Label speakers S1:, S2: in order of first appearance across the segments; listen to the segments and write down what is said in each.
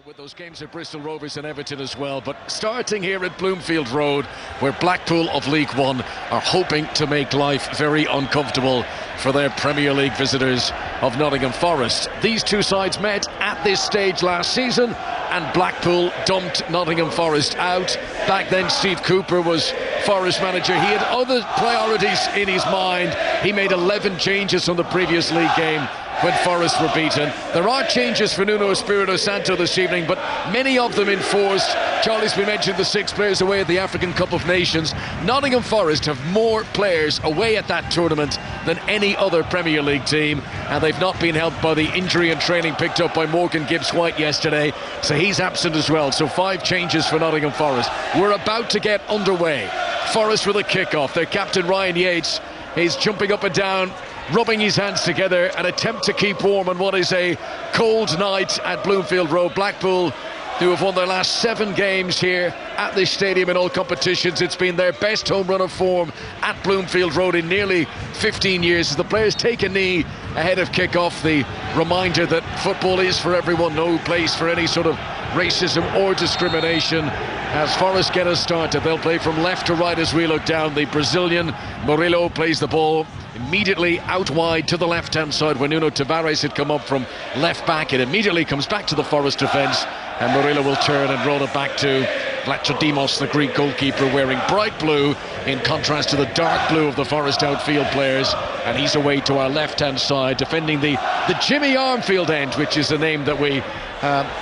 S1: With those games at Bristol Rovers and Everton as well, but starting here at Bloomfield Road, where Blackpool of League One are hoping to make life very uncomfortable for their Premier League visitors of Nottingham Forest. These two sides met at this stage last season and Blackpool dumped Nottingham Forest out. Back then Steve Cooper was Forest manager. He had other priorities in his mind. He made 11 changes from the previous league game when Forest were beaten. There are changes for Nuno Espirito Santo this evening, but many of them enforced. Charlie's been mentioned the 6 players away at the African Cup of Nations. Nottingham Forest have more players away at that tournament than any other Premier League team, and they've not been helped by the injury and training picked up by Morgan Gibbs-White yesterday, so he's absent as well. So 5 changes for Nottingham Forest. We're about to get underway. Forest with a kick-off. Their captain Ryan Yates is jumping up and down, rubbing his hands together, an attempt to keep warm on what is a cold night at Bloomfield Road. Blackpool, who have won their last 7 games here at this stadium in all competitions. It's been their best home run of form at Bloomfield Road in nearly 15 years. As the players take a knee ahead of kick-off, the reminder that football is for everyone, no place for any sort of racism or discrimination. As Forest get us started, they'll play from left to right as we look down. The Brazilian Murillo plays the ball immediately out wide to the left-hand side where Nuno Tavares had come up from left back. It immediately comes back to the Forest defence, and Murillo will turn and roll it back to Vlachodimos, the Greek goalkeeper, wearing bright blue in contrast to the dark blue of the Forest outfield players, and he's away to our left-hand side defending the Jimmy Armfield end, which is the name that we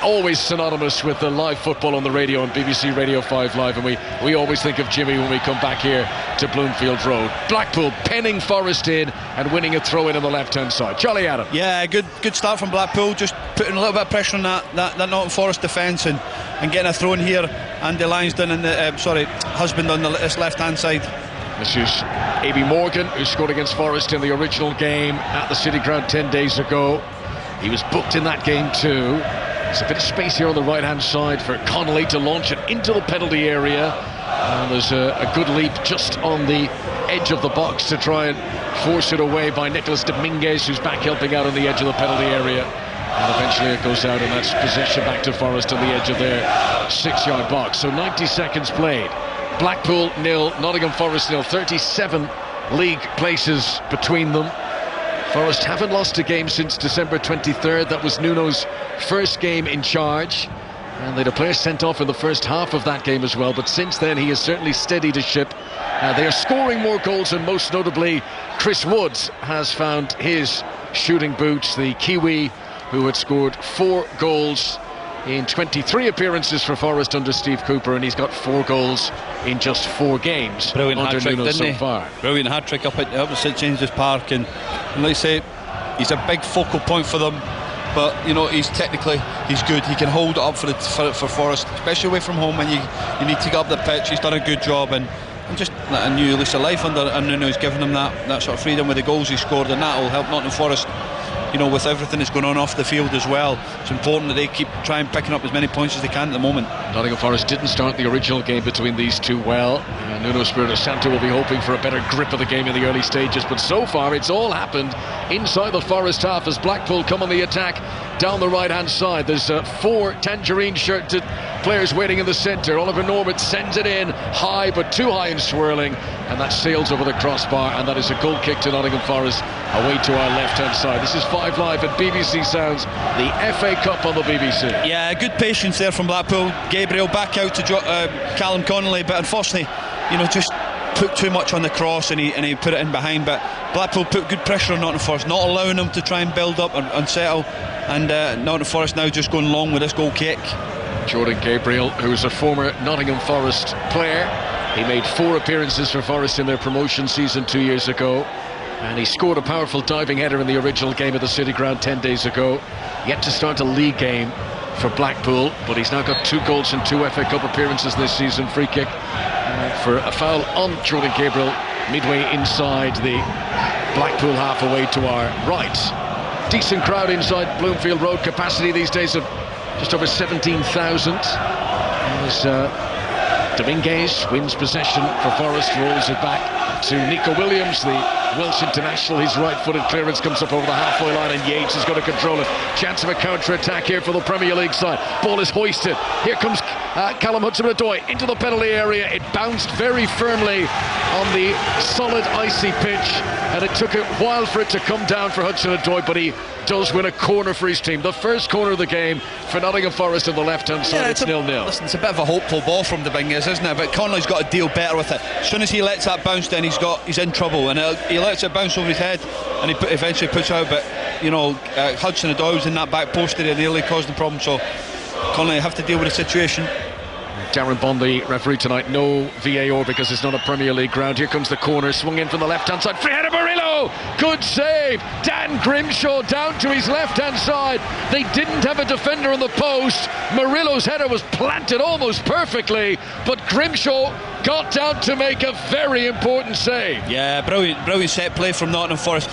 S1: always synonymous with the live football on the radio on BBC Radio 5 Live, and we always think of Jimmy when we come back here to Bloomfield Road. Blackpool penning Forest in and winning a throw-in on the left-hand side. Charlie Adam.
S2: Yeah, good start from Blackpool, just putting a little bit of pressure on that Nottingham Forest defence and getting a throw in here. Andy Lansdowne and Husband on this left-hand side.
S1: This is A.B. Morgan, who scored against Forest in the original game at the City Ground 10 days ago. He was booked in that game too. There's a bit of space here on the right-hand side for Connolly to launch it into the penalty area. And there's a good leap just on the edge of the box to try and force it away by Nicolas Dominguez, who's back helping out on the edge of the penalty area. And eventually it goes out, and that's possession back to Forest on the edge of their 6-yard box. So 90 seconds played. Blackpool 0, Nottingham Forest 0, 37 league places between them. Forest haven't lost a game since December 23rd. That was Nuno's first game in charge, and they had a player sent off in the first half of that game as well, but since then he has certainly steadied his ship. They are scoring more goals, and most notably Chris Woods has found his shooting boots, the Kiwi who had scored 4 goals in 23 appearances for Forest under Steve Cooper, and he's got 4 goals in just 4 games.
S2: Brilliant
S1: under
S2: hat-trick,
S1: Nuno
S2: didn't he?
S1: So far.
S2: Brilliant hat-trick up at St James's Park, and like I say, he's a big focal point for them. But you know, he's good. He can hold it up for Forest, especially away from home when you need to get up the pitch. He's done a good job, and just a new lease of life under Nuno. He's given them that sort of freedom with the goals he scored, and that will help Nottingham Forest. You know, with everything that's going on off the field as well, it's important that they keep trying picking up as many points as they can at the moment.
S1: Nottingham Forest didn't start the original game between these two well. Nuno Espirito Santo will be hoping for a better grip of the game in the early stages, but so far it's all happened inside the Forest half as Blackpool come on the attack down the right-hand side. There's 4 tangerine-shirted players waiting in the centre. Oliver Norman sends it in high, but too high and swirling, and that sails over the crossbar, and that is a goal kick to Nottingham Forest away to our left-hand side. This is 5 Live at BBC Sounds, the FA Cup on the BBC.
S2: Yeah, good patience there from Blackpool. Gabriel back out to Callum Connolly, but unfortunately, you know, just put too much on the cross, and he put it in behind. But Blackpool put good pressure on Nottingham Forest, not allowing them to try and build up and settle, and Nottingham Forest now just going long with this goal kick.
S1: Jordan Gabriel, who's a former Nottingham Forest player, he made 4 appearances for Forest in their promotion season 2 years ago, and he scored a powerful diving header in the original game at the City Ground 10 days ago. Yet to start a league game for Blackpool, but he's now got 2 goals in 2 FA Cup appearances this season. Free kick for a foul on Jordan Gabriel midway inside the Blackpool half away to our right. Decent crowd inside Bloomfield Road, capacity these days of just over 17,000. As Dominguez wins possession for Forest, rolls it back to Nico Williams, the Welsh international. His right-footed clearance comes up over the halfway line, and Yates is going to control it. Chance of a counter-attack here for the Premier League side. Ball is hoisted. Here comes Callum Hudson-Odoi into the penalty area. It bounced very firmly on the solid icy pitch, and it took a while for it to come down for Hudson-Odoi, but he does win a corner for his team. The first corner of the game for Nottingham Forest on the left-hand side. It's 0-0.
S2: Listen, it's a bit of a hopeful ball from the Bingers, isn't it? But Connolly's got to deal better with it. As soon as he lets that bounce, then he's in trouble, and he lets it bounce over his head, and he eventually puts it out. But Hudson-Odoi was in that back post area, nearly caused the problem. So Connolly have to deal with the situation.
S1: Darren Bond, the referee tonight, no VAR because it's not a Premier League ground. Here comes the corner, swung in from the left-hand side. Free header, Murillo! Good save! Dan Grimshaw down to his left-hand side. They didn't have a defender on the post. Murillo's header was planted almost perfectly, but Grimshaw got down to make a very important save.
S2: Yeah, brilliant set play from Nottingham Forest.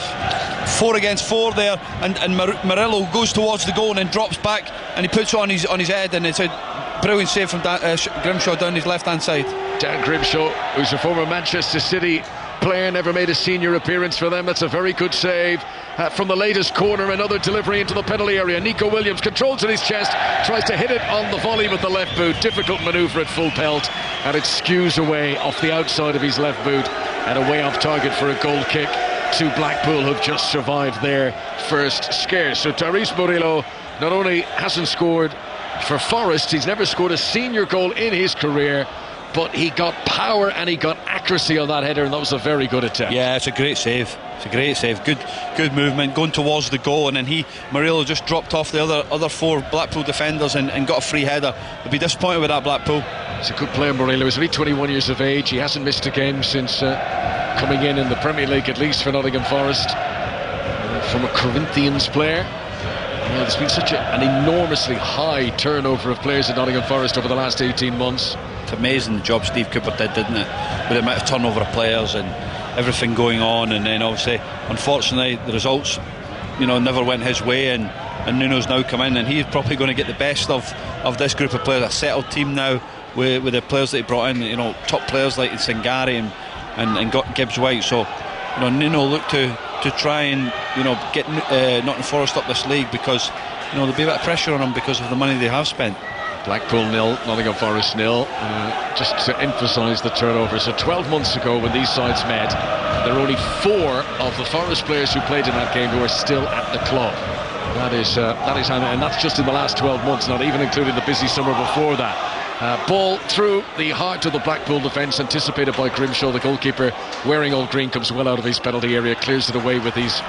S2: 4 against 4 there, and Murillo goes towards the goal and then drops back, and he puts it on his head, and it's a brilliant save from Grimshaw down his left-hand side. Dan
S1: Grimshaw, who's a former Manchester City player, never made a senior appearance for them. That's a very good save from the latest corner. Another delivery into the penalty area. Nico Williams controls in his chest, tries to hit it on the volley with the left boot. Difficult manoeuvre at full pelt, and it skews away off the outside of his left boot and away off target for a goal kick to Blackpool, who've just survived their first scare. So Tyrese Murillo not only hasn't scored for Forest, he's never scored a senior goal in his career, but he got power and he got accuracy on that header, and that was a very good attempt.
S2: Yeah, it's a great save. It's a great save. Good movement going towards the goal, and then Murillo just dropped off the other 4 Blackpool defenders and got a free header. They'll be disappointed with that, Blackpool.
S1: He's a good player, Murillo. He's only 21 years of age. He hasn't missed a game since coming in the Premier League, at least for Nottingham Forest, from a Corinthians player. There's been such an enormously high turnover of players at Nottingham Forest over the last 18 months.
S2: It's amazing the job Steve Cooper did, didn't it? With the amount of turnover of players and everything going on, and then obviously, unfortunately, the results, never went his way, and Nuno's now come in, and he's probably going to get the best of this group of players. A settled team now with the players that he brought in, top players like Singari and got Gibbs White. So Nuno looked to try and get Nottingham Forest up this league, because there'll be a bit of pressure on them because of the money they have spent.
S1: Blackpool 0, Nottingham Forest 0. Just to emphasise the turnover, so 12 months ago when these sides met, there were only 4 of the Forest players who played in that game who are still at the club. That is how, and that's just in the last 12 months, not even including the busy summer before that. Ball through the heart of the Blackpool defence, anticipated by Grimshaw. The goalkeeper, wearing all green, comes well out of his penalty area, clears it away with his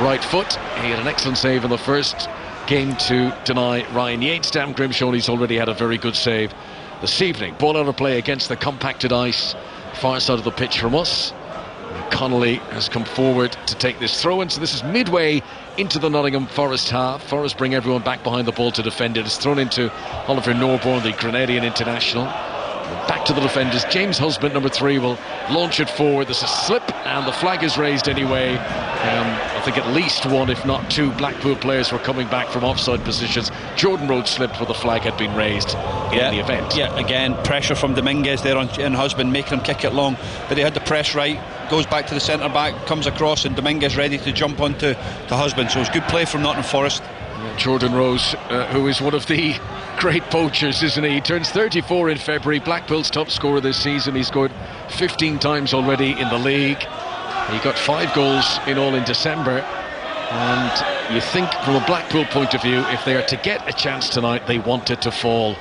S1: right foot. He had an excellent save in the first game to deny Ryan Yates. Dan Grimshaw, he's already had a very good save this evening. Ball out of play against the compacted ice, far side of the pitch from us. Connolly has come forward to take this throw in, so this is midway into the Nottingham Forest half. Forest bring everyone back behind the ball to defend it. It's thrown into Oliver Norborn, the Grenadian international. Back to the defenders. James Husband, number 3, will launch it forward. There's a slip and the flag is raised anyway. I think at least 1, if not 2 Blackpool players were coming back from offside positions. Jordan Rhodes slipped, but the flag had been raised in the event. Yeah,
S2: again, pressure from Dominguez there on Husband, making him kick it long, but he had the press right. Goes back to the centre back, comes across, and Dominguez ready to jump onto Husband. So it's good play from Nottingham Forest.
S1: Jordan Rose, who is one of the great poachers, isn't he? He turns 34 in February, Blackpool's top scorer this season. He scored 15 times already in the league. He got 5 goals in all in December. And you think, from a Blackpool point of view, if they are to get a chance tonight, they want it to fall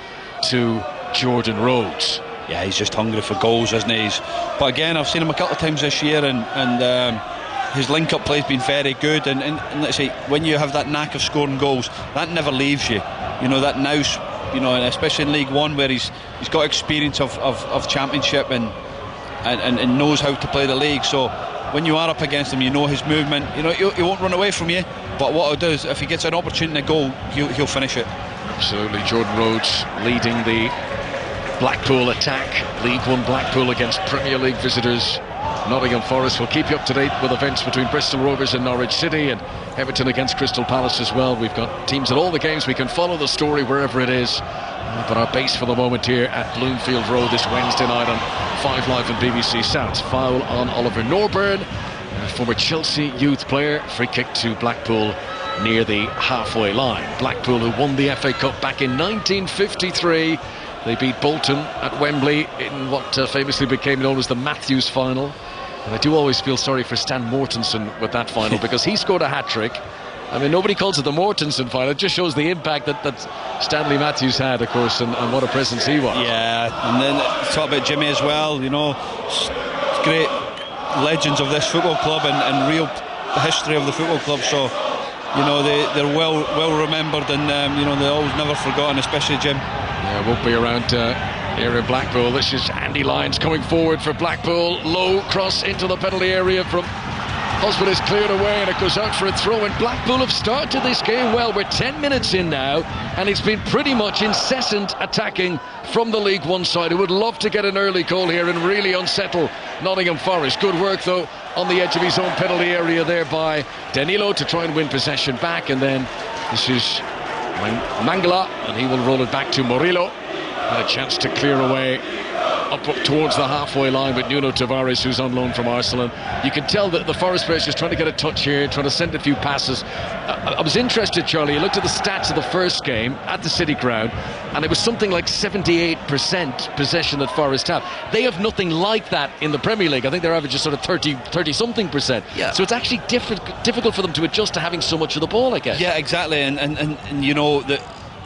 S1: to Jordan Rhodes.
S2: Yeah, he's just hungry for goals, isn't he? But again, I've seen him a couple of times this year, and his link-up play has been very good. And let's say, when you have that knack of scoring goals, that never leaves you. That now, and especially in League One, where he's got experience of Championship and knows how to play the league. So when you are up against him, you know his movement. He won't run away from you. But what he'll do is, if he gets an opportunity to goal, he'll finish it.
S1: Absolutely. Jordan Rhodes leading the Blackpool attack. League One Blackpool against Premier League visitors Nottingham Forest will keep you up to date with events between Bristol Rovers and Norwich City, and Everton against Crystal Palace as well. We've got teams at all the games. We can follow the story wherever it is. But our base for the moment here at Bloomfield Road this Wednesday night on 5 Live and BBC South. Foul on Oliver Norburn, former Chelsea youth player. Free kick to Blackpool near the halfway line. Blackpool, who won the FA Cup back in 1953. They beat Bolton at Wembley in what famously became known as the Matthews final. And I do always feel sorry for Stan Mortensen with that final because he scored a hat-trick. I mean, nobody calls it the Mortensen final. It just shows the impact that Stanley Matthews had, of course, and what a presence he was.
S2: Yeah, and then talk about Jimmy as well. You know, great legends of this football club and real history of the football club. So, you know, they're well remembered, and you know, they're always never forgotten, especially Jim.
S1: Yeah, won't be around here in Blackpool. This is Andy Lyons coming forward for Blackpool. Low cross into the penalty area from Husband is cleared away, and it goes out for a throw. And Blackpool have started this game well. We're 10 minutes in now, and it's been pretty much incessant attacking from the League One side, who would love to get an early goal here and really unsettle Nottingham Forest. Good work, though, on the edge of his own penalty area there by Danilo to try and win possession back. And then this is Mangala, and he will roll it back to Murillo. Had a chance to clear away up towards the halfway line with Nuno Tavares, who's on loan from Arsenal. You can tell that the Forest players just trying to get a touch here, trying to send a few passes. I was interested, Charlie, I looked at the stats of the first game at the City Ground, and it was something like 78% possession that Forest have. They have nothing like that in the Premier League. I think their average is sort of 30-something percent. Yeah. So it's actually difficult for them to adjust to having so much of the ball, I guess.
S2: Yeah, exactly. And you know,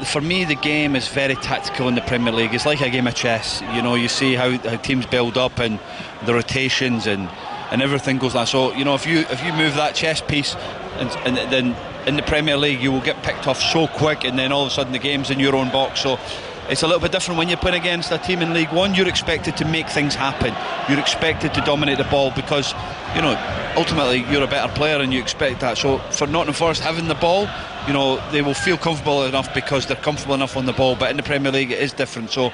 S2: for me, the game is very tactical in the Premier League. It's like a game of chess. You know, you see how teams build up and the rotations and everything goes like that. So, you know, if you move that chess piece, and then in the Premier League you will get picked off so quick, and then all of a sudden the game's in your own box. So it's a little bit different when you're playing against a team in League One. You're expected to make things happen. You're expected to dominate the ball because, you know, ultimately you're a better player and you expect that. So for Nottingham Forest having the ball, you know, they will feel comfortable enough because they're comfortable enough on the ball. But in the Premier League it is different. So,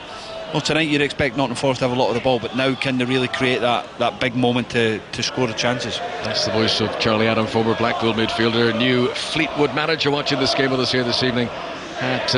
S2: well, tonight you'd expect Nottingham Forest to have a lot of the ball, but now can they really create that big moment to score the chances? That's
S1: the voice of Charlie Adam, former Blackpool midfielder, new Fleetwood manager, watching this game with us here this evening at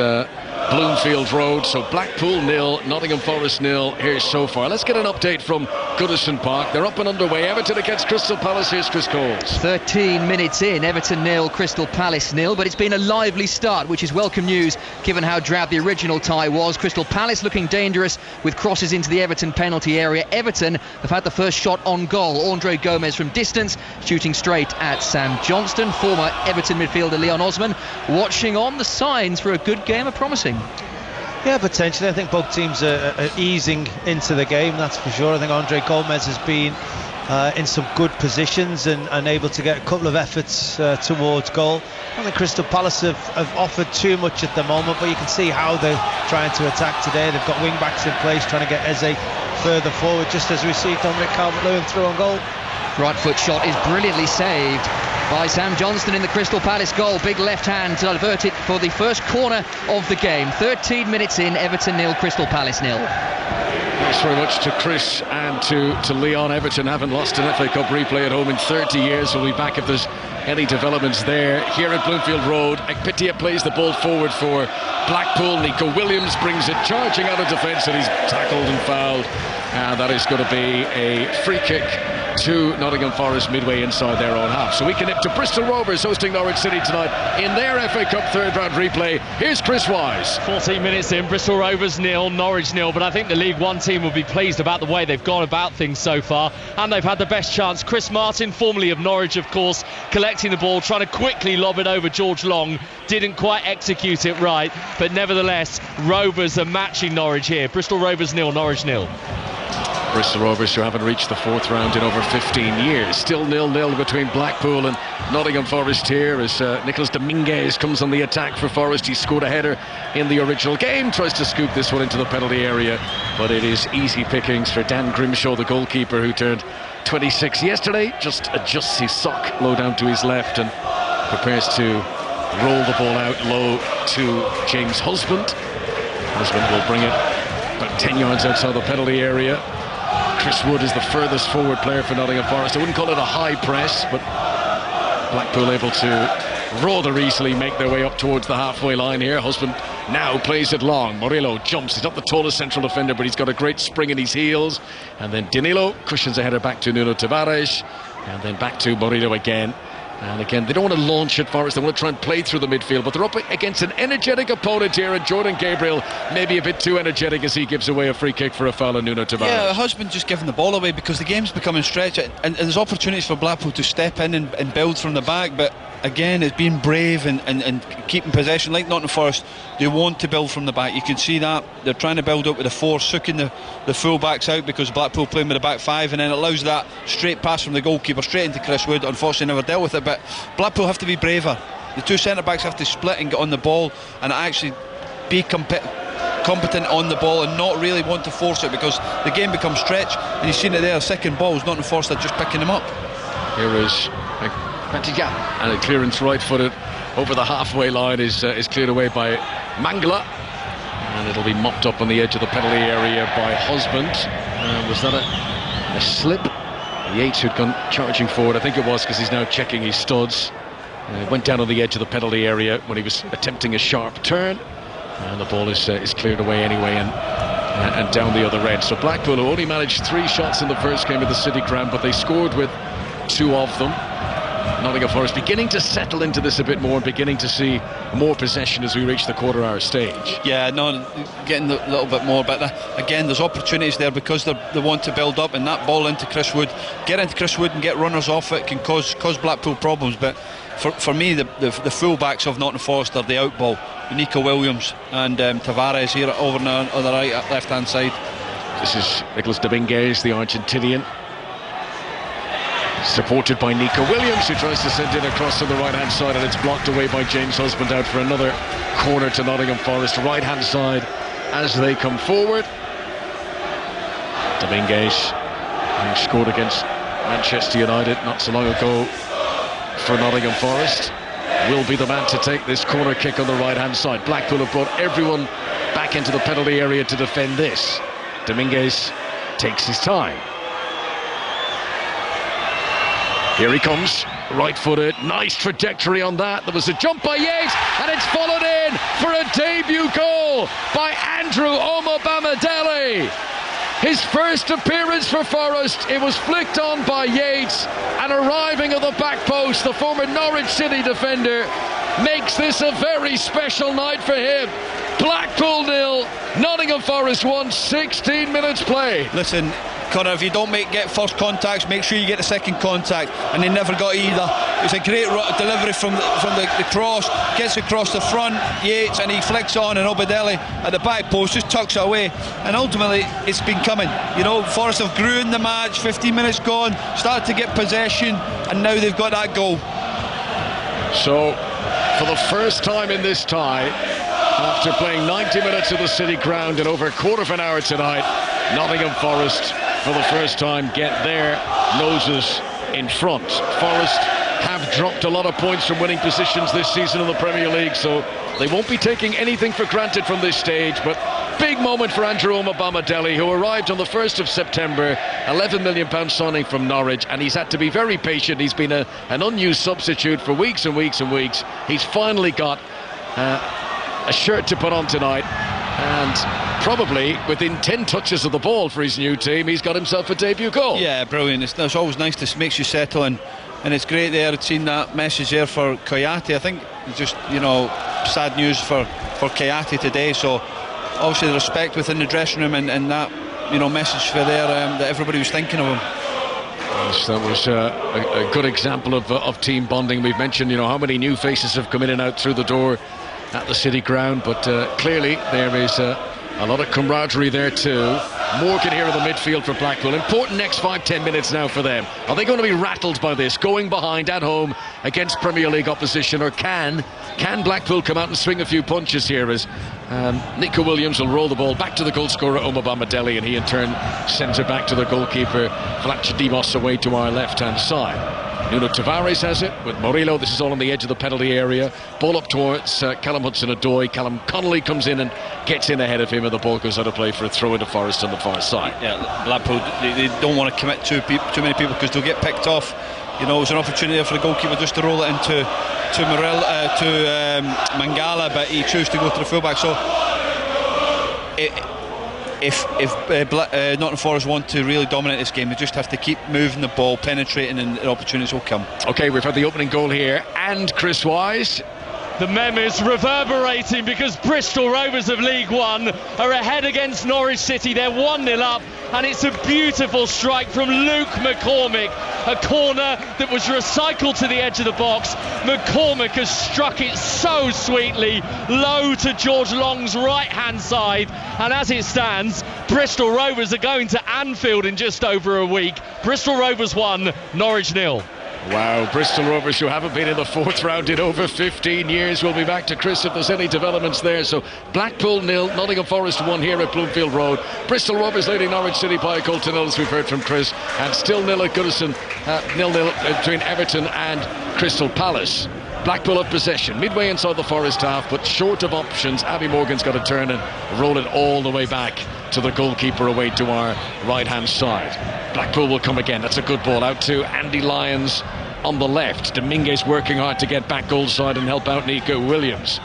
S1: Bloomfield Road. So Blackpool 0, Nottingham Forest 0 here so far. Let's get an update from Goodison Park. They're up and underway. Everton against Crystal Palace. Here's Chris Coles.
S3: 13 minutes in, Everton 0, Crystal Palace 0, but it's been a lively start, which is welcome news given how drab the original tie was. Crystal Palace looking dangerous with crosses into the Everton penalty area. Everton have had the first shot on goal. Andre Gomez from distance, shooting straight at Sam Johnston. Former Everton midfielder Leon Osman watching on. The signs for a good game are promising.
S4: Yeah, potentially. I think both teams are easing into the game, that's for sure. I think Andre Gomez has been in some good positions and able to get a couple of efforts towards goal. I don't think Crystal Palace have offered too much at the moment, but you can see how they're trying to attack today. They've got wing backs in place trying to get Eze further forward, just as we see Dominic Calvert-Lewin through on goal.
S3: Right foot shot is brilliantly saved by Sam Johnston in the Crystal Palace goal. Big left hand to divert it for the first corner of the game. 13 minutes in, Everton 0, Crystal Palace 0.
S1: Thanks very much to Chris and to Leon. Everton haven't lost an FA Cup replay at home in 30 years. We'll be back if there's any developments there. Here at Bloomfield Road, Ekpitia plays the ball forward for Blackpool. Nico Williams brings it charging out of defence, and he's tackled and fouled. And that is going to be a free kick to Nottingham Forest midway inside their own half. So we can nip to Bristol Rovers hosting Norwich City tonight in their FA Cup third round replay. Here's Chris Wise.
S5: 14 minutes in, Bristol Rovers 0, Norwich 0, but I think the League One team will be pleased about the way they've gone about things so far, and they've had the best chance. Chris Martin, formerly of Norwich of course, collecting the ball, trying to quickly lob it over George Long, didn't quite execute it right, but nevertheless Rovers are matching Norwich here. Bristol Rovers 0, Norwich 0.
S1: Bristol Rovers, who haven't reached the fourth round in over 15 years. Still 0-0 between Blackpool and Nottingham Forest here as Nicolas Dominguez comes on the attack for Forest. He scored a header in the original game, tries to scoop this one into the penalty area, but it is easy pickings for Dan Grimshaw, the goalkeeper, who turned 26 yesterday. Just adjusts his sock low down to his left and prepares to roll the ball out low to James Husband. Husband will bring it about 10 yards outside the penalty area. Chris Wood is the furthest forward player for Nottingham Forest. I wouldn't call it a high press, but Blackpool able to rather easily make their way up towards the halfway line here. Husband now plays it long. Murillo jumps. He's not the tallest central defender, but he's got a great spring in his heels. And then Danilo cushions a header back to Nuno Tavares. And then back to Murillo again. And again, they don't want to launch at Forest. They want to try and play through the midfield. But they're up against an energetic opponent here. And Jordan Gabriel maybe a bit too energetic as he gives away a free kick for a foul on Nuno Tavares.
S2: Yeah, Husband just giving the ball away because the game's becoming stretched. And there's opportunities for Blackpool to step in and build from the back. But again, it's being brave and keeping possession. Like Nottingham Forest, they want to build from the back. You can see that. They're trying to build up with a 4, sucking the full-backs out because Blackpool playing with a back 5, and then it allows that straight pass from the goalkeeper straight into Chris Wood. Unfortunately never dealt with it, but Blackpool have to be braver. The two centre-backs have to split and get on the ball and actually be competent on the ball and not really want to force it because the game becomes stretched. And you've seen it there, second balls, Nottingham Forest are just picking them up.
S1: Here is Petiga, and a clearance right-footed over the halfway line is cleared away by Mangala, and it'll be mopped up on the edge of the penalty area by Husband. Was that a slip? Yates, who'd gone charging forward, I think it was, because he's now checking his studs. Went down on the edge of the penalty area when he was attempting a sharp turn, and the ball is cleared away anyway and down the other end. So Blackpool, who only managed 3 shots in the first game of the City Ground, but they scored with 2 of them. Nottingham Forest beginning to settle into this a bit more and beginning to see more possession as we reach the quarter-hour stage.
S2: Yeah, no, getting a little bit more, but again, there's opportunities there because they want to build up, and that ball into Chris Wood, get into Chris Wood and get runners off it can cause Blackpool problems. But for me, the full-backs of Nottingham Forest are the outball, Nico Williams and Tavares here over on the right, left-hand side.
S1: This is Nicolas Dominguez, the Argentinian, supported by Nico Williams, who tries to send in a cross on the right-hand side, and it's blocked away by James Husband, out for another corner to Nottingham Forest, right-hand side as they come forward. Dominguez, who scored against Manchester United not so long ago for Nottingham Forest, will be the man to take this corner kick on the right-hand side. Blackpool have brought everyone back into the penalty area to defend this. Dominguez takes his time. Here he comes, right-footed, nice trajectory on that. There was a jump by Yates, and it's followed in for a debut goal by Andrew Omobamidele. His first appearance for Forest, it was flicked on by Yates, and arriving at the back post, the former Norwich City defender makes this a very special night for him. Blackpool 0, Nottingham Forest 1, 16 minutes play.
S2: Listen, Connor, if you don't get first contacts, make sure you get the second contact, and they never got either. It's a great delivery from the cross, gets across the front, Yates, and he flicks on, and Obadele at the back post just tucks it away, and ultimately it's been coming. You know, Forest have grew in the match, 15 minutes gone, started to get possession, and now they've got that goal.
S1: So, for the first time in this tie, after playing 90 minutes of the City Ground in over a quarter of an hour tonight, Nottingham Forest for the first time get their noses in front. Forest have dropped a lot of points from winning positions this season in the Premier League, so they won't be taking anything for granted from this stage. But big moment for Andrew Omobamidele, who arrived on the 1st of September, £11 million signing from Norwich, and he's had to be very patient. He's been an unused substitute for weeks and weeks and weeks. He's finally got a shirt to put on tonight, and probably within 10 touches of the ball for his new team, he's got himself a debut goal.
S2: Yeah, brilliant. It's always nice to makes you settle in, and it's great there. I'd seen that message there for Koyate. I think just, you know, sad news for Koyate today, so obviously the respect within the dressing room and that, you know, message for there, that everybody was thinking of him.
S1: Yes, that was a good example of team bonding. We've mentioned, you know, how many new faces have come in and out through the door at the City Ground, but clearly there is a lot of camaraderie there too. Morgan here in the midfield for Blackpool. Important next 5-10 minutes now for them. Are they going to be rattled by this, going behind at home against Premier League opposition, or can Blackpool come out and swing a few punches here as Nico Williams will roll the ball back to the goalscorer Omobamidele, and he in turn sends it back to the goalkeeper Vlachodimos away to our left-hand side. Nuno Tavares has it with Murillo. This is all on the edge of the penalty area. Ball up towards Callum Hudson-Odoi. Callum Connolly comes in and gets in ahead of him, and the ball goes out of play for a throw into Forest on the far side.
S2: Yeah, Blackpool, they don't want to commit too many people because they'll get picked off. You know, it was an opportunity for the goalkeeper just to roll it into Mangala, but he chose to go to the fullback. So if Nottingham Forest want to really dominate this game, they just have to keep moving the ball, penetrating, and the opportunities will come.
S1: OK, we've had the opening goal here, and Chris Wise.
S5: The mem is reverberating because Bristol Rovers of League One are ahead against Norwich City. They're 1-0 up, and it's a beautiful strike from Luke McCormick. A corner that was recycled to the edge of the box. McCormick has struck it so sweetly, low to George Long's right-hand side. And as it stands, Bristol Rovers are going to Anfield in just over a week. Bristol Rovers 1, Norwich 0.
S1: Wow, Bristol Rovers, who haven't been in the fourth round in over 15 years. We'll be back to Chris if there's any developments there. So Blackpool 0, Nottingham Forest 1 here at Bloomfield Road. Bristol Rovers leading Norwich City by a goal to 0, as we've heard from Chris. And still 0 at Goodison, 0-0 between Everton and Crystal Palace. Blackpool have possession, midway inside the Forest half, but short of options. Abby Morgan's got to turn and roll it all the way back to the goalkeeper away to our right-hand side. Blackpool will come again. That's a good ball out to Andy Lyons on the left. Dominguez working hard to get back goal side and help out Nico Williams.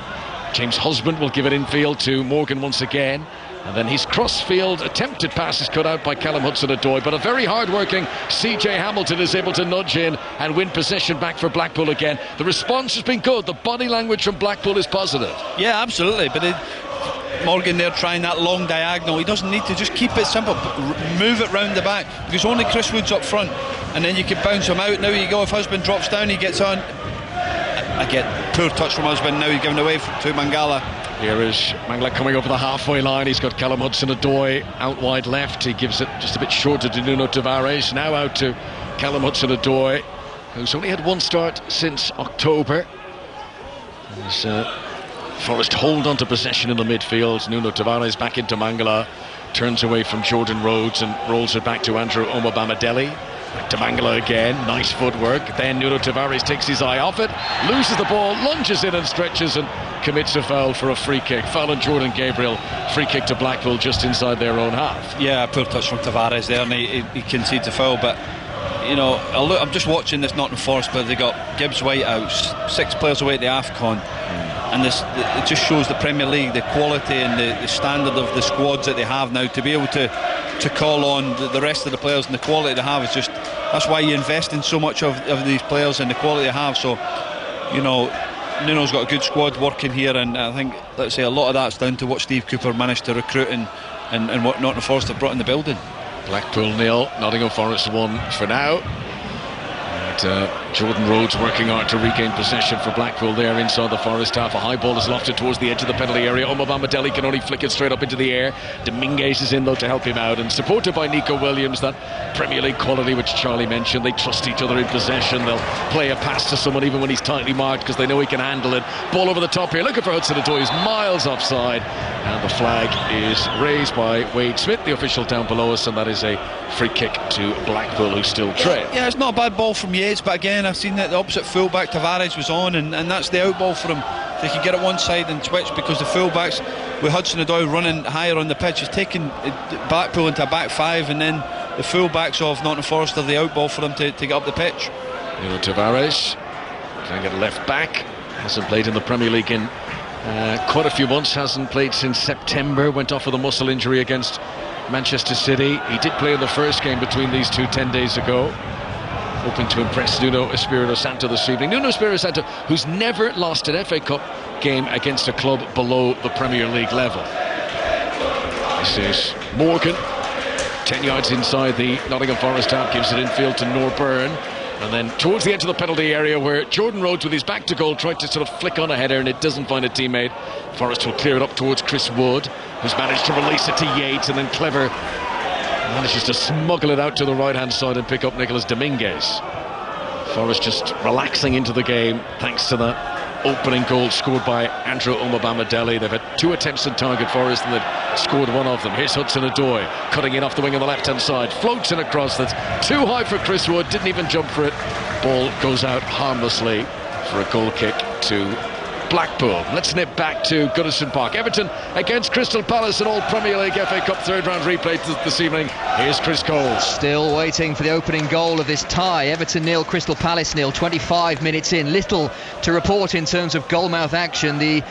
S1: James Husband will give it infield to Morgan once again. And then his crossfield attempted pass is cut out by Callum Hudson-Odoi, but a very hard-working CJ Hamilton is able to nudge in and win possession back for Blackpool again. The response has been good. The body language from Blackpool is positive.
S2: Yeah, absolutely. But Morgan there trying that long diagonal. He doesn't need to, just keep it simple, move it round the back, because only Chris Wood's up front, and then you can bounce him out. Now you go, if Husband drops down, he gets on. Again, poor touch from Husband. Now he's given away to Mangala.
S1: Here is Mangala coming over the halfway line. He's got Callum Hudson-Odoi out wide left. He gives it just a bit shorter to Nuno Tavares. Now out to Callum Hudson-Odoi, who's only had one start since October. As Forest hold on to possession in the midfield. Nuno Tavares back into Mangala, turns away from Jordan Rhodes and rolls it back to Andrew Omobamidele. Back to Mangala again, nice footwork. Then Nuno Tavares takes his eye off it, loses the ball, lunges in and stretches and commits a foul for a free kick. Foul on Jordan Gabriel, free kick to Blackpool just inside their own half.
S2: Yeah, poor touch from Tavares there, and he concedes a foul. But you know, I'm just watching this Nottingham Forest player. They got Gibbs White out, 6 players away at the AFCON. And it just shows the Premier League, the quality and the standard of the squads that they have now. To be able to call on the rest of the players and the quality they have is just, that's why you invest in so much of these players and the quality they have. So, you know, Nuno's got a good squad working here, and I think, let's say, a lot of that's down to what Steve Cooper managed to recruit and what Nottingham Forest have brought in the building.
S1: Blackpool 0, Nottingham Forest 1 for now. Jordan Rhodes working hard to regain possession for Blackpool there inside the Forest half. A high ball is lofted towards the edge of the penalty area. Omobamidele can only flick it straight up into the air. Dominguez is in though to help him out, and supported by Nico Williams, that Premier League quality which Charlie mentioned. They trust each other in possession. They'll play a pass to someone even when he's tightly marked because they know he can handle it. Ball over the top here, looking for Hudson-Odoi, who's miles offside, and the flag is raised by Wade Smith, the official down below us, and that is a free kick to Blackpool, who still trail.
S2: Yeah, it's not a bad ball from Yates, but again, I've seen that the opposite fullback Tavares was on, and that's the out ball for him. They can get it one side and switch, because the fullbacks with Hudson-Odoi running higher on the pitch is taking Blackpool into a back 5, and then the fullbacks of Nottingham Forest are the out ball for them to get up the pitch.
S1: Nuno Tavares trying to get a left back, hasn't played in the Premier League in quite a few months, hasn't played since September, went off with a muscle injury against Manchester City. He did play in the first game between these two 10 days ago, hoping to impress Nuno Espirito Santo this evening. Nuno Espirito Santo, who's never lost an FA Cup game against a club below the Premier League level. This is Morgan, 10 yards inside the Nottingham Forest half, gives it infield to Noor Byrne, and then towards the edge of the penalty area, where Jordan Rhodes with his back to goal tried to sort of flick on a header and it doesn't find a teammate. Forest will clear it up towards Chris Wood, who's managed to release it to Yates, and then Clever manages to smuggle it out to the right hand side and pick up Nicolas Dominguez. Forest just relaxing into the game thanks to that opening goal scored by Andrew Omobamidele. They've had 2 attempts on target, Forest, and they've scored one of them. Here's Hudson-Odoi cutting in off the wing on the left hand side, floats in across. That's too high for Chris Wood, didn't even jump for it. Ball goes out harmlessly for a goal kick to Blackpool. Let's nip back to Goodison Park. Everton against Crystal Palace in all Premier League FA Cup third round replay this evening. Here's Chris Cole.
S3: Still waiting for the opening goal of this tie. Everton 0, Crystal Palace 0. 25 minutes in. Little to report in terms of goalmouth action. The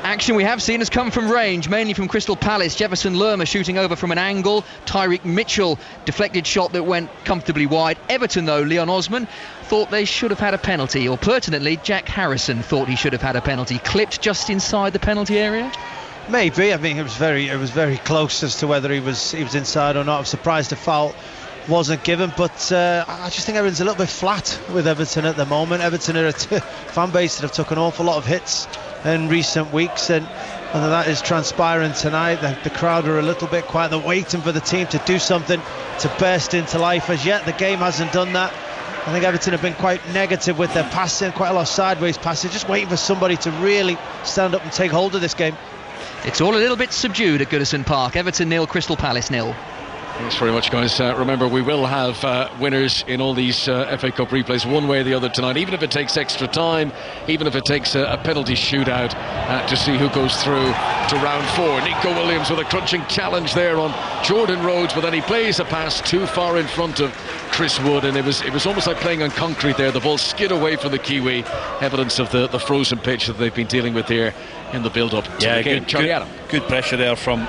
S3: action we have seen has come from range, mainly from Crystal Palace. Jefferson Lerma shooting over from an angle. Tyreek Mitchell deflected shot that went comfortably wide. Everton, though, Leon Osman thought they should have had a penalty, or pertinently Jack Harrison thought he should have had a penalty. Clipped just inside the penalty area.
S4: Maybe. I mean, it was very close as to whether he was inside or not. I'm surprised the foul wasn't given, but I just think everyone's a little bit flat with Everton at the moment. Everton are a fan base that have took an awful lot of hits in recent weeks, and that is transpiring tonight. The crowd are a little bit quiet. They're waiting for the team to do something to burst into life. As yet, the game hasn't done that. I think Everton have been quite negative with their passing, quite a lot of sideways passes, just waiting for somebody to really stand up and take hold of this game.
S3: It's all a little bit subdued at Goodison Park. Everton 0, Crystal Palace 0.
S1: Thanks very much, guys. Remember, we will have winners in all these FA Cup replays one way or the other tonight, even if it takes extra time, even if it takes a penalty shootout to see who goes through to round 4. Nico Williams with a crunching challenge there on Jordan Rhodes, but then he plays a pass too far in front of Chris Wood, and it was almost like playing on concrete there. The ball skid away from the Kiwi, evidence of the frozen pitch that they've been dealing with here in the build-up to the game. Charlie Adam.
S2: Good pressure there from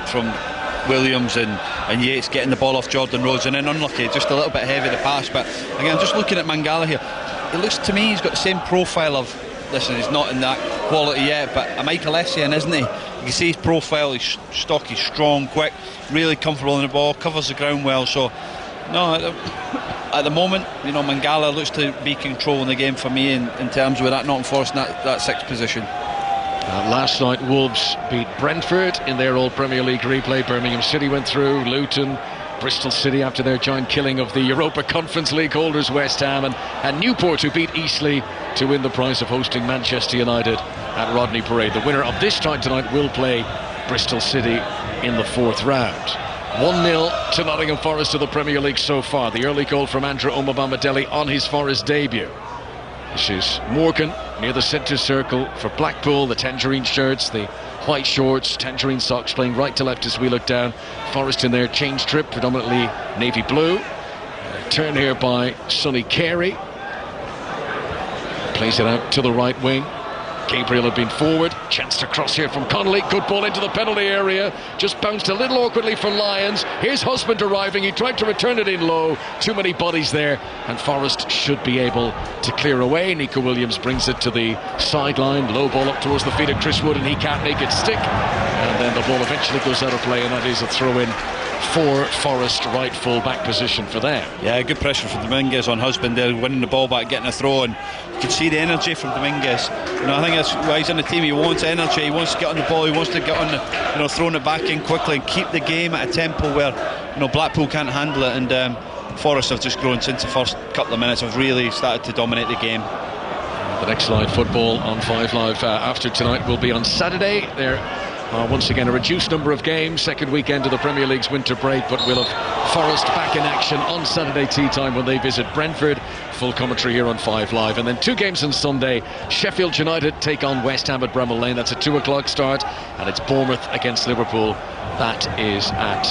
S2: Williams and Yates getting the ball off Jordan Rhodes, and then unlucky, just a little bit heavy the pass. But again, just looking at Mangala here, it looks to me he's got the same profile of, listen, he's not in that quality yet, but a Michael Essien, isn't he? You can see his profile, he's stocky, strong, quick, really comfortable in the ball, covers the ground well. So no, at the moment, Mangala looks to be controlling the game for me in terms of that Nottingham Forest in that sixth position.
S1: Last night Wolves beat Brentford in their all Premier League replay. Birmingham City went through, Luton, Bristol City after their giant killing of the Europa Conference League holders West Ham, and Newport, who beat Eastleigh to win the prize of hosting Manchester United at Rodney Parade. The winner of this tie tonight will play Bristol City in the fourth round. 1-0 to Nottingham Forest to the Premier League so far. The early goal from Andrew Omobamidele on his Forest debut. This is Morgan near the centre circle for Blackpool. The tangerine shirts, the white shorts, tangerine socks, playing right to left as we look down. Forest in their change trip, predominantly navy blue. Turn here by Sonny Carey. Plays it out to the right wing. Gabriel had been forward, chance to cross here from Connolly, good ball into the penalty area, just bounced a little awkwardly for Lyons. Here's Husband arriving, he tried to return it in low, too many bodies there, and Forest should be able to clear away. Nico Williams brings it to the sideline, low ball up towards the feet of Chris Wood, and he can't make it stick, and then the ball eventually goes out of play, and that is a throw-in for Forest, right full back position for them.
S2: Yeah, good pressure from Dominguez on Husband there, winning the ball back, getting a throw, and you can see the energy from Dominguez. I think that's why he's in the team. He wants energy, he wants to get on the ball, he wants to get on the, throwing it back in quickly and keep the game at a tempo where Blackpool can't handle it, and Forest have just grown since the first couple of minutes, have really started to dominate the game.
S1: The next live football on 5 Live after tonight will be on Saturday. There once again a reduced number of games, second weekend of the Premier League's winter break, but we'll have Forest back in action on Saturday tea time when they visit Brentford. Full commentary here on 5 Live, and then 2 games on Sunday. Sheffield United take on West Ham at Bramall Lane, that's a 2 o'clock start, and it's Bournemouth against Liverpool, that is at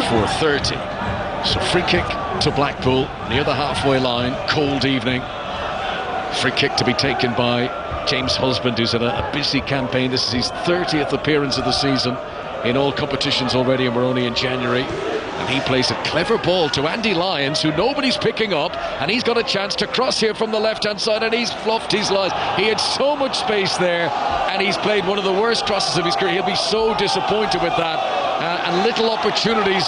S1: 4:30. So free kick to Blackpool near the halfway line, cold evening. Free kick to be taken by James Husband, who's had a busy campaign. This is his 30th appearance of the season in all competitions already, and we're only in January. And he plays a clever ball to Andy Lyons, who nobody's picking up, and he's got a chance to cross here from the left-hand side, and he's fluffed his lines. He had so much space there, and he's played one of the worst crosses of his career. He'll be so disappointed with that, and little opportunities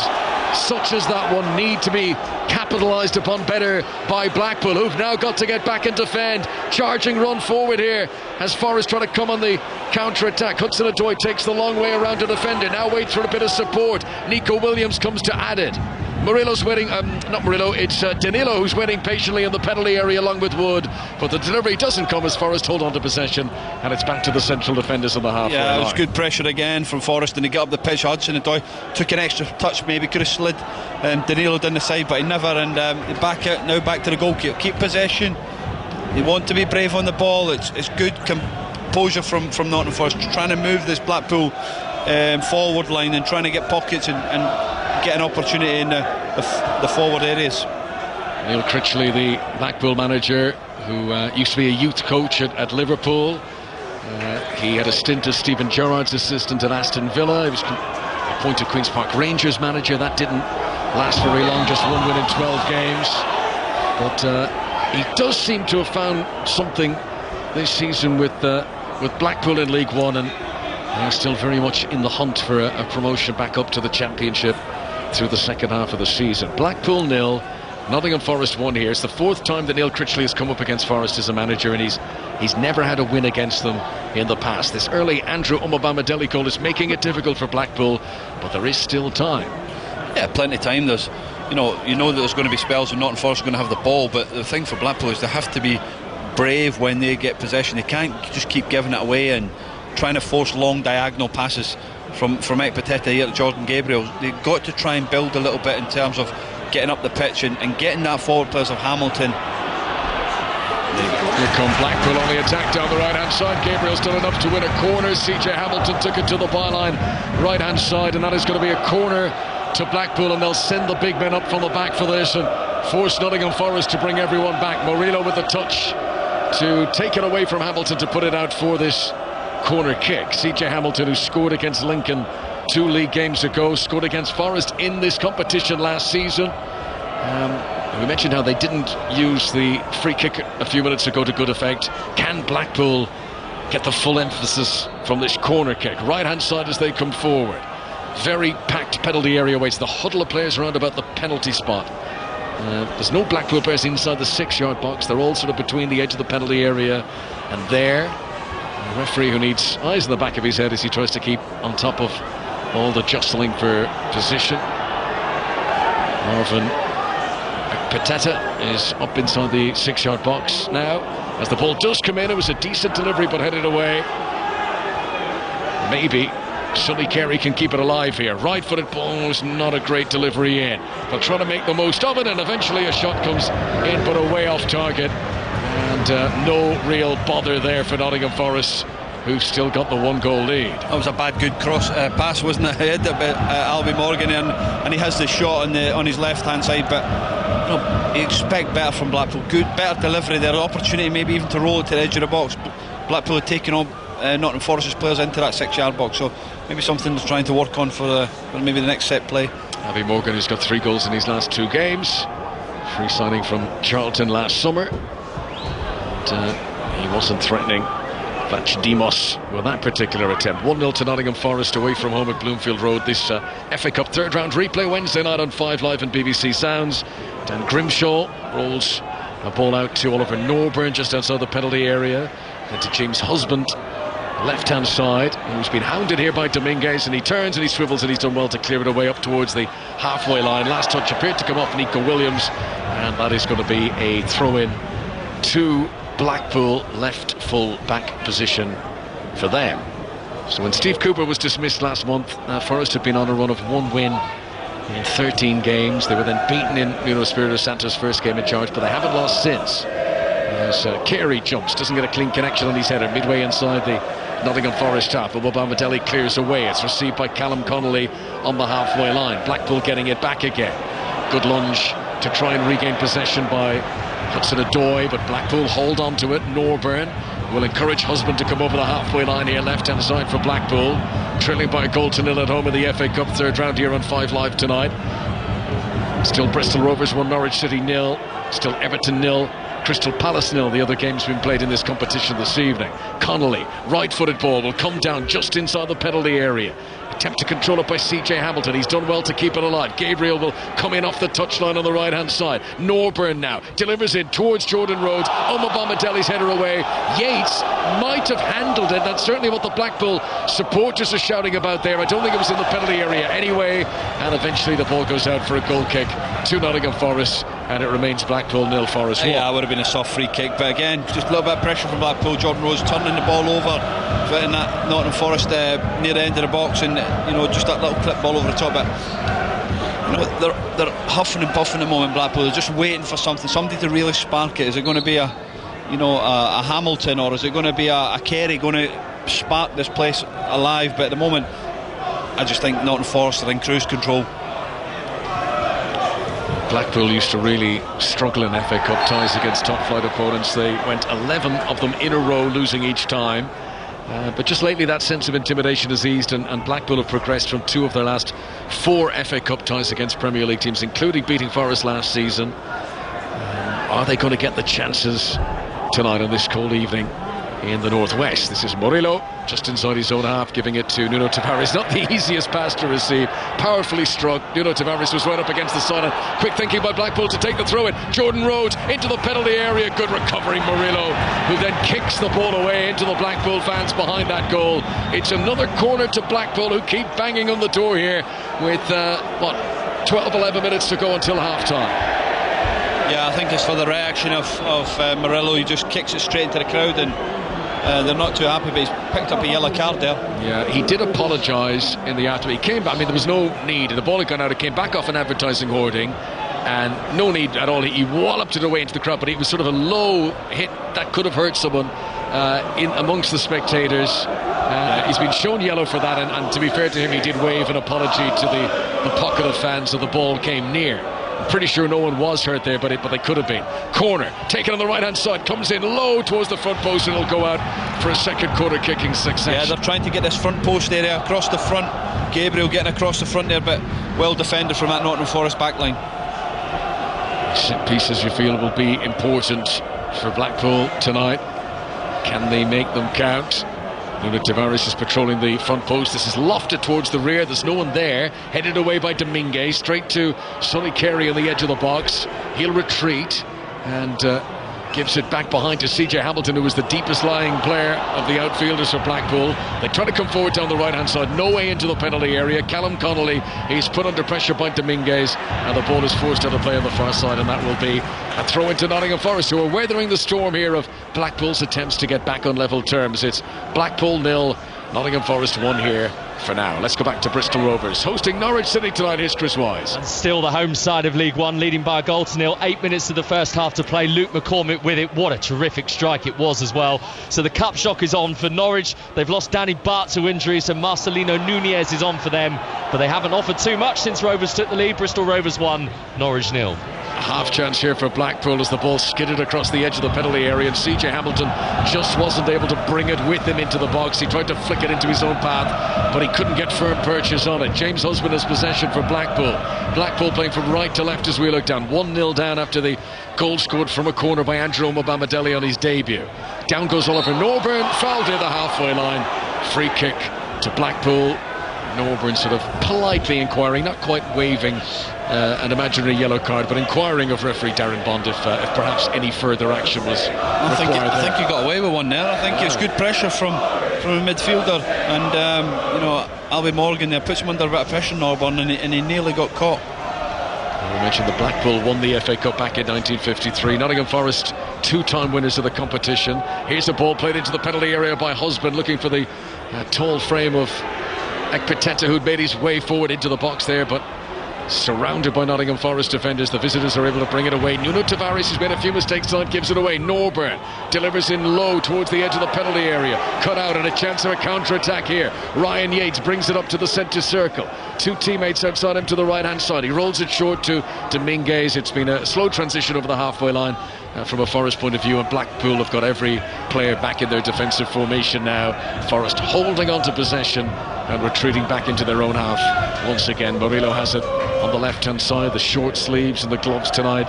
S1: such as that one need to be capitalised upon better by Blackpool, who've now got to get back and defend. Charging run forward here as Forest try to come on the counter-attack. Hudson-Odoi takes the long way around to defend it, now waits for a bit of support. Nico Williams comes to add it. Murillo's waiting, not Murillo, it's Danilo who's waiting patiently in the penalty area along with Wood, but the delivery doesn't come as Forest hold on to possession, and it's back to the central defenders on the halfway line.
S2: Yeah, it was good pressure again from Forest, and he got up the pitch. Hudson-Odoi took an extra touch, maybe could have slid Danilo down the side, but he never, and back out now, back to the goalkeeper. Keep possession, They want to be brave on the ball. It's good composure from Nottingham Forest, trying to move this Blackpool forward line and trying to get pockets and get an opportunity in the forward areas.
S1: Neil Critchley, the Blackpool manager, who used to be a youth coach at Liverpool. He had a stint as Stephen Gerrard's assistant at Aston Villa. He was appointed Queen's Park Rangers manager. That didn't last very long, just 1 win in 12 games. But he does seem to have found something this season with Blackpool in League One, and they're still very much in the hunt for a promotion back up to the Championship through the second half of the season. Blackpool 0, Nottingham Forest 1 here. It's the 4th time that Neil Critchley has come up against Forest as a manager, and he's never had a win against them in the past. This early Andrew Umobamidele goal is making it difficult for Blackpool, but there is still time.
S2: Yeah, plenty of time. There's, you know that there's going to be spells when Nottingham Forest are going to have the ball, but the thing for Blackpool is they have to be brave when they get possession. They can't just keep giving it away and trying to force long diagonal passes from Ekpiteta here to Jordan Gabriel. They've got to try and build a little bit in terms of getting up the pitch and getting that forward players of Hamilton.
S1: Here come Blackpool on the attack down the right hand side. Gabriel's done enough to win a corner. CJ Hamilton took it to the byline right hand side, and that is going to be a corner to Blackpool, and they'll send the big men up from the back for this and force Nottingham Forest to bring everyone back. Murillo with the touch to take it away from Hamilton to put it out for this corner kick. CJ Hamilton, who scored against Lincoln 2 league games ago, scored against Forest in this competition last season. We mentioned how they didn't use the free kick a few minutes ago to good effect. Can Blackpool get the full emphasis from this corner kick? Right hand side as they come forward. Very packed penalty area waits. The huddle of players around about the penalty spot. There's no Blackpool players inside the 6-yard box. They're all sort of between the edge of the penalty area and there. The referee, who needs eyes in the back of his head as he tries to keep on top of all the jostling for position. Marvin Ekpiteta is up inside the 6-yard box now. As the ball does come in, it was a decent delivery but headed away. Maybe Sonny Carey can keep it alive here. Right-footed ball was not a great delivery in. They'll try to make the most of it, and eventually a shot comes in, but a way off target. And no real bother there for Nottingham Forest, who've still got the 1-goal lead.
S2: That was a bad, good cross pass, wasn't it? He had Albie Morgan in, and he has the shot on his left-hand side, but you expect better from Blackpool. Good, better delivery there, opportunity maybe even to roll it to the edge of the box. Blackpool had taken on Nottingham Forest's players into that 6-yard box, so maybe something they're trying to work on for maybe the next set play.
S1: Albie Morgan, who's got 3 goals in his last 2 games, free signing from Charlton last summer. He wasn't threatening Vachidimos with that particular attempt. 1-0 to Nottingham Forest away from home at Bloomfield Road. This FA Cup 3rd round replay Wednesday night on 5 Live and BBC Sounds. Dan Grimshaw rolls a ball out to Oliver Norburn just outside the penalty area, and to James Husband, left hand side, who's been hounded here by Dominguez, and he turns and he swivels, and he's done well to clear it away up towards the halfway line. Last touch appeared to come off Nico Williams, and that is going to be a throw in to Blackpool, left full back position for them. So when Steve Cooper was dismissed last month, Forest had been on a run of 1 win in 13 games. They were then beaten in Nuno Espirito Santo's first game in charge, but they haven't lost since. As Carey jumps, doesn't get a clean connection on his header midway inside the Nottingham Forest half, but Umobamidele clears away. It's received by Callum Connolly on the halfway line. Blackpool getting it back again. Good lunge to try and regain possession by Hudson-Odoi, but Blackpool hold on to it. Norburn will encourage Husband to come over the halfway line here, left-hand side for Blackpool, trailing by a 1-0 at home in the FA Cup 3rd round here on 5 Live tonight. Still Bristol Rovers 1, Norwich City 0, still Everton 0, Crystal Palace 0. The other games been played in this competition this evening. Connolly, right-footed ball, will come down just inside the penalty area. Attempt to control it by CJ Hamilton. He's done well to keep it alive. Gabriel will come in off the touchline on the right-hand side. Norburn now delivers it towards Jordan Rhodes. Umobamidele's header away. Yates might have handled it. That's certainly what the Blackpool supporters are shouting about there. I don't think it was in the penalty area anyway. And eventually the ball goes out for a goal kick to Nottingham Forest, and it remains Blackpool 0, Forest 1.
S2: Yeah, it would have been a soft free kick, but again, just a little bit of pressure from Blackpool. Jordan Rhodes turning the ball over, putting that Nottingham Forest near the end of the box, and just that little clip ball over the top. But they're huffing and puffing at the moment, Blackpool. They're just waiting for somebody to really spark it. Is it going to be a you know, a Hamilton, or is it going to be a Kerry going to spark this place alive? But at the moment, I just think Nottingham Forest are in cruise control.
S1: Blackpool used to really struggle in FA Cup ties against top flight opponents. They went 11 of them in a row, losing each time. But just lately that sense of intimidation has eased, and Blackpool have progressed from 2 of their last 4 FA Cup ties against Premier League teams, including beating Forest last season. Are they going to get the chances tonight on this cold evening in the northwest? This is Murillo just inside his own half, giving it to Nuno Tavares. Not the easiest pass to receive, powerfully struck. Nuno Tavares was right up against the side. Quick thinking by Blackpool to take the throw in. Jordan Rhodes into the penalty area. Good recovery, Murillo, who then kicks the ball away into the Blackpool fans behind that goal. It's another corner to Blackpool, who keep banging on the door here with 12-11 minutes to go until half time.
S2: Yeah, I think it's for the reaction of Murillo. He just kicks it straight into the crowd, and they're not too happy, but he's picked up a yellow card there. Yeah,
S1: he did apologise in the after. He came back. I mean, there was no need. The ball had gone out. It came back off an advertising hoarding, and no need at all. He walloped it away into the crowd, but it was sort of a low hit that could have hurt someone in amongst the spectators. He's been shown yellow for that, and to be fair to him, he did wave an apology to the pocket of fans, so the ball came near. I'm pretty sure no one was hurt there, but they could have been. Corner taken on the right hand side, comes in low towards the front post, and it'll go out for a second corner kicking success.
S2: Yeah, they're trying to get this front post area across the front. Gabriel getting across the front there, but well defended from that Nottingham Forest backline.
S1: Set pieces, you feel, will be important for Blackpool tonight. Can they make them count? Nuno Tavares is patrolling the front post. This is lofted towards the rear. There's no one there. Headed away by Dominguez. Straight to Sonny Carey on the edge of the box. He'll retreat and gives it back behind to CJ Hamilton, who was the deepest lying player of the outfielders for Blackpool. They try to come forward down the right hand side. No way into the penalty area. Callum Connolly, he's put under pressure by Dominguez, and the ball is forced out of play on the far side, and that will be a throw into Nottingham Forest, who are weathering the storm here of Blackpool's attempts to get back on level terms. It's Blackpool 0, Nottingham Forest 1 here for now. Let's go back to Bristol Rovers, hosting Norwich City tonight. Here's Chris Wise.
S5: And still the home side of League One, leading by a goal to nil. 8 minutes of the first half to play. Luke McCormick with it. What a terrific strike it was as well. So the cup shock is on for Norwich. They've lost Danny Bart to injury, so Marcelino Nunez is on for them, but they haven't offered too much since Rovers took the lead. Bristol Rovers 1, Norwich 0.
S1: Half chance here for Blackpool as the ball skidded across the edge of the penalty area, and CJ Hamilton just wasn't able to bring it with him into the box. He tried to flick it into his own path, but he couldn't get firm purchase on it. James Husband has possession for Blackpool. Blackpool playing from right to left as we look down. 1-0 down after the goal scored from a corner by Andrew Mobamedele on his debut. Down goes Oliver Norburn, fouled near the halfway line. Free kick to Blackpool. Norburn sort of politely inquiring, not quite waving an imaginary yellow card, but inquiring of referee Darren Bond if perhaps any further action was required.
S2: I think he got away with one there. I think it's good pressure from a midfielder, and Albie Morgan there puts him under a bit of pressure, Norburn, and he nearly got caught.
S1: We mentioned the Blackpool won the FA Cup back in 1953. Nottingham Forest, 2-time winners of the competition. Here's a ball played into the penalty area by Husband, looking for the tall frame of Ekpiteta, who'd made his way forward into the box there, but surrounded by Nottingham Forest defenders. The visitors are able to bring it away. Nuno Tavares, who's made a few mistakes tonight, gives it away. Norburn delivers in low towards the edge of the penalty area. Cut out, and a chance of a counter-attack here. Ryan Yates brings it up to the centre circle. 2 teammates outside him to the right-hand side. He rolls it short to Dominguez. It's been a slow transition over the halfway line from a Forest point of view, and Blackpool have got every player back in their defensive formation now. Forest holding on to possession and retreating back into their own half once again. Murillo has it on the left-hand side, the short sleeves and the gloves tonight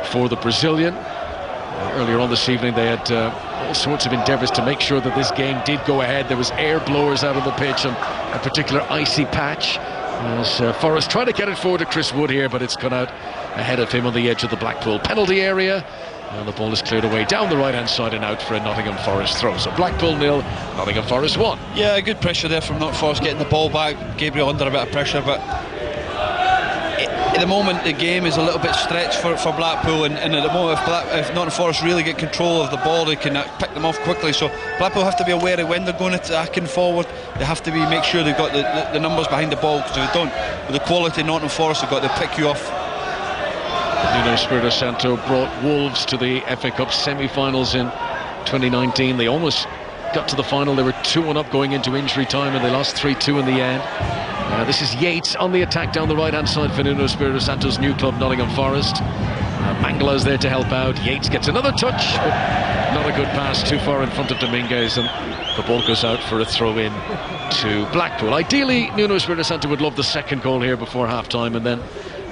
S1: for the Brazilian. Earlier on this evening they had all sorts of endeavours to make sure that this game did go ahead. There was air blowers out on the pitch and a particular icy patch as Forest trying to get it forward to Chris Wood here, but it's gone out ahead of him on the edge of the Blackpool penalty area, and the ball is cleared away down the right hand side and out for a Nottingham Forest throw. So Blackpool 0, Nottingham Forest 1.
S2: Yeah, good pressure there from Nottingham Forest getting the ball back. Gabriel under a bit of pressure, but at the moment the game is a little bit stretched for Blackpool, and at the moment if Nottingham Forest really get control of the ball, they can pick them off quickly. So Blackpool have to be aware of when they're going attacking forward. They have to make sure they've got the numbers behind the ball, because if they don't, with the quality Nottingham Forest have got, to pick you off.
S1: Nuno Espirito Santo brought Wolves to the FA Cup semi-finals in 2019. They almost got to the final. They were 2-1 up going into injury time, and they lost 3-2 in the end. This is Yates on the attack down the right-hand side for Nuno Espirito Santo's new club, Nottingham Forest. Mangala's there to help out. Yates gets another touch, but not a good pass, too far in front of Dominguez, and the ball goes out for a throw-in to Blackpool. Ideally, Nuno Espirito Santo would love the second goal here before half-time, and then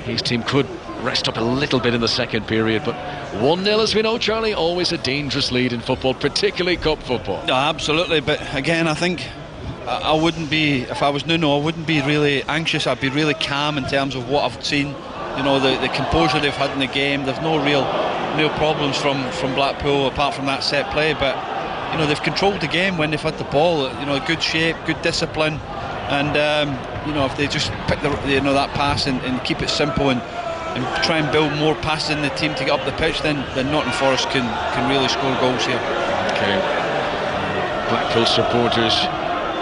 S1: his team could rest up a little bit in the second period. But 1-0, as we know, Charlie, always a dangerous lead in football, particularly cup football.
S2: No, absolutely, but again, I think I wouldn't be, if I was Nuno, I wouldn't be really anxious. I'd be really calm in terms of what I've seen. You know, the composure they've had in the game. There's no real problems from Blackpool apart from that set play, but you know, they've controlled the game when they've had the ball. You know, good shape, good discipline, and you know, if they just pick that pass and keep it simple and try and build more passes in the team to get up the pitch, then Nottingham Forest can really score goals here.
S1: Okay. Blackpool supporters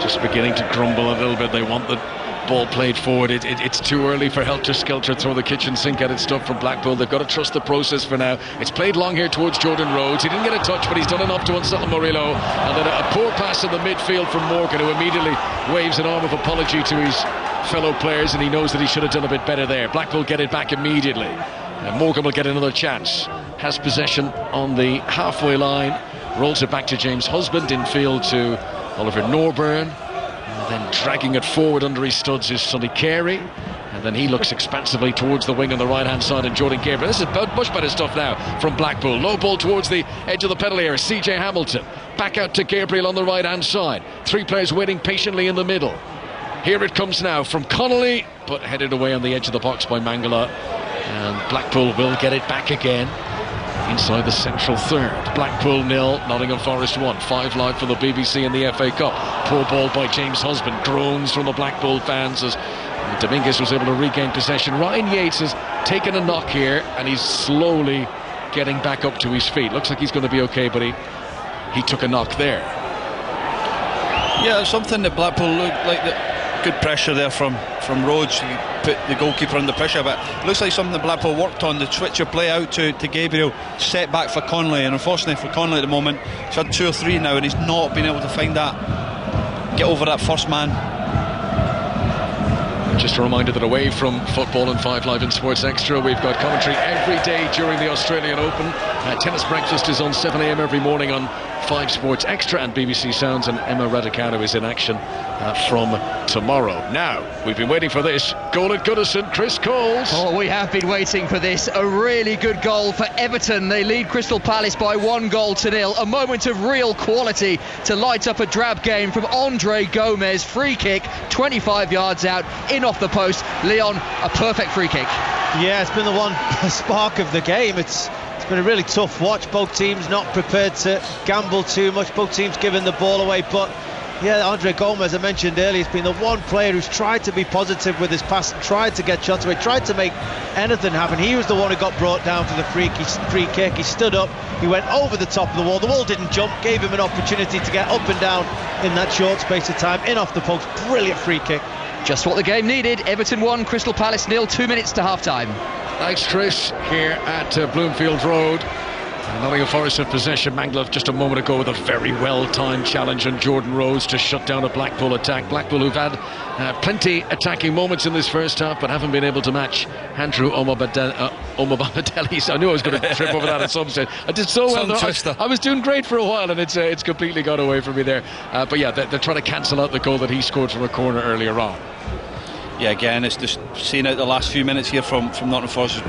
S1: just beginning to grumble a little bit. They want the ball played forward. It's too early for helter-skelter, throw the kitchen sink at it stuff from Blackpool. They've got to trust the process for now. It's played long here towards Jordan Rhodes. He didn't get a touch, but he's done enough to unsettle Murillo. And then a poor pass in the midfield from Morgan, who immediately waves an arm of apology to his fellow players, and he knows that he should have done a bit better there. Blackpool get it back immediately, and Morgan will get another chance. Has possession on the halfway line, rolls it back to James Husband, in field to Oliver Norburn, and then dragging it forward under his studs is Sonny Carey, and then he looks expansively towards the wing on the right hand side, and Jordan Gabriel. This is much better stuff now from Blackpool. Low ball towards the edge of the penalty area. CJ Hamilton back out to Gabriel on the right hand side. Three players waiting patiently in the middle. Here it comes now from Connolly, but headed away on the edge of the box by Mangala, and Blackpool will get it back again inside the central third. Blackpool 0, Nottingham Forest 1. 5 live for the BBC in the FA Cup. Poor ball by James Husband. Groans from the Blackpool fans as Dominguez was able to regain possession. Ryan Yates has taken a knock here, and he's slowly getting back up to his feet. Looks like he's going to be okay, but he took a knock there.
S2: Yeah, something that Blackpool looked like good pressure there from Rhodes. He put the goalkeeper under pressure, but it looks like something that Blackpool worked on. The switch of play out to Gabriel, set back for Connolly, and unfortunately for Connolly at the moment, he's had 2 or 3 now, and he's not been able to find that, get over that first man.
S1: Just a reminder that away from football and 5 Live in Sports Extra, we've got commentary every day during the Australian Open. Tennis Breakfast is on 7 a.m. every morning on 5 Sports Extra and BBC Sounds, and Emma Raducanu is in action from tomorrow. Now, we've been waiting for this. Goal at Goodison, Chris Coles.
S3: Oh, we have been waiting for this. A really good goal for Everton. They lead Crystal Palace by 1-0. A moment of real quality to light up a drab game from Andre Gomez. Free kick, 25 yards out, in off the post. Leon, a perfect free kick.
S4: Yeah, it's been the one spark of the game. It's been a really tough watch. Both teams not prepared to gamble too much. Both teams giving the ball away. But yeah, Andre Gomez, I mentioned earlier, has been the one player who's tried to be positive with his pass, tried to get shots away, tried to make anything happen. He was the one who got brought down for the free kick. He stood up, he went over the top of the wall. The wall didn't jump, gave him an opportunity to get up and down in that short space of time. In off the post, brilliant free kick.
S3: Just what the game needed. Everton 1, Crystal Palace 0, 2 minutes to half-time.
S1: Thanks, Chris, here at Bloomfield Road. Nottingham Forest have possession. Mangala just a moment ago with a very well-timed challenge on Jordan Rhodes to shut down a Blackpool attack. Blackpool, who've had plenty attacking moments in this first half, but haven't been able to match Andrew Omobamidele's. I knew I was going to trip over that at some stage. I did so well. I was doing great for a while, and it's completely got away from me there. But yeah, they're trying to cancel out the goal that he scored from a corner earlier on.
S2: Yeah, again, it's just seeing out the last few minutes here from Nottingham Forest,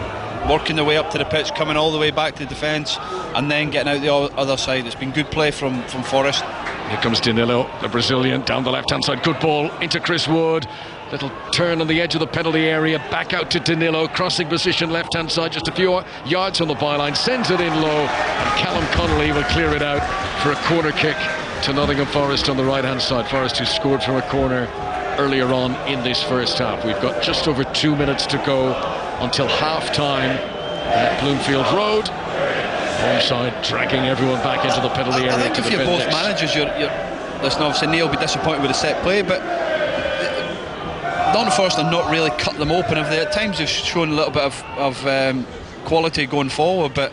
S2: working their way up to the pitch, coming all the way back to defence, and then getting out the other side. It's been good play from Forest.
S1: Here comes Danilo, the Brazilian, down the left-hand side. Good ball into Chris Wood. Little turn on the edge of the penalty area. Back out to Danilo, crossing position left-hand side, just a few yards from the byline. Sends it in low, and Callum Connolly will clear it out for a corner kick to Nottingham Forest on the right-hand side. Forest, who scored from a corner earlier on in this first half. We've got just over 2 minutes to go until half-time at Bloomfield Road. Home side dragging everyone back into the penalty area.
S2: I think if you're both managers, you're listen, obviously Neil will be disappointed with the set play, but Nottingham Forest have not really cut them open. At times they've shown a little bit of quality going forward, but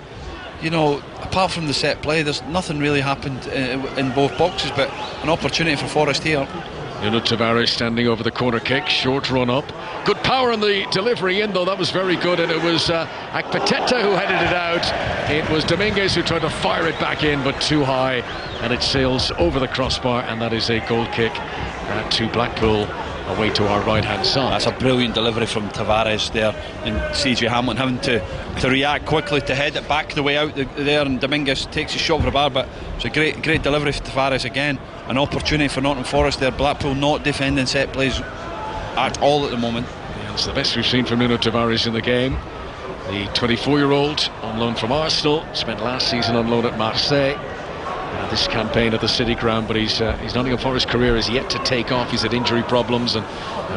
S2: you know, apart from the set play, there's nothing really happened in both boxes, but an opportunity for Forest here.
S1: Nuno Tavares standing over the corner kick, short run up. Good power on the delivery in, though. That was very good, and it was Akpateta who headed it out. It was Dominguez who tried to fire it back in, but too high, and it sails over the crossbar, and that is a goal kick to Blackpool, away to our right-hand side.
S2: That's a brilliant delivery from Tavares there, and CJ Hamilton having to react quickly to head it back the way out there, and Dominguez takes a shot for the bar, but it's a great delivery for Tavares again. An opportunity for Nottingham Forest there. Blackpool not defending set plays at all at the moment.
S1: Yeah, it's the best we've seen from Nuno Tavares in the game. The 24-year-old on loan from Arsenal, spent last season on loan at Marseille. This campaign at the City Ground, but his Nottingham Forest career is yet to take off. He's had injury problems, and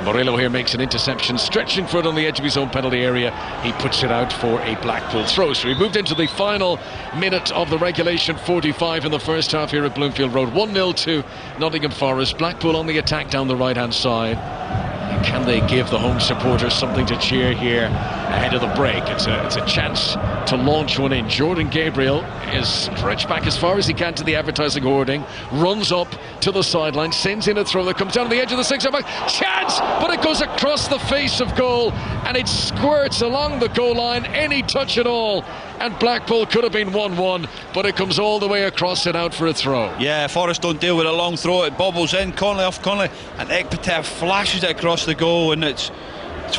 S1: Morello here makes an interception, stretching foot on the edge of his own penalty area. He puts it out for a Blackpool throw. So we moved into the final minute of the regulation 45 in the first half here at Bloomfield Road. 1-0 to Nottingham Forest. Blackpool on the attack down the right-hand side. And can they give the home supporters something to cheer here ahead of the break? It's a chance to launch one in. Jordan Gabriel is stretched back as far as he can to the advertising hoarding, runs up to the sideline, sends in a throw that comes down to the edge of the 6-yard box. Chance, but it goes across the face of goal, and it squirts along the goal line. Any touch at all, and Blackpool could have been 1-1, but it comes all the way across and out for a throw.
S2: Yeah, Forest don't deal with a long throw. It bobbles in, Connolly off Connolly, and Ekpateta flashes it across the goal, and it's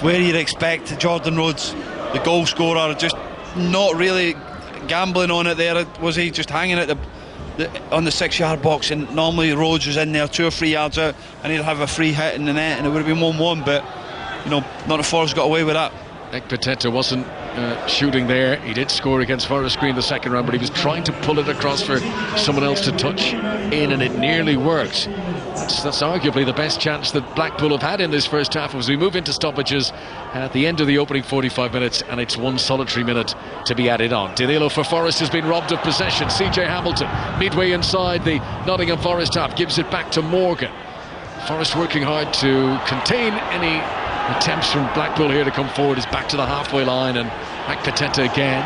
S2: where you'd expect Jordan Rhodes, the goal scorer, just not really gambling on it there. Was he just hanging at on the 6-yard box, and normally Rhodes was in there 2 or 3 yards out, and he'd have a free hit in the net, and it would have been 1-1, but you know, Nottingham Forest got away with that.
S1: Ekpateta wasn't shooting there. He did score against Forest Green the second round, but he was trying to pull it across for someone else to touch in, and it nearly worked. That's arguably the best chance that Blackpool have had in this first half as we move into stoppages at the end of the opening 45 minutes, and it's one solitary minute to be added on. Danilo for Forest has been robbed of possession. CJ Hamilton midway inside the Nottingham Forest half gives it back to Morgan. Forest working hard to contain any attempts from Blackpool here to come forward. Is back to the halfway line, and Akpateta again,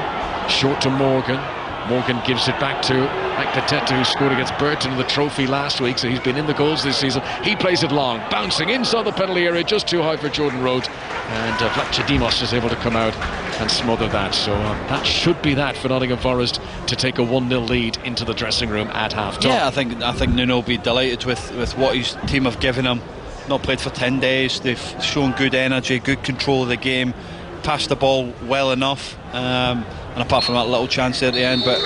S1: short to Morgan. Morgan gives it back to Akpateta, who scored against Burton in the trophy last week, so he's been in the goals this season. He plays it long, bouncing inside the penalty area, just too high for Jordan Rhodes, and Vlachodimos is able to come out and smother that. So that should be that for Nottingham Forest to take a 1-0 lead into the dressing room at half-time.
S2: Yeah, I think Nuno will be delighted with what his team have given him. Not played for 10 days. They've shown good energy, good control of the game, passed the ball well enough, and apart from that little chance there at the end. But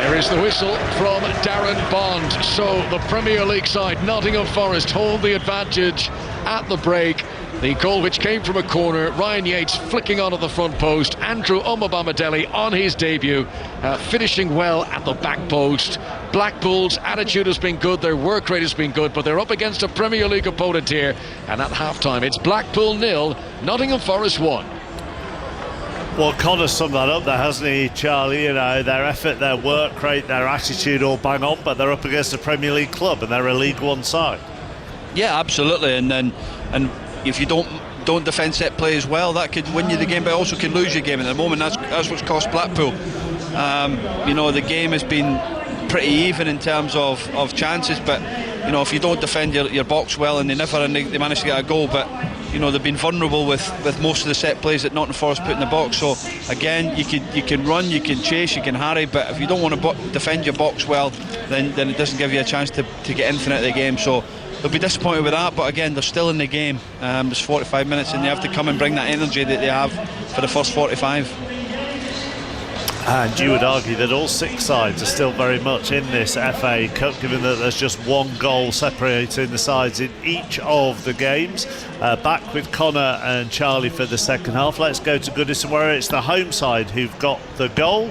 S1: there is the whistle from Darren Bond. So the Premier League side, Nottingham Forest, hold the advantage at the break. The goal which came from a corner, Ryan Yates flicking onto the front post, Andrew Omobamadele on his debut, finishing well at the back post. Blackpool's attitude has been good, their work rate has been good, but they're up against a Premier League opponent here, and at half-time it's Blackpool 0, Nottingham Forest 1.
S6: Well, Connor's summed that up there, hasn't he, Charlie? You know, their effort, their work rate, their attitude all bang on, but they're up against a Premier League club and they're a League One side. Yeah, absolutely, and if you don't defend set play as well, that could win you the game, but also could lose your game. At the moment, that's what's cost Blackpool. You know, the game has been pretty even in terms of chances, but you know, if you don't defend your box well, and they managed to get a goal, but you know, they've been vulnerable with most of the set plays that Nottingham Forest put in the box. So again, you can run, you can chase, you can harry, but if you don't want to defend your box well, then it doesn't give you a chance to get anything out of the game. So they'll be disappointed with that, but again, they're still in the game. There's 45 minutes, and they have to come and bring that energy that they have for the first 45. And you would argue that all 6 sides are still very much in this FA Cup, given that there's just 1 goal separating the sides in each of the games. Back with Connor and Charlie for the second half. Let's go to Goodison, where it's the home side who've got the goal.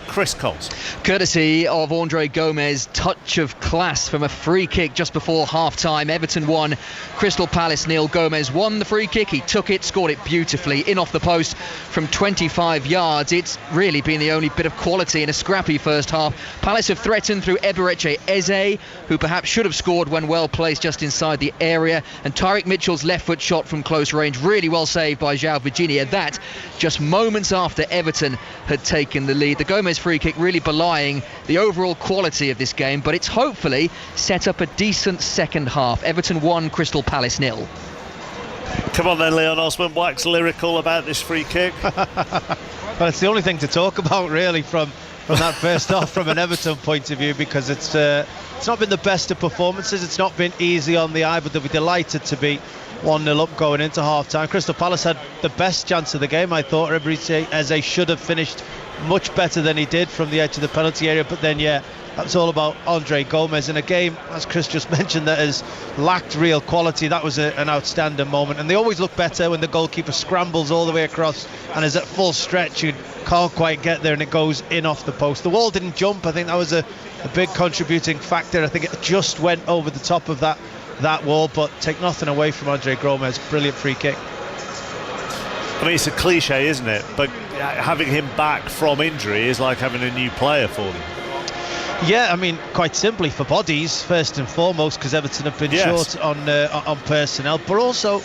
S6: Chris Coles.
S3: Courtesy of Andre Gomez, touch of class from a free kick just before half-time. Everton 1, Crystal Palace 0. Gomez won the free kick, he took it, scored it beautifully, in off the post from 25 yards. It's really been the only bit of quality in a scrappy first half. Palace have threatened through Eberechi Eze, who perhaps should have scored when well placed just inside the area, and Tyrick Mitchell's left foot shot from close range, really well saved by João Virginia. That just moments after Everton had taken the lead. The Gomez free kick really belying the overall quality of this game, but it's hopefully set up a decent second half. Everton 1, Crystal Palace 0.
S6: Come on then, Leon Osman, wax lyrical about this free kick.
S4: Well, it's the only thing to talk about really from that first half from an Everton point of view, because it's not been the best of performances, it's not been easy on the eye, but they'll be delighted to be 1-0 up going into half-time. Crystal Palace had the best chance of the game, I thought. Eberechi Eze should have finished much better than he did from the edge of the penalty area, but then that's all about Andre Gomez in a game, as Chris just mentioned, that has lacked real quality. That was an outstanding moment, and they always look better when the goalkeeper scrambles all the way across and is at full stretch and can't quite get there, and it goes in off the post. The wall didn't jump. I think that was a big contributing factor. I think it just went over the top of that wall, but take nothing away from Andre Gomez. Brilliant free kick.
S6: I mean, it's a cliche, isn't it? But having him back from injury is like having a new player for them.
S4: Yeah, I mean, quite simply for bodies first and foremost, because Everton have been short on personnel, but also,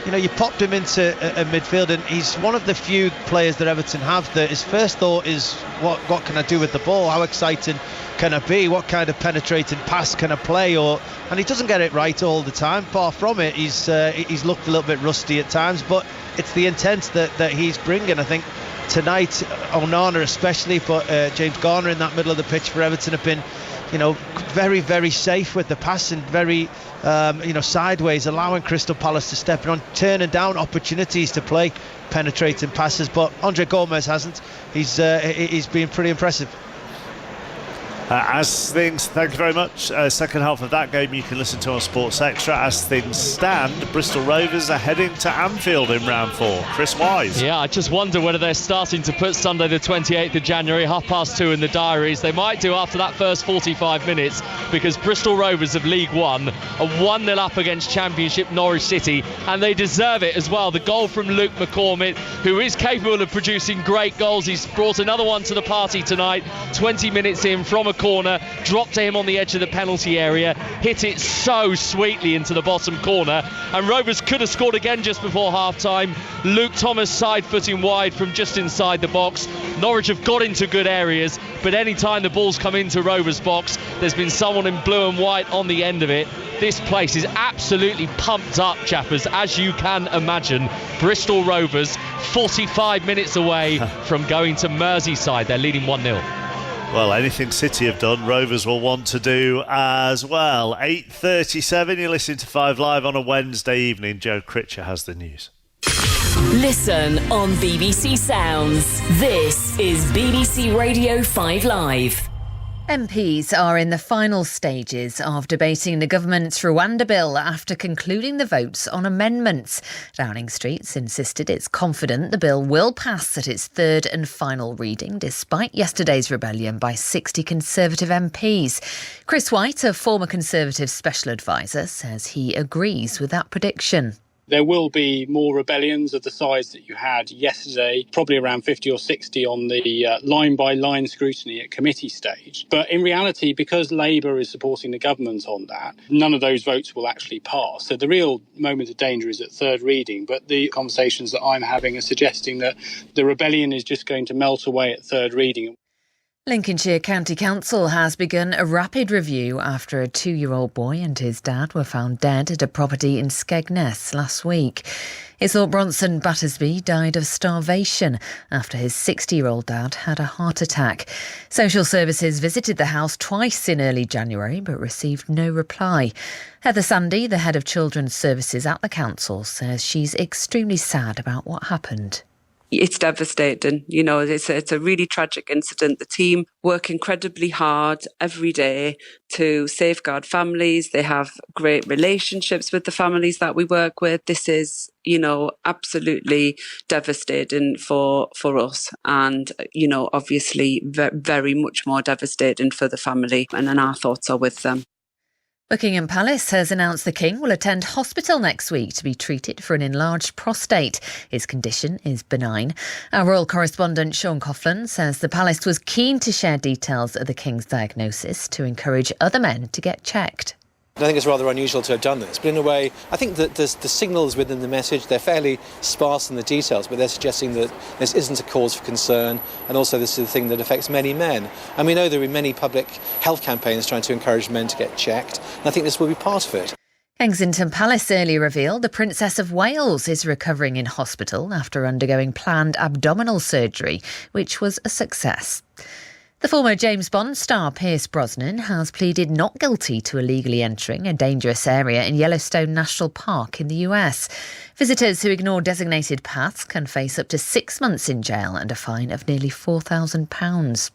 S4: you popped him into a midfield, and he's one of the few players that Everton have that his first thought is, what can I do with the ball? How exciting can I be? What kind of penetrating pass can I play? And he doesn't get it right all the time. Far from it, he's looked a little bit rusty at times, but it's the intent that he's bringing. I think tonight, Onana especially, but James Garner in that middle of the pitch for Everton have been, very, very safe with the passing, very, sideways, allowing Crystal Palace to step in on, turning down opportunities to play penetrating passes. But Andre Gomez hasn't. He's been pretty impressive.
S6: Thank you very much. Second half of that game you can listen to on Sports Extra. As things stand, Bristol Rovers are heading to Anfield in round 4. Chris Wise.
S5: Yeah, I just wonder whether they're starting to put Sunday the 28th of January, 2:30 in the diaries. They might do after that first 45 minutes, because Bristol Rovers of League One are 1-0 up against Championship Norwich City, and they deserve it as well. The goal from Luke McCormick, who is capable of producing great goals. He's brought another one to the party tonight, 20 minutes in from a corner, dropped to him on the edge of the penalty area, hit it so sweetly into the bottom corner, and Rovers could have scored again just before half-time. Luke Thomas side footing wide from just inside the box. Norwich have got into good areas, but any time the ball's come into Rovers' box, there's been someone in blue and white on the end of it. This place is absolutely pumped up, chappers, as you can imagine. Bristol Rovers 45 minutes away from going to Merseyside. They're leading 1-0.
S6: Well, anything City have done, Rovers will want to do as well. 8:37, you're listening to 5 Live on a Wednesday evening. Joe Critcher has the news.
S7: Listen on BBC Sounds. This is BBC Radio 5 Live.
S8: MPs are in the final stages of debating the government's Rwanda bill after concluding the votes on amendments. Downing Street's insisted it's confident the bill will pass at its third and final reading, despite yesterday's rebellion by 60 Conservative MPs. Chris White, a former Conservative special advisor, says he agrees with that prediction.
S9: There will be more rebellions of the size that you had yesterday, probably around 50 or 60 on the line-by-line scrutiny at committee stage. But in reality, because Labour is supporting the government on that, none of those votes will actually pass. So the real moment of danger is at third reading, but the conversations that I'm having are suggesting that the rebellion is just going to melt away at third reading.
S8: Lincolnshire County Council has begun a rapid review after a 2-year-old boy and his dad were found dead at a property in Skegness last week. It's thought Bronson Battersby died of starvation after his 60-year-old dad had a heart attack. Social services visited the house twice in early January but received no reply. Heather Sandy, the head of children's services at the council, says she's extremely sad about what happened.
S10: it's devastating. You know, it's a really tragic incident. The team work incredibly hard every day to safeguard families. They have great relationships with the families that we work with. This is, you know, absolutely devastating for us, and, you know, obviously very much more devastating for the family. And then our thoughts are with them.
S8: Buckingham Palace has announced the King will attend hospital next week to be treated for an enlarged prostate. His condition is benign. Our royal correspondent Sean Coughlin says the palace was keen to share details of the King's diagnosis to encourage other men to get checked.
S11: I think it's rather unusual to have done this, but in a way, I think that the signals within the message, they're fairly sparse in the details, but they're suggesting that this isn't a cause for concern, and also this is a thing that affects many men. And we know there are many public health campaigns trying to encourage men to get checked, and I think this will be part of it.
S8: Kensington Palace earlier revealed the Princess of Wales is recovering in hospital after undergoing planned abdominal surgery, which was a success. The former James Bond star Pierce Brosnan has pleaded not guilty to illegally entering a dangerous area in Yellowstone National Park in the US. Visitors who ignore designated paths can face up to 6 months in jail and a fine of nearly £4,000.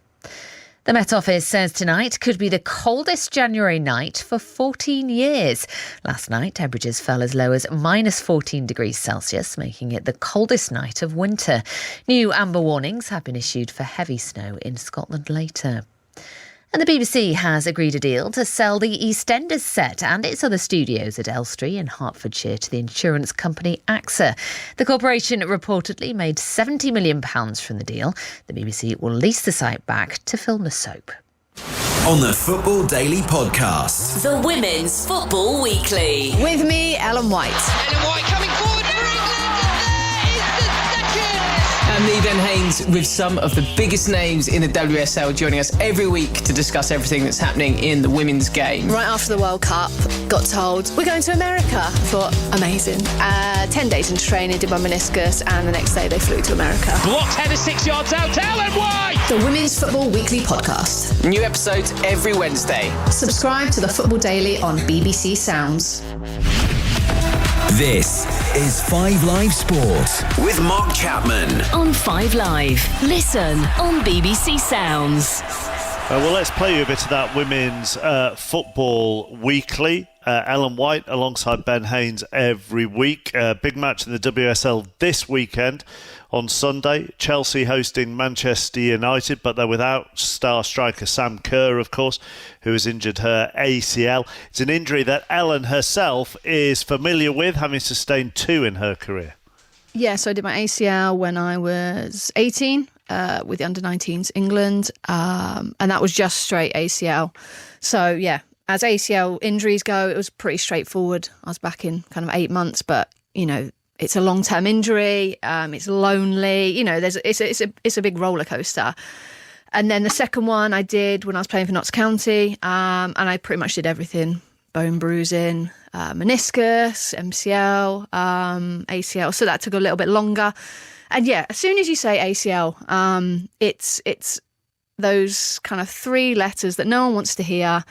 S8: The Met Office says tonight could be the coldest January night for 14 years. Last night, temperatures fell as low as minus 14 degrees Celsius, making it the coldest night of winter. New amber warnings have been issued for heavy snow in Scotland later. And the BBC has agreed a deal to sell the EastEnders set and its other studios at Elstree in Hertfordshire to the insurance company AXA. The corporation reportedly made £70 million from the deal. The BBC will lease the site back to film the soap.
S12: On the Football Daily Podcast.
S7: The Women's Football Weekly.
S13: With me, Ellen White.
S14: Ellen White coming forward for England, and there is the second!
S15: And Lee Ben Haynes with some of the biggest names in the WSL joining us every week to discuss everything that's happening in the women's game.
S13: Right after the World Cup, got told, we're going to America. I thought, amazing. 10 days into training, did my meniscus, and the next day they flew to America.
S5: Blocked header 6 yards out, Ellen White!
S13: The Women's Football Weekly Podcast.
S15: New episodes every Wednesday.
S13: Subscribe to the Football Daily on BBC Sounds.
S12: This is 5 Live Sport with Mark Chapman.
S7: On 5 Live. Listen on BBC Sounds.
S6: Well, let's play you a bit of that Women's Football Weekly. Ellen White alongside Ben Haynes every week. Big match in the WSL this weekend on Sunday. Chelsea hosting Manchester United, but they're without star striker Sam Kerr, of course, who has injured her ACL. It's an injury that Ellen herself is familiar with, having sustained 2 in her career.
S13: Yeah, so I did my ACL when I was 18 with the under-19s England, and that was just straight ACL. So, yeah. As ACL injuries go, it was pretty straightforward. I was back in kind of 8 months, but, you know, it's a long-term injury. It's lonely. You know, it's a big roller coaster. And then the second one I did when I was playing for Notts County, and I pretty much did everything: bone bruising, meniscus, MCL, ACL. So that took a little bit longer. And yeah, as soon as you say ACL, it's those kind of 3 letters that no one wants to hear.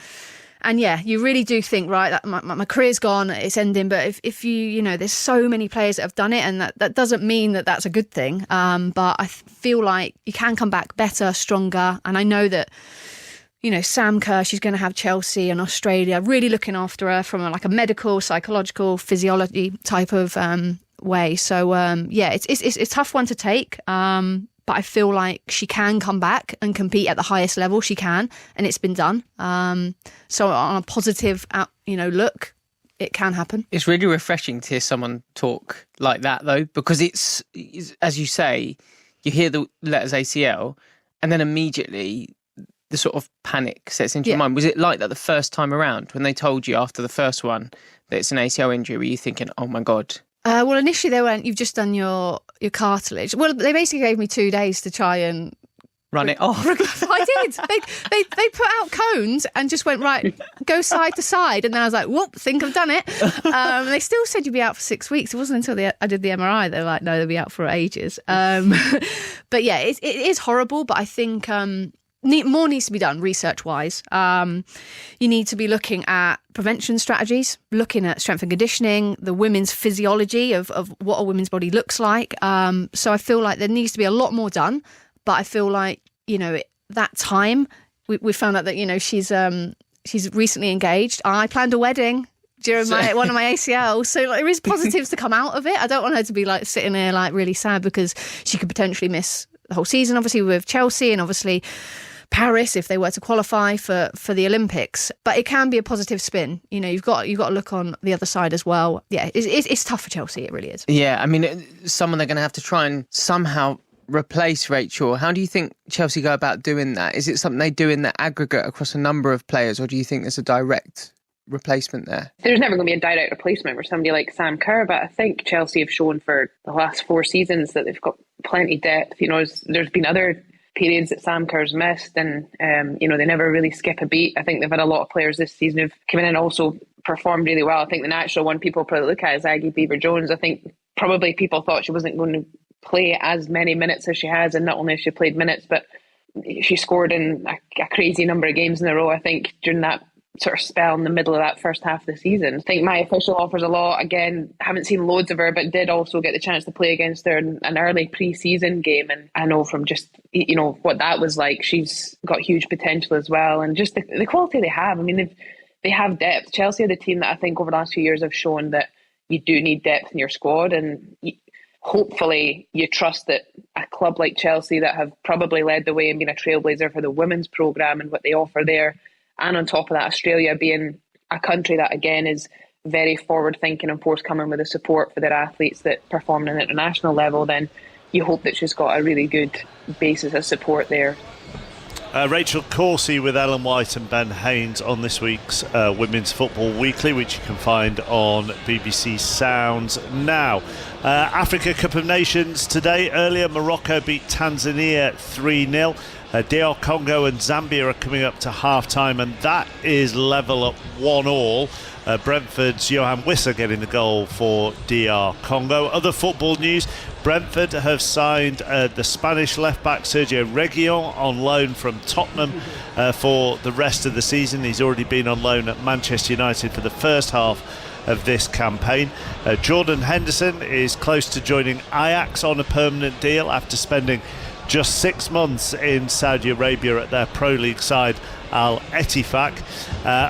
S13: And yeah, you really do think, right, that my career's gone, it's ending. But if you know, there's so many players that have done it, and that doesn't mean that that's a good thing. But I feel like you can come back better, stronger. And I know that, you know, Sam Kerr, she's going to have Chelsea and Australia really looking after her from a medical, psychological, physiology type of way. So yeah, it's a tough one to take. But I feel like she can come back and compete at the highest level she can, and it's been done. So on a positive, look, it can happen.
S15: It's really refreshing to hear someone talk like that, though, because it's as you say, you hear the letters ACL, and then immediately the sort of panic sets into your mind. Was it like that the first time around when they told you after the first one that it's an ACL injury? Were you thinking, oh my God?
S13: Well, initially they went, you've just done your cartilage. Well, they basically gave me 2 days to try and
S15: run it off.
S13: I did. They put out cones and just went, right, go side to side. And then I was like, whoop, think I've done it. They still said you'd be out for 6 weeks. It wasn't until I did the MRI. They were like, no, they'll be out for ages. But yeah, it is horrible. But I think, more needs to be done research-wise. You need to be looking at prevention strategies, looking at strength and conditioning, the women's physiology of what a women's body looks like. So I feel like there needs to be a lot more done. But I feel like, that time, we found out that, she's recently engaged. I planned a wedding during one of my ACLs. So there is positives to come out of it. I don't want her to be sitting there really sad because she could potentially miss the whole season, obviously with Chelsea and obviously Paris if they were to qualify for the Olympics. But it can be a positive spin. You've got to look on the other side as well. Yeah, it's tough for Chelsea. It really is.
S15: Yeah, I mean, someone they're going to have to try and somehow replace Rachel. How do you think Chelsea go about doing that? Is it something they do in the aggregate across a number of players, or do you think there's a direct replacement there?
S16: There's never going to be a direct replacement for somebody like Sam Kerr, but I think Chelsea have shown for the last 4 seasons that they've got plenty of depth. There's been other periods that Sam Kerr's missed, and they never really skip a beat. I think they've had a lot of players this season who've come in and also performed really well. I think the natural one people probably look at is Aggie Beever-Jones. I think probably people thought she wasn't going to play as many minutes as she has, and not only has she played minutes, but she scored in a crazy number of games in a row, I think, during that sort of spell in the middle of that first half of the season. I think my official offers a lot. Again, haven't seen loads of her, but did also get the chance to play against her in an early pre-season game, and I know from just what that was like, she's got huge potential as well, and just the quality they have. I mean, they have depth. Chelsea are the team that I think over the last few years have shown that you do need depth in your squad, and hopefully you trust that a club like Chelsea that have probably led the way and been a trailblazer for the women's programme and what they offer there, and on top of that, Australia being a country that again is very forward thinking and forthcoming with the support for their athletes that perform at an international level, then you hope that she's got a really good basis of support there.
S6: Rachel Coursey with Ellen White and Ben Haynes on this week's Women's Football Weekly, which you can find on BBC Sounds now. Africa Cup of Nations today. Earlier, Morocco beat Tanzania 3-0. DR Congo and Zambia are coming up to half-time, and that is level up 1-1. Brentford's Johan Wissa getting the goal for DR Congo. Other football news: Brentford have signed the Spanish left-back Sergio Reguilon on loan from Tottenham for the rest of the season. He's already been on loan at Manchester United for the first half of this campaign. Jordan Henderson is close to joining Ajax on a permanent deal after spending just 6 months in Saudi Arabia at their Pro League side Al Ettifaq.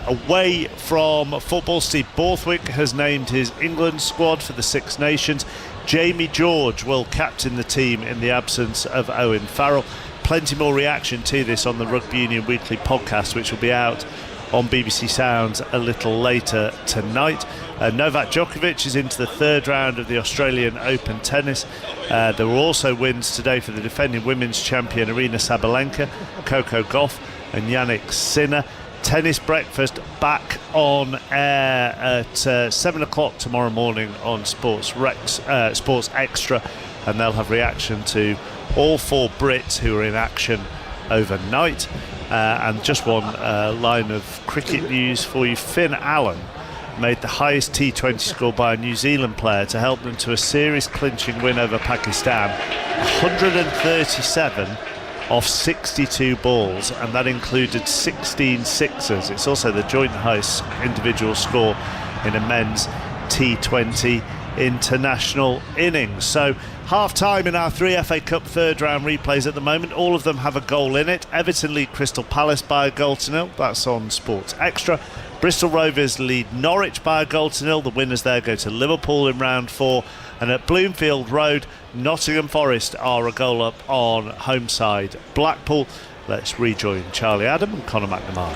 S6: Away from football, Steve Borthwick has named his England squad for the Six Nations. Jamie George will captain the team in the absence of Owen Farrell. Plenty more reaction to this on the Rugby Union Weekly podcast, which will be out on BBC Sounds a little later tonight. Novak Djokovic is into the third round of the Australian Open tennis. There were also wins today for the defending women's champion Arina Sabalenka, Coco Gauff and Yannick Sinner. Tennis breakfast back on air at 7 o'clock tomorrow morning on Sports Extra, and they'll have reaction to all 4 Brits who are in action overnight. And just one line of cricket news for you. Finn Allen made the highest T20 score by a New Zealand player to help them to a series clinching win over Pakistan, 137 off 62 balls, and that included 16 sixes. It's also the joint highest individual score in a men's T20 international innings. So half-time in our 3 FA Cup third round replays at the moment. All of them have a goal in it. Everton lead Crystal Palace by a 0-0. That's on Sports Extra. Bristol Rovers lead Norwich by a 0-0. The winners there go to Liverpool in round 4. And at Bloomfield Road, Nottingham Forest are a goal up on home side Blackpool. Let's rejoin Charlie Adam and Conor McNamara.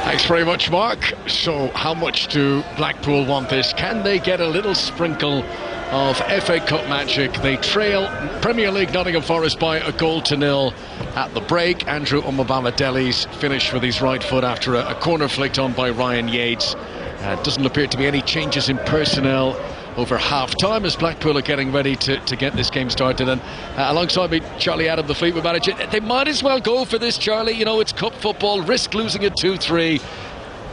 S1: Thanks very much, Mark. So how much do Blackpool want this? Can they get a little sprinkle of FA Cup magic? They trail Premier League Nottingham Forest by a 0-0 at the break. Andrew Omobamidele's finished with his right foot after a corner flicked on by Ryan Yates. Doesn't appear to be any changes in personnel over half-time as Blackpool are getting ready to get this game started. And alongside me, Charlie Adam, the Fleetwood manager. They might as well go for this, Charlie. You know, it's cup football. Risk losing it 2-3.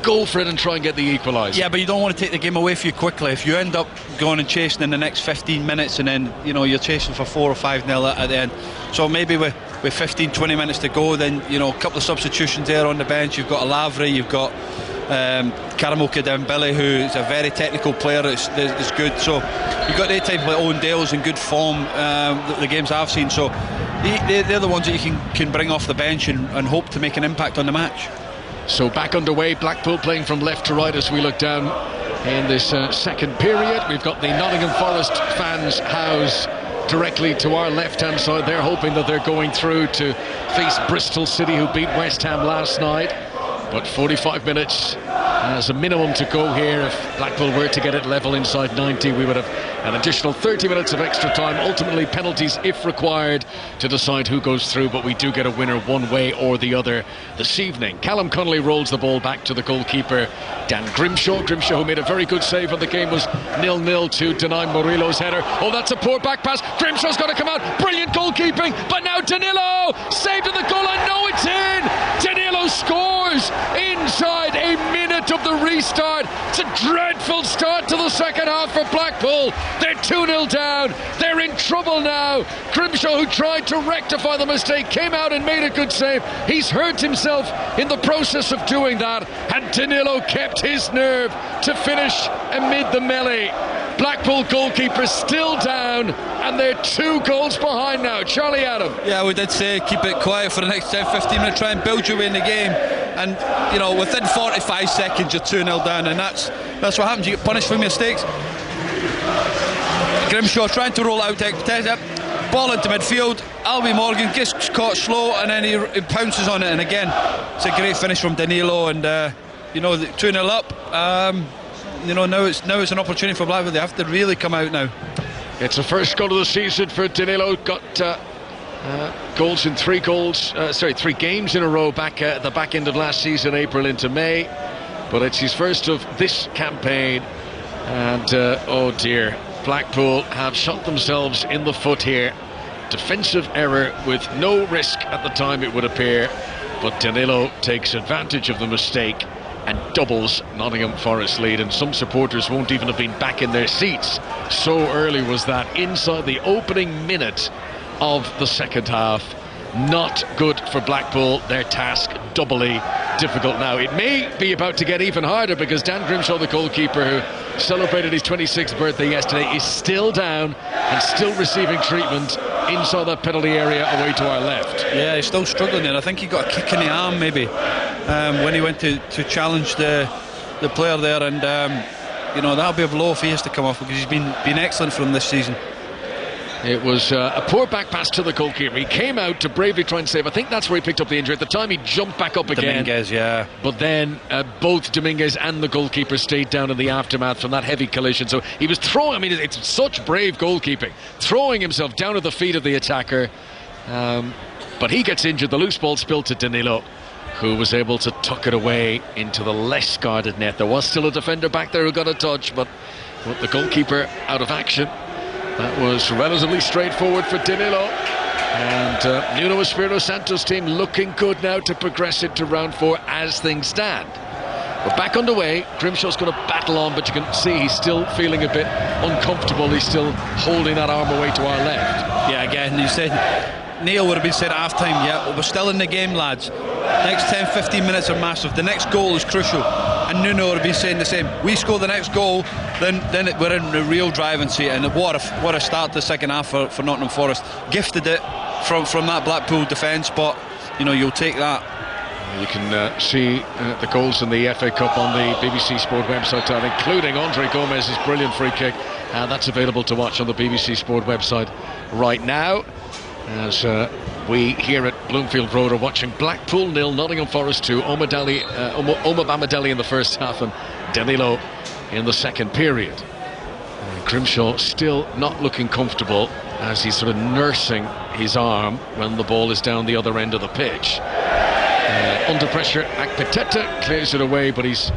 S1: go for it and try and get the equaliser.
S2: Yeah, but you don't want to take the game away from you quickly. If you end up going and chasing in the next 15 minutes and then, you know, you're chasing for 4 or 5-0 at the end. So maybe with 15-20 minutes to go, then, you know, a couple of substitutions there on the bench. You've got Alavri, you've got Karamoka Dembele, who is a very technical player. It's good. So you've got the type like Owen Dale's in good form, the games I've seen. So they're the ones that you can bring off the bench and hope to make an impact on the match.
S1: So back underway, Blackpool playing from left to right as we look down in this second period. We've got the Nottingham Forest fans housed directly to our left-hand side. They're hoping that they're going through to face Bristol City, who beat West Ham last night. But 45 minutes as a minimum to go here. If Blackpool were to get it level inside 90, we would have an additional 30 minutes of extra time, ultimately penalties if required, to decide who goes through. But we do get a winner one way or the other this evening. Callum Connolly rolls the ball back to the goalkeeper Dan Grimshaw. Grimshaw, who made a very good save when the game was 0-0 to deny Murillo's header. Oh, that's a poor back pass. Grimshaw's got to come out. Brilliant goalkeeping, but now Danilo saved at the goal line. No, it's in. Danilo scores inside a minute of the restart. It's a dreadful start to the second half for Blackpool. They're 2-0 down. They're in trouble now. Grimshaw, who tried to rectify the mistake, came out and made a good save. He's hurt himself in the process of doing that, and Danilo kept his nerve to finish amid the melee. Blackpool goalkeeper still down, and they're 2 goals behind now. Charlie Adam.
S2: Yeah, we did say keep it quiet for the next 10-15 minutes, try and build your way in the game, and you know, within 45 seconds you're 2-0 down, and that's what happens. You get punished for mistakes. Grimshaw trying to roll out to Ekpitesa, ball into midfield. Albie Morgan gets caught slow, and then he pounces on it, and again it's a great finish from Danilo, and you know, 2-0 up. You know, now it's an opportunity for Blackpool. They have to really come out now.
S1: It's the first goal of the season for Danilo. Got goals in 3 games in a row back at the back end of last season, April into May. But it's his first of this campaign, and oh dear, Blackpool have shot themselves in the foot here. Defensive error with no risk at the time, it would appear, but Danilo takes advantage of the mistake and doubles Nottingham Forest lead, and some supporters won't even have been back in their seats. So early was that, inside the opening minute of the second half. Not good for Blackpool. Their task doubly difficult now. It may be about to get even harder, because Dan Grimshaw, the goalkeeper who celebrated his 26th birthday yesterday, is still down and still receiving treatment inside that penalty area away to our left.
S2: Yeah, he's still struggling there. I think he got a kick in the arm maybe when he went to challenge the player there, and you know, that'll be a blow if he has to come off, because he's been excellent for him this season.
S1: It was a poor back pass to the goalkeeper. He came out to bravely try and save. I think that's where he picked up the injury. At the time, he jumped back up again.
S2: Dominguez, yeah.
S1: But then both Dominguez and the goalkeeper stayed down in the aftermath from that heavy collision. So he was throwing, I mean, it's such brave goalkeeping, throwing himself down at the feet of the attacker. But he gets injured. The loose ball spilled to Danilo, who was able to tuck it away into the less guarded net. There was still a defender back there who got a touch, but with the goalkeeper out of action, that was relatively straightforward for Danilo. And Nuno Espirito Santos' team looking good now to progress into round 4 as things stand. We're back underway. Grimshaw's going to battle on, but you can see he's still feeling a bit uncomfortable. He's still holding that arm away to our left.
S2: Yeah, again, you said Neil would have been said at half time, yeah, well, we're still in the game, lads. Next 10-15 minutes are massive. The next goal is crucial, and Nuno would have been saying the same. We score the next goal, then we're in the real driving seat. And what a start to the second half for Nottingham Forest. Gifted it from that Blackpool defence, but you know, you'll take that.
S1: You can see the goals in the FA Cup on the BBC Sport website, including Andre Gomez's brilliant free kick. That's available to watch on the BBC Sport website right now, as we here at Bloomfield Road are watching Blackpool 0, Nottingham Forest 2. Omar Bamidele in the first half and Danilo in the second period. Grimshaw still not looking comfortable, as he's sort of nursing his arm when the ball is down the other end of the pitch. Under pressure, Ekpitesa clears it away, but he's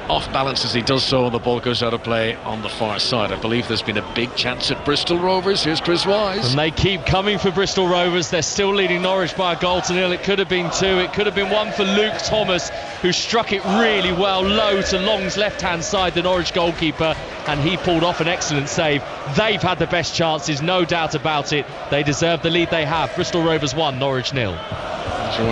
S1: off balance as he does so, and the ball goes out of play on the far side. I believe there's been a big chance at Bristol Rovers. Here's Chris Wise.
S5: And they keep coming for Bristol Rovers. They're still leading Norwich by a goal to nil. It could have been 2. It could have been 1 for Luke Thomas, who struck it really well low to Long's left-hand side, the Norwich goalkeeper, and he pulled off an excellent save. They've had the best chances, no doubt about it. They deserve the lead they have. Bristol Rovers 1, Norwich 0.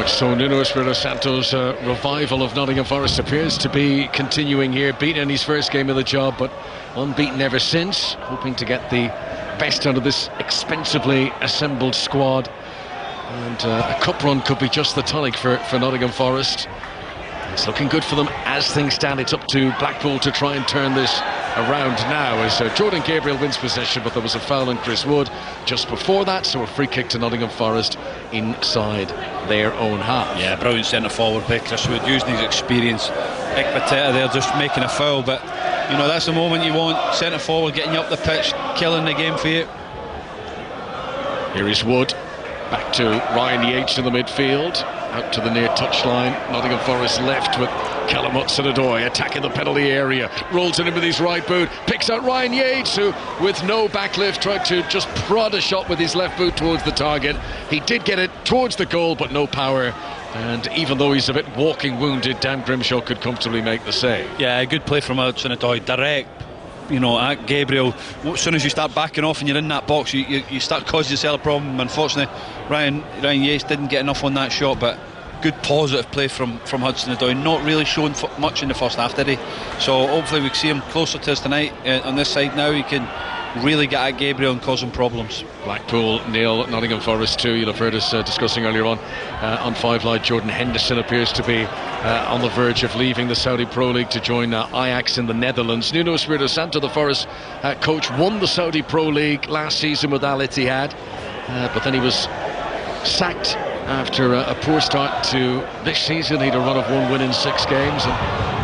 S1: So Nuno Espirito Santo's revival of Nottingham Forest appears to be continuing here. Beaten in his first game of the job, but unbeaten ever since. Hoping to get the best out of this expensively assembled squad. And a cup run could be just the tonic for Nottingham Forest. It's looking good for them as things stand. It's up to Blackpool to try and turn this around now, as Jordan Gabriel wins possession, but there was a foul on Chris Wood just before that, so a free kick to Nottingham Forest inside their own half.
S2: Yeah, brilliant centre forward by Chris Wood, using his experience. Ekpateta there just making a foul, but you know, that's the moment you want. Centre forward getting you up the pitch, killing the game for you.
S1: Here is Wood, back to Ryan Yates in the midfield, out to the near touchline. Nottingham Forest left with Callum Hudson-Odoi attacking the penalty area, rolls it in with his right boot, picks out Ryan Yates, who with no backlift tried to just prod a shot with his left boot towards the target. He did get it towards the goal, but no power, and even though he's a bit walking wounded, Dan Grimshaw could comfortably make the save.
S2: Yeah, good play from Hudson-Odoi, direct, you know, at Gabriel. As soon as you start backing off and you're in that box, you start causing yourself a problem. Unfortunately, Ryan Yates didn't get enough on that shot, but good positive play from Hudson-Odoi. Not really shown much in the first half, did he? So hopefully we see him closer to us tonight on this side now. He can really get at Gabriel and cause him problems.
S1: Blackpool 0, Nottingham Forest 2. You'll have heard us discussing earlier on 5 Live. Jordan Henderson appears to be on the verge of leaving the Saudi Pro League to join Ajax in the Netherlands. Nuno Espirito Santo, the Forest coach, won the Saudi Pro League last season with Al Ittihad, but then he was sacked after a poor start to this season. He had a run of 1 win in 6 games, and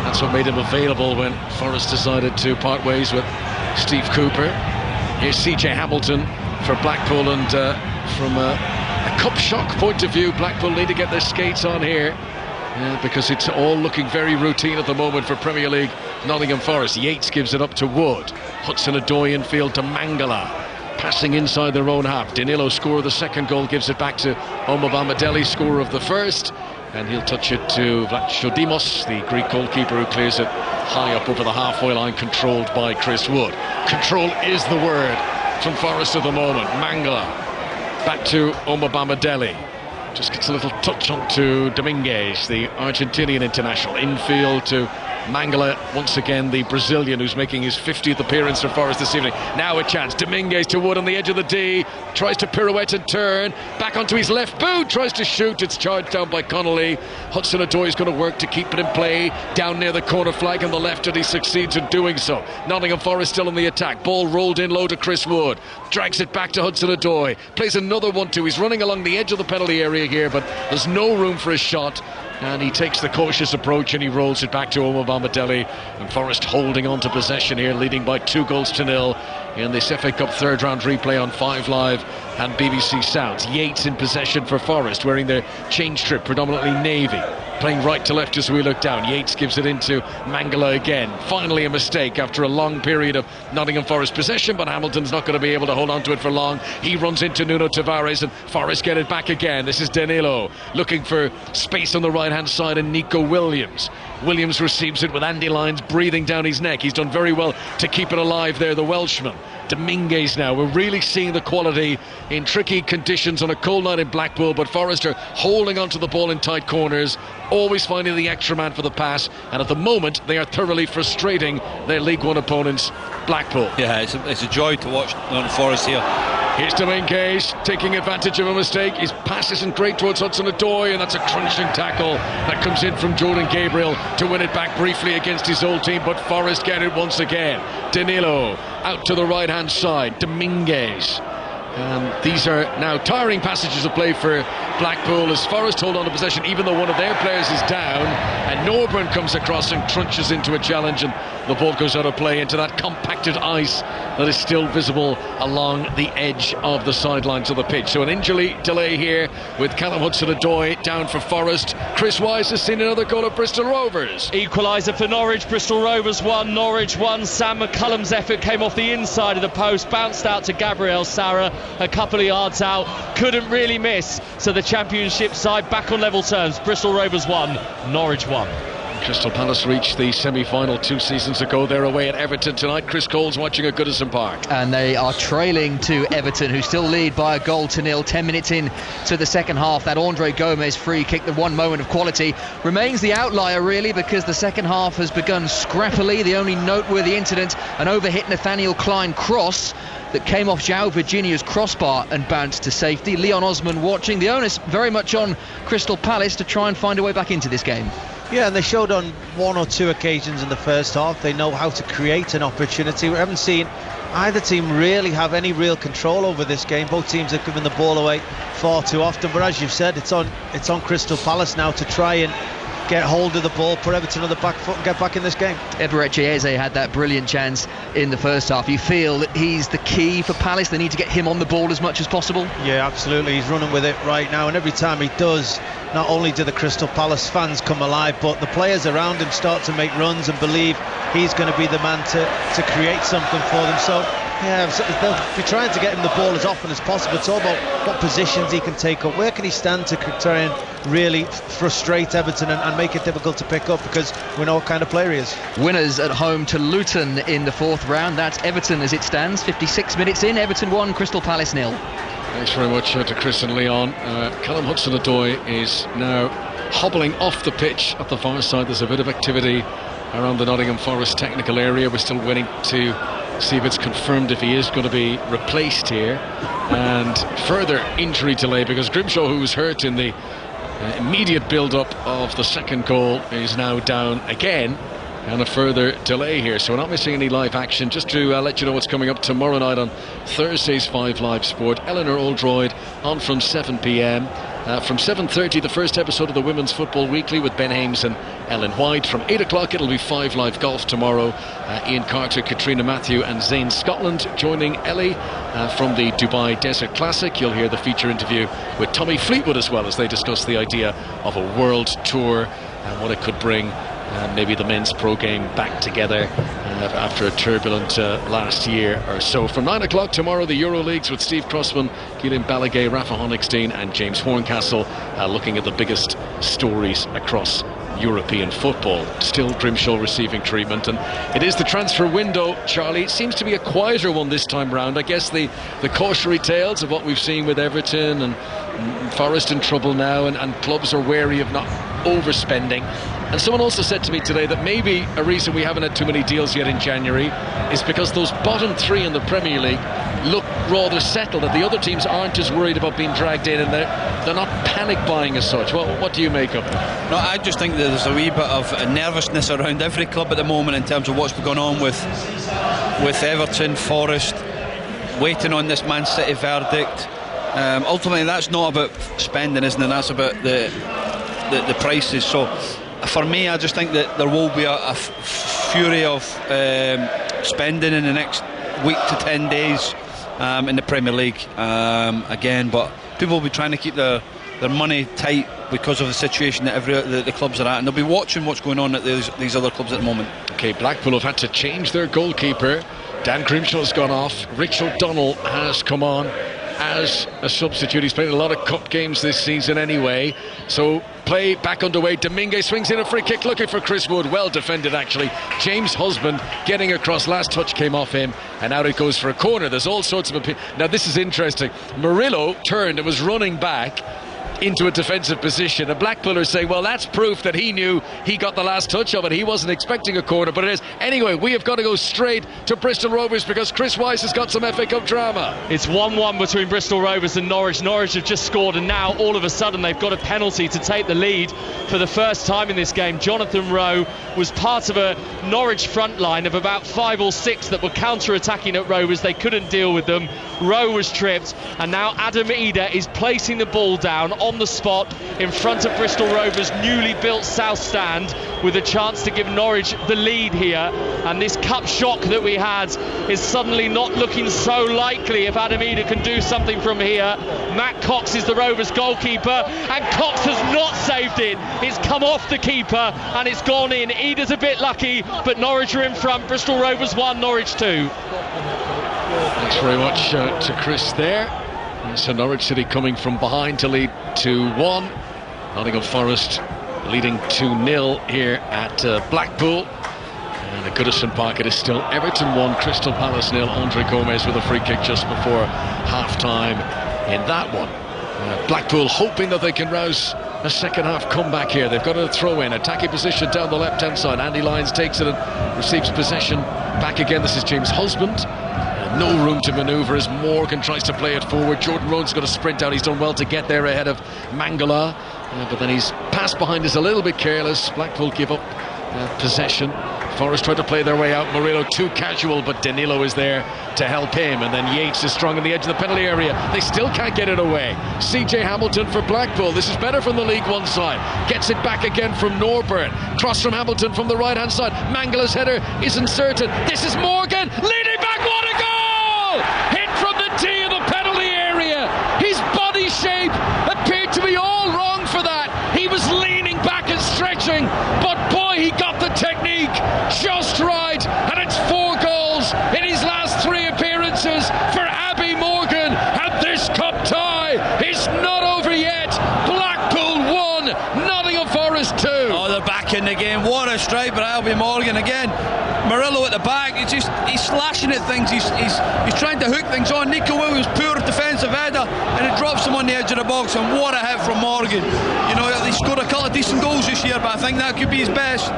S1: that's what made him available when Forest decided to part ways with Steve Cooper. Here's CJ Hamilton for Blackpool, and from a cup shock point of view, Blackpool need to get their skates on here, because it's all looking very routine at the moment for Premier League Nottingham Forest. Yates gives it up to Wood, Hudson-Odoi infield to Mangala, passing inside their own half. Danilo, scorer of the second goal, gives it back to Omobamidele, scorer of the first, and he'll touch it to Vlachodimos, the Greek goalkeeper, who clears it high up over the halfway line, controlled by Chris Wood. Control is the word from Forest at the moment. Mangala back to Omobamidele, just gets a little touch onto Dominguez, the Argentinian international. Infield to Mangala, once again the Brazilian, who's making his 50th appearance for Forest this evening. Now a chance, Dominguez to Wood on the edge of the D, tries to pirouette and turn, back onto his left boot, tries to shoot, it's charged down by Connolly. Hudson-Odoi is going to work to keep it in play down near the corner flag on the left, and he succeeds in doing so. Nottingham Forest still on the attack, ball rolled in low to Chris Wood, drags it back to Hudson-Odoi, plays another 1-2, he's running along the edge of the penalty area here, but there's no room for a shot, and he takes the cautious approach and he rolls it back to Omobamidele, and Forest holding on to possession here, leading by 2-0 in this FA Cup third round replay on 5 Live and BBC Sounds. Yates in possession for Forest, wearing their change strip, predominantly navy, playing right to left as we look down. Yates gives it into Mangala again. Finally a mistake after a long period of Nottingham Forest possession, but Hamilton's not going to be able to hold on to it for long. He runs into Nuno Tavares, and Forest get it back again. This is Danilo looking for space on the right hand side, and Nico Williams receives it with Andy Lyons breathing down his neck. He's done very well to keep it alive there, the Welshman. Dominguez now, we're really seeing the quality in tricky conditions on a cold night in Blackpool, but Forest are holding onto the ball in tight corners, always finding the extra man for the pass, and at the moment they are thoroughly frustrating their League One opponents, Blackpool.
S2: Yeah, it's a joy to watch Nottingham Forest here.
S1: Here's Dominguez taking advantage of a mistake. His pass isn't great towards Hudson-Odoi, and that's a crunching tackle that comes in from Jordan Gabriel to win it back briefly against his old team, but Forest get it once again. Danilo out to the right hand side, Dominguez These are now tiring passages of play for Blackpool as Forest hold on to possession even though one of their players is down, and Norburn comes across and crunches into a challenge, and the ball goes out of play into that compacted ice that is still visible along the edge of the sidelines of the pitch. So an injury delay here with Callum Hudson-Odoi down for Forest. Chris Wise has seen another goal at Bristol Rovers.
S5: Equaliser for Norwich. Bristol Rovers 1, Norwich 1. Sam McCullum's effort came off the inside of the post, bounced out to Gabriel Sara a couple of yards out, couldn't really miss. So the Championship side back on level terms. Bristol Rovers 1, Norwich 1.
S1: Crystal Palace reached the semi-final 2 seasons ago. They're away at Everton tonight. Chris Cole's watching at Goodison Park.
S3: And they are trailing to Everton, who still lead by a goal to nil. 10 minutes in to the second half. That Andre Gomez free kick, the one moment of quality, remains the outlier really, because the second half has begun scrappily. The only noteworthy incident, an overhit Nathaniel Klein cross that came off João Virginia's crossbar and bounced to safety. Leon Osman watching. The onus very much on Crystal Palace to try and find a way back into this game.
S4: Yeah, and they showed on 1 or 2 occasions in the first half they know how to create an opportunity. We haven't seen either team really have any real control over this game. Both teams have given the ball away far too often, but as you've said, it's on Crystal Palace now to try and get hold of the ball, put Everton on the back foot and get back in this game.
S3: Eberechi Eze had that brilliant chance in the first half. You feel that he's the key for Palace? They need to get him on the ball as much as possible?
S4: Yeah, absolutely. He's running with it right now, and every time he does, not only do the Crystal Palace fans come alive, but the players around him start to make runs and believe he's going to be the man to create something for them. So yeah, they'll be trying to get him the ball as often as possible. It's all about what positions he can take up. Where can he stand to try and really frustrate Everton and make it difficult to pick up, because we know what kind of player he is.
S3: Winners at home to Luton in the 4th round. That's Everton as it stands. 56 minutes in, Everton 1, Crystal Palace 0.
S1: Thanks very much to Chris and Leon. Callum Hudson-Odoi is now hobbling off the pitch at the far side. There's a bit of activity around the Nottingham Forest technical area. We're still waiting to see if it's confirmed if he is going to be replaced here. And further injury delay, because Grimshaw, who was hurt in the immediate build-up of the second goal, is now down again, and a further delay here. So we're not missing any live action. Just to let you know what's coming up tomorrow night on Thursday's 5 Live Sport. Eleanor Oldroyd on from 7 p.m. From 7:30, the first episode of the Women's Football Weekly with Ben Hames and Ellen White. From 8 o'clock, it'll be 5 Live Golf tomorrow. Ian Carter, Katrina Matthew and Zane Scotland joining Ellie from the Dubai Desert Classic. You'll hear the feature interview with Tommy Fleetwood as well, as they discuss the idea of a world tour and what it could bring. Maybe the men's pro game back together after a turbulent last year or so. From 9 o'clock tomorrow, the Euro Leagues with Steve Crossman, Keelan Ballaghay, Rafa Honigstein and James Horncastle, looking at the biggest stories across European football. Still Grimshaw receiving treatment, and it is the transfer window, Charlie. It seems to be a quieter one this time round. I guess the cautionary tales of what we've seen with Everton and Forest in trouble now, and clubs are wary of not overspending. And someone also said to me today that maybe a reason we haven't had too many deals yet in January is because those bottom 3 in the Premier League look rather settled, that the other teams aren't as worried about being dragged in, and they're not panic buying as such. What do you make of it?
S2: No, I just think that there's a wee bit of nervousness around every club at the moment in terms of what's going on with Everton, Forest, waiting on this Man City verdict. Ultimately, that's not about spending, isn't it? That's about the prices. So for me, I just think that there will be a fury of spending in the next week to 10 days in the Premier League again, but people will be trying to keep their money tight because of the situation that the clubs are at, and they'll be watching what's going on at these other clubs at the moment.
S1: Okay, Blackpool have had to change their goalkeeper. Dan Grimshaw's gone off. Rich O'Donnell has come on as a substitute. He's played a lot of cup games this season anyway. So play back underway. Dominguez swings in a free kick, looking for Chris Wood. Well defended actually. James Husband getting across. Last touch came off him, and out it goes for a corner. There's all sorts of now this is interesting. Murillo turned and was running back. into a defensive position, and Blackpool are saying, well, that's proof that he knew he got the last touch of it. He wasn't expecting a corner, but it is. Anyway, we have got to go straight to Bristol Rovers because Chris Weiss has got some FA Cup drama.
S5: It's 1-1 between Bristol Rovers and Norwich. Norwich have just scored, and now all of a sudden they've got a penalty to take the lead for the first time in this game. Jonathan Rowe was part of a Norwich front line of about 5 or 6 that were counter-attacking at Rovers. They couldn't deal with them. Rowe was tripped, and now Adam Eder is placing the ball down on the spot in front of Bristol Rovers' newly built south stand, with a chance to give Norwich the lead here. And this cup shock that we had is suddenly not looking so likely if Adam Eder can do something from here. Matt Cox is the Rovers goalkeeper, and Cox has not saved it. It's come off the keeper and it's gone in. Eder's a bit lucky, but Norwich are in front. Bristol Rovers 1, Norwich 2.
S1: Thanks very much to Chris there. And so Norwich City coming from behind to lead 2-1. Nottingham Forest leading 2-0 here at Blackpool. And at Goodison Park it is still Everton 1, Crystal Palace 0. Andre Gomez with a free kick just before half-time in that one. Blackpool hoping that they can rouse a second half comeback here. They've got a throw in, attacking position down the left hand side. Andy Lyons takes it and receives possession back again. This is James Husband. No room to manoeuvre as Morgan tries to play it forward. Jordan Rhodes got to sprint out. He's done well to get there ahead of Mangala, but then his pass behind is a little bit careless. Blackpool give up possession. Forest tried to play their way out. Murillo too casual, but Danilo is there to help him, and then Yates is strong on the edge of the penalty area. They still can't get it away. CJ Hamilton for Blackpool. This is better from the League One side. Gets it back again from Norburn. Cross from Hamilton from the right hand side. Mangala's header is inserted. This is Morgan leading back. What a goal! Hit from the tee of the penalty area. His body shape appeared to be all wrong for that. He was leaning back and stretching, but boy, he got the technique just right, and it's 4 goals in his last 3 appearances for Abby Morgan, and this cup tie is not over yet. Blackpool 1, Nottingham Forest 2.
S2: Oh, they're back in the game. What a strike by Abby Morgan again. Murillo at the back, he's slashing at things, he's trying to hook things on. Nico Williams, poor defensive header, and it drops him on the edge of the box, and what a hit from Morgan. You know, he scored a couple of decent goals this year, but I think that could be his best.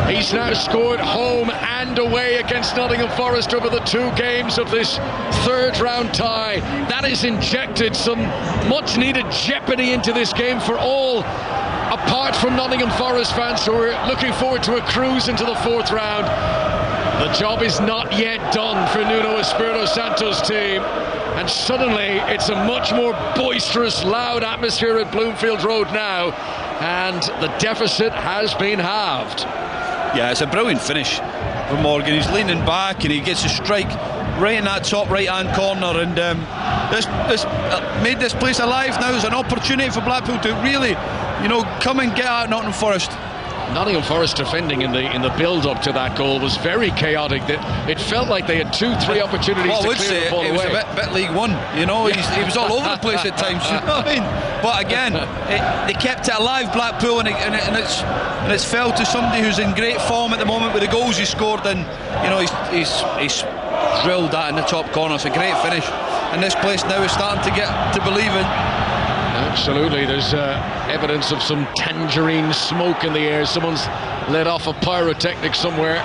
S1: He's now scored home and away against Nottingham Forest over the 2 games of this 3rd round tie. That has injected some much needed jeopardy into this game for all, apart from Nottingham Forest fans who are looking forward to a cruise into the 4th round. The job is not yet done for Nuno Espirito Santo's team, and suddenly it's a much more boisterous, loud atmosphere at Bloomfield Road now, and the deficit has been halved.
S2: Yeah, it's a brilliant finish from Morgan. He's leaning back and he gets a strike right in that top right hand corner, and this made this place alive now. As an opportunity for Blackpool to really, you know, come and get at Nottingham Forest.
S1: Nottingham Forest defending in the build-up to that goal was very chaotic. That it felt like they had 2-3 opportunities to clear the ball away.
S2: It was a bit League One, you know. He was all over the place at times. You know what I mean? But again, they kept it alive, Blackpool, and it's fell to somebody who's in great form at the moment with the goals he scored. And you know, he's drilled that in the top corner. It's a great finish, and this place now is starting to get to believe in.
S1: Absolutely, there's evidence of some tangerine smoke in the air. Someone's let off a pyrotechnic somewhere.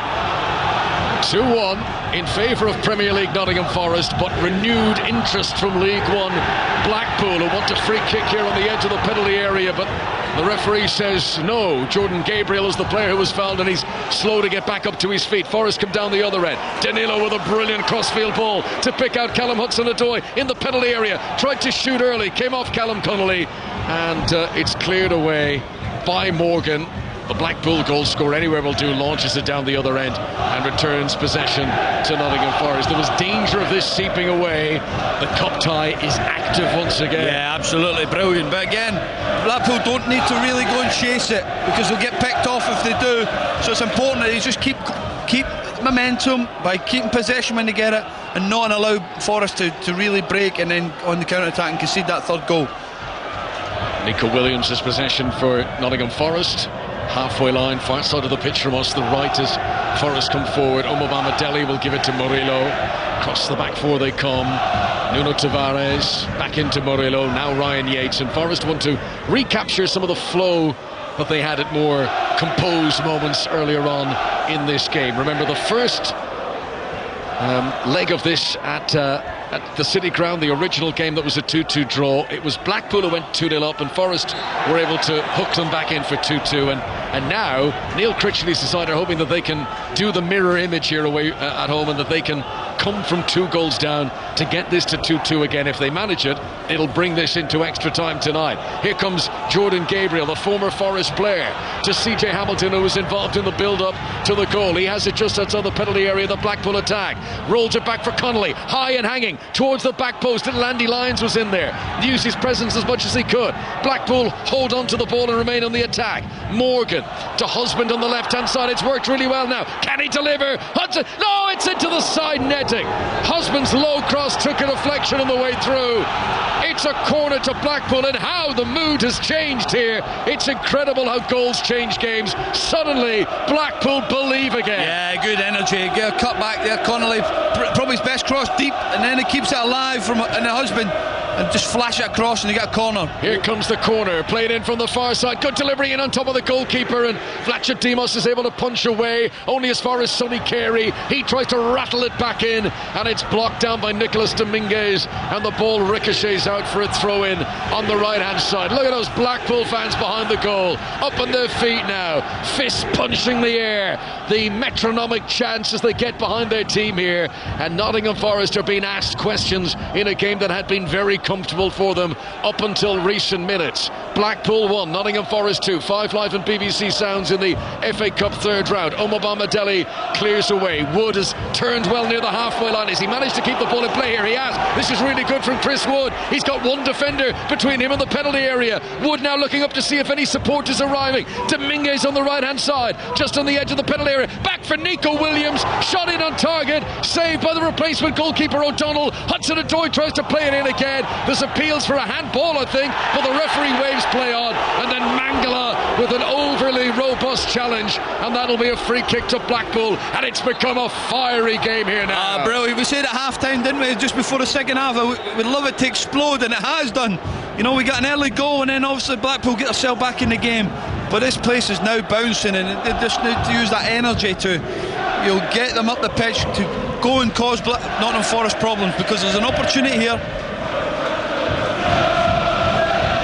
S1: 2-1 in favour of Premier League Nottingham Forest, but renewed interest from League One Blackpool, who want a free kick here on the edge of the penalty area, but the referee says no. Jordan Gabriel is the player who was fouled, and he's slow to get back up to his feet. Forest come down the other end. Danilo with a brilliant crossfield ball to pick out Callum Hudson-Odoi in the penalty area. Tried to shoot early, came off Callum Connolly, and it's cleared away by Morgan. The Blackpool goal scorer, anywhere will do, launches it down the other end and returns possession to Nottingham Forest. There was danger of this seeping away. The cup tie is active once again.
S2: Yeah, absolutely brilliant. But again, Blackpool don't need to really go and chase it, because they'll get picked off if they do. So it's important that they just keep momentum by keeping possession when they get it, and not allow Forest to really break and then on the counter-attack and concede that 3rd goal.
S1: Nico Williams' possession for Nottingham Forest. Halfway line, far side of the pitch from us, the right as Forest come forward. Omobama Deli will give it to Murillo. Across the back 4 they come. Nuno Tavares back into Murillo, now Ryan Yates, and Forest want to recapture some of the flow that they had at more composed moments earlier on in this game. Remember the first leg of this at the City Ground, the original game that was a 2-2 draw. It was Blackpool who went 2-0 up, and Forest were able to hook them back in for 2-2. And now Neil Critchley's decided, hoping that they can do the mirror image here away at home, and that they can come from 2 goals down to get this to 2-2 again. If they manage it, it'll bring this into extra time tonight. Here comes Jordan Gabriel, the former Forest player, to CJ Hamilton, who was involved in the build-up to the goal. He has it just outside the penalty area, the Blackpool attack. Rolls it back for Connolly, high and hanging towards the back post. Little Andy Lyons was in there, used his presence as much as he could. Blackpool hold on to the ball and remain on the attack. Morgan to Husband on the left-hand side. It's worked really well now. Can he deliver? Hudson, no, it's into the side netting. Husband's low cross took a deflection on the way through. It's a corner to Blackpool, and how the mood has changed here. It's incredible how goals change games. Suddenly Blackpool believe again.
S2: Yeah, good energy. Get a cut back there. Connolly, probably his best cross deep, and then he keeps it alive from the Husband, and just flash it across, and you get a corner.
S1: Here comes the corner, played in from the far side. Good delivery in on top of the goalkeeper, and Fletcher Demos is able to punch away only as far as Sonny Carey. He tries to rattle it back in, and it's blocked down by Nicolas Dominguez, and the ball ricochets out for a throw-in on the right-hand side. Look at those Blackpool fans behind the goal, up on their feet now, fists punching the air. The metronomic chants as they get behind their team here, and Nottingham Forest are being asked questions in a game that had been very comfortable for them up until recent minutes. Blackpool 1, Nottingham Forest 2. 5 Live and BBC Sounds in the FA Cup third round. Omobama Dele clears away. Wood has turned well near the halfway line. Has he managed to keep the ball in play here? He has. This is really good from Chris Wood. He's got one defender between him and the penalty area. Wood now looking up to see if any support is arriving. Dominguez on the right hand side, just on the edge of the penalty area. Back for Nico Williams. Shot in on target. Saved by the replacement goalkeeper O'Donnell. Hudson-Odoi tries to play it in again. There's appeals for a handball, I think, but the referee waves play on, and then Mangala with an overly robust challenge, and that'll be a free kick to Blackpool, and it's become a fiery game here now.
S2: Brilliant. We said at half time, didn't we, just before the second half, we'd love it to explode, and it has done. You know, we got an early goal, and then obviously Blackpool get themselves back in the game, but this place is now bouncing, and they just need to use that energy to, you'll get them up the pitch to go and cause Nottingham Forest problems, because there's an opportunity here.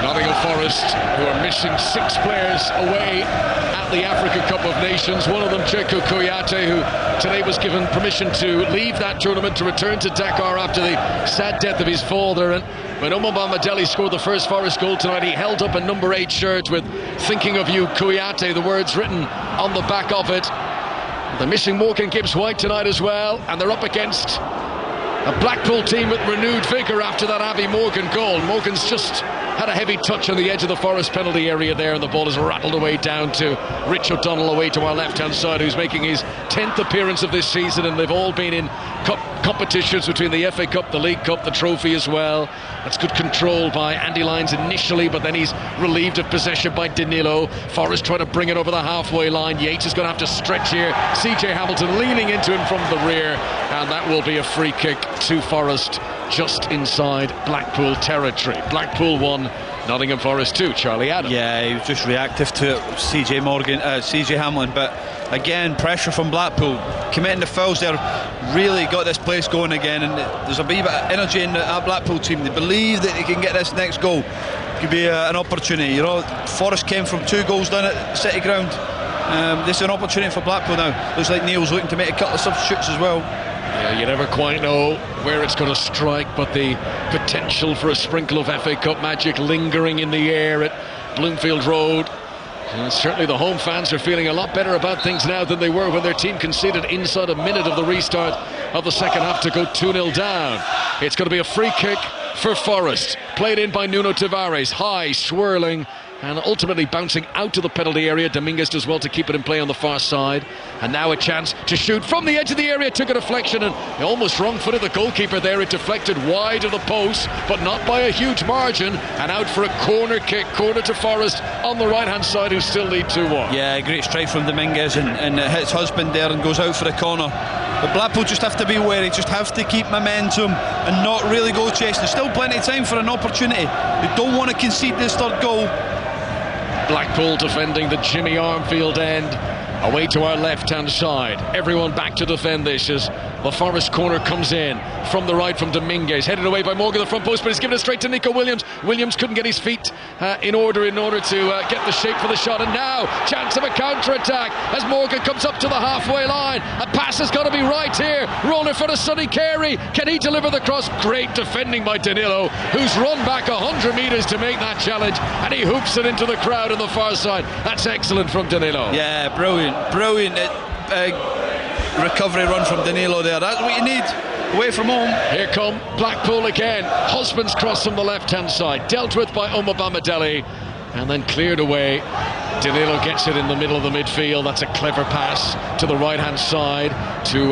S1: Nottingham Forest, who are missing 6 players away at the Africa Cup of Nations. One of them, Cheku Kouyate, who today was given permission to leave that tournament to return to Dakar after the sad death of his father. And when Omobama Dele scored the first Forest goal tonight, he held up a number 8 shirt with "Thinking of You, Kouyate," the words written on the back of it. They're missing Morgan Gibbs-White tonight as well, and they're up against a Blackpool team with renewed vigour after that Abbey Morgan goal. Morgan's just had a heavy touch on the edge of the Forest penalty area there, and the ball is rattled away down to Rich O'Donnell away to our left-hand side, who's making his 10th appearance of this season, and they've all been in cup competitions between the FA Cup, the League Cup, the trophy as well. That's good control by Andy Lyons initially, but then he's relieved of possession by Danilo. Forest trying to bring it over the halfway line. Yates is going to have to stretch here. CJ Hamilton leaning into him from the rear, and that will be a free kick to Forest just inside Blackpool territory. Blackpool 1, Nottingham Forest 2. Charlie Adam.
S2: Yeah, he was just reactive to CJ Hamilton, but again, pressure from Blackpool, committing the fouls there, really got this place going again, and there's a bit of energy in that Blackpool team. They believe that they can get this next goal. Could be an opportunity. You know, Forest came from 2 goals down at City Ground. This is an opportunity for Blackpool now. Looks like Neil's looking to make a couple of substitutes as well.
S1: Yeah, you never quite know where it's going to strike, but the potential for a sprinkle of FA Cup magic lingering in the air at Bloomfield Road. And certainly the home fans are feeling a lot better about things now than they were when their team conceded inside a minute of the restart of the second half to go 2-0 down. It's going to be a free kick for Forest, played in by Nuno Tavares, high, swirling, and ultimately bouncing out to the penalty area. Dominguez does well to keep it in play on the far side, and now a chance to shoot from the edge of the area. Took a deflection and almost wrong-footed the goalkeeper there. It deflected wide of the post, but not by a huge margin, and out for a corner kick, corner to Forest on the right-hand side, who still lead 2-1.
S2: Yeah, great strike from Dominguez, and it hits Husband there and goes out for the corner. But Blackpool just have to be wary, just have to keep momentum and not really go chasing. There's still plenty of time for an opportunity. They don't want to concede this third goal.
S1: Blackpool defending the Jimmy Armfield end. Away to our left-hand side. Everyone back to defend this as the Forest corner comes in from the right from Dominguez. Headed away by Morgan, the front post, but he's given it straight to Nico Williams. Williams couldn't get his feet in order to get the shape for the shot. And now, chance of a counter-attack as Morgan comes up to the halfway line. A pass has got to be right here. Roller for the Sonny Carey. Can he deliver the cross? Great defending by Danilo, who's run back 100 metres to make that challenge. And he hoops it into the crowd on the far side. That's excellent from Danilo.
S2: Yeah, brilliant recovery run from Danilo there. That's what you need away from home.
S1: Here come Blackpool again. Husband's cross from the left-hand side, dealt with by Omobamidele and then cleared away. Danilo gets it in the middle of the midfield. That's a clever pass to the right-hand side to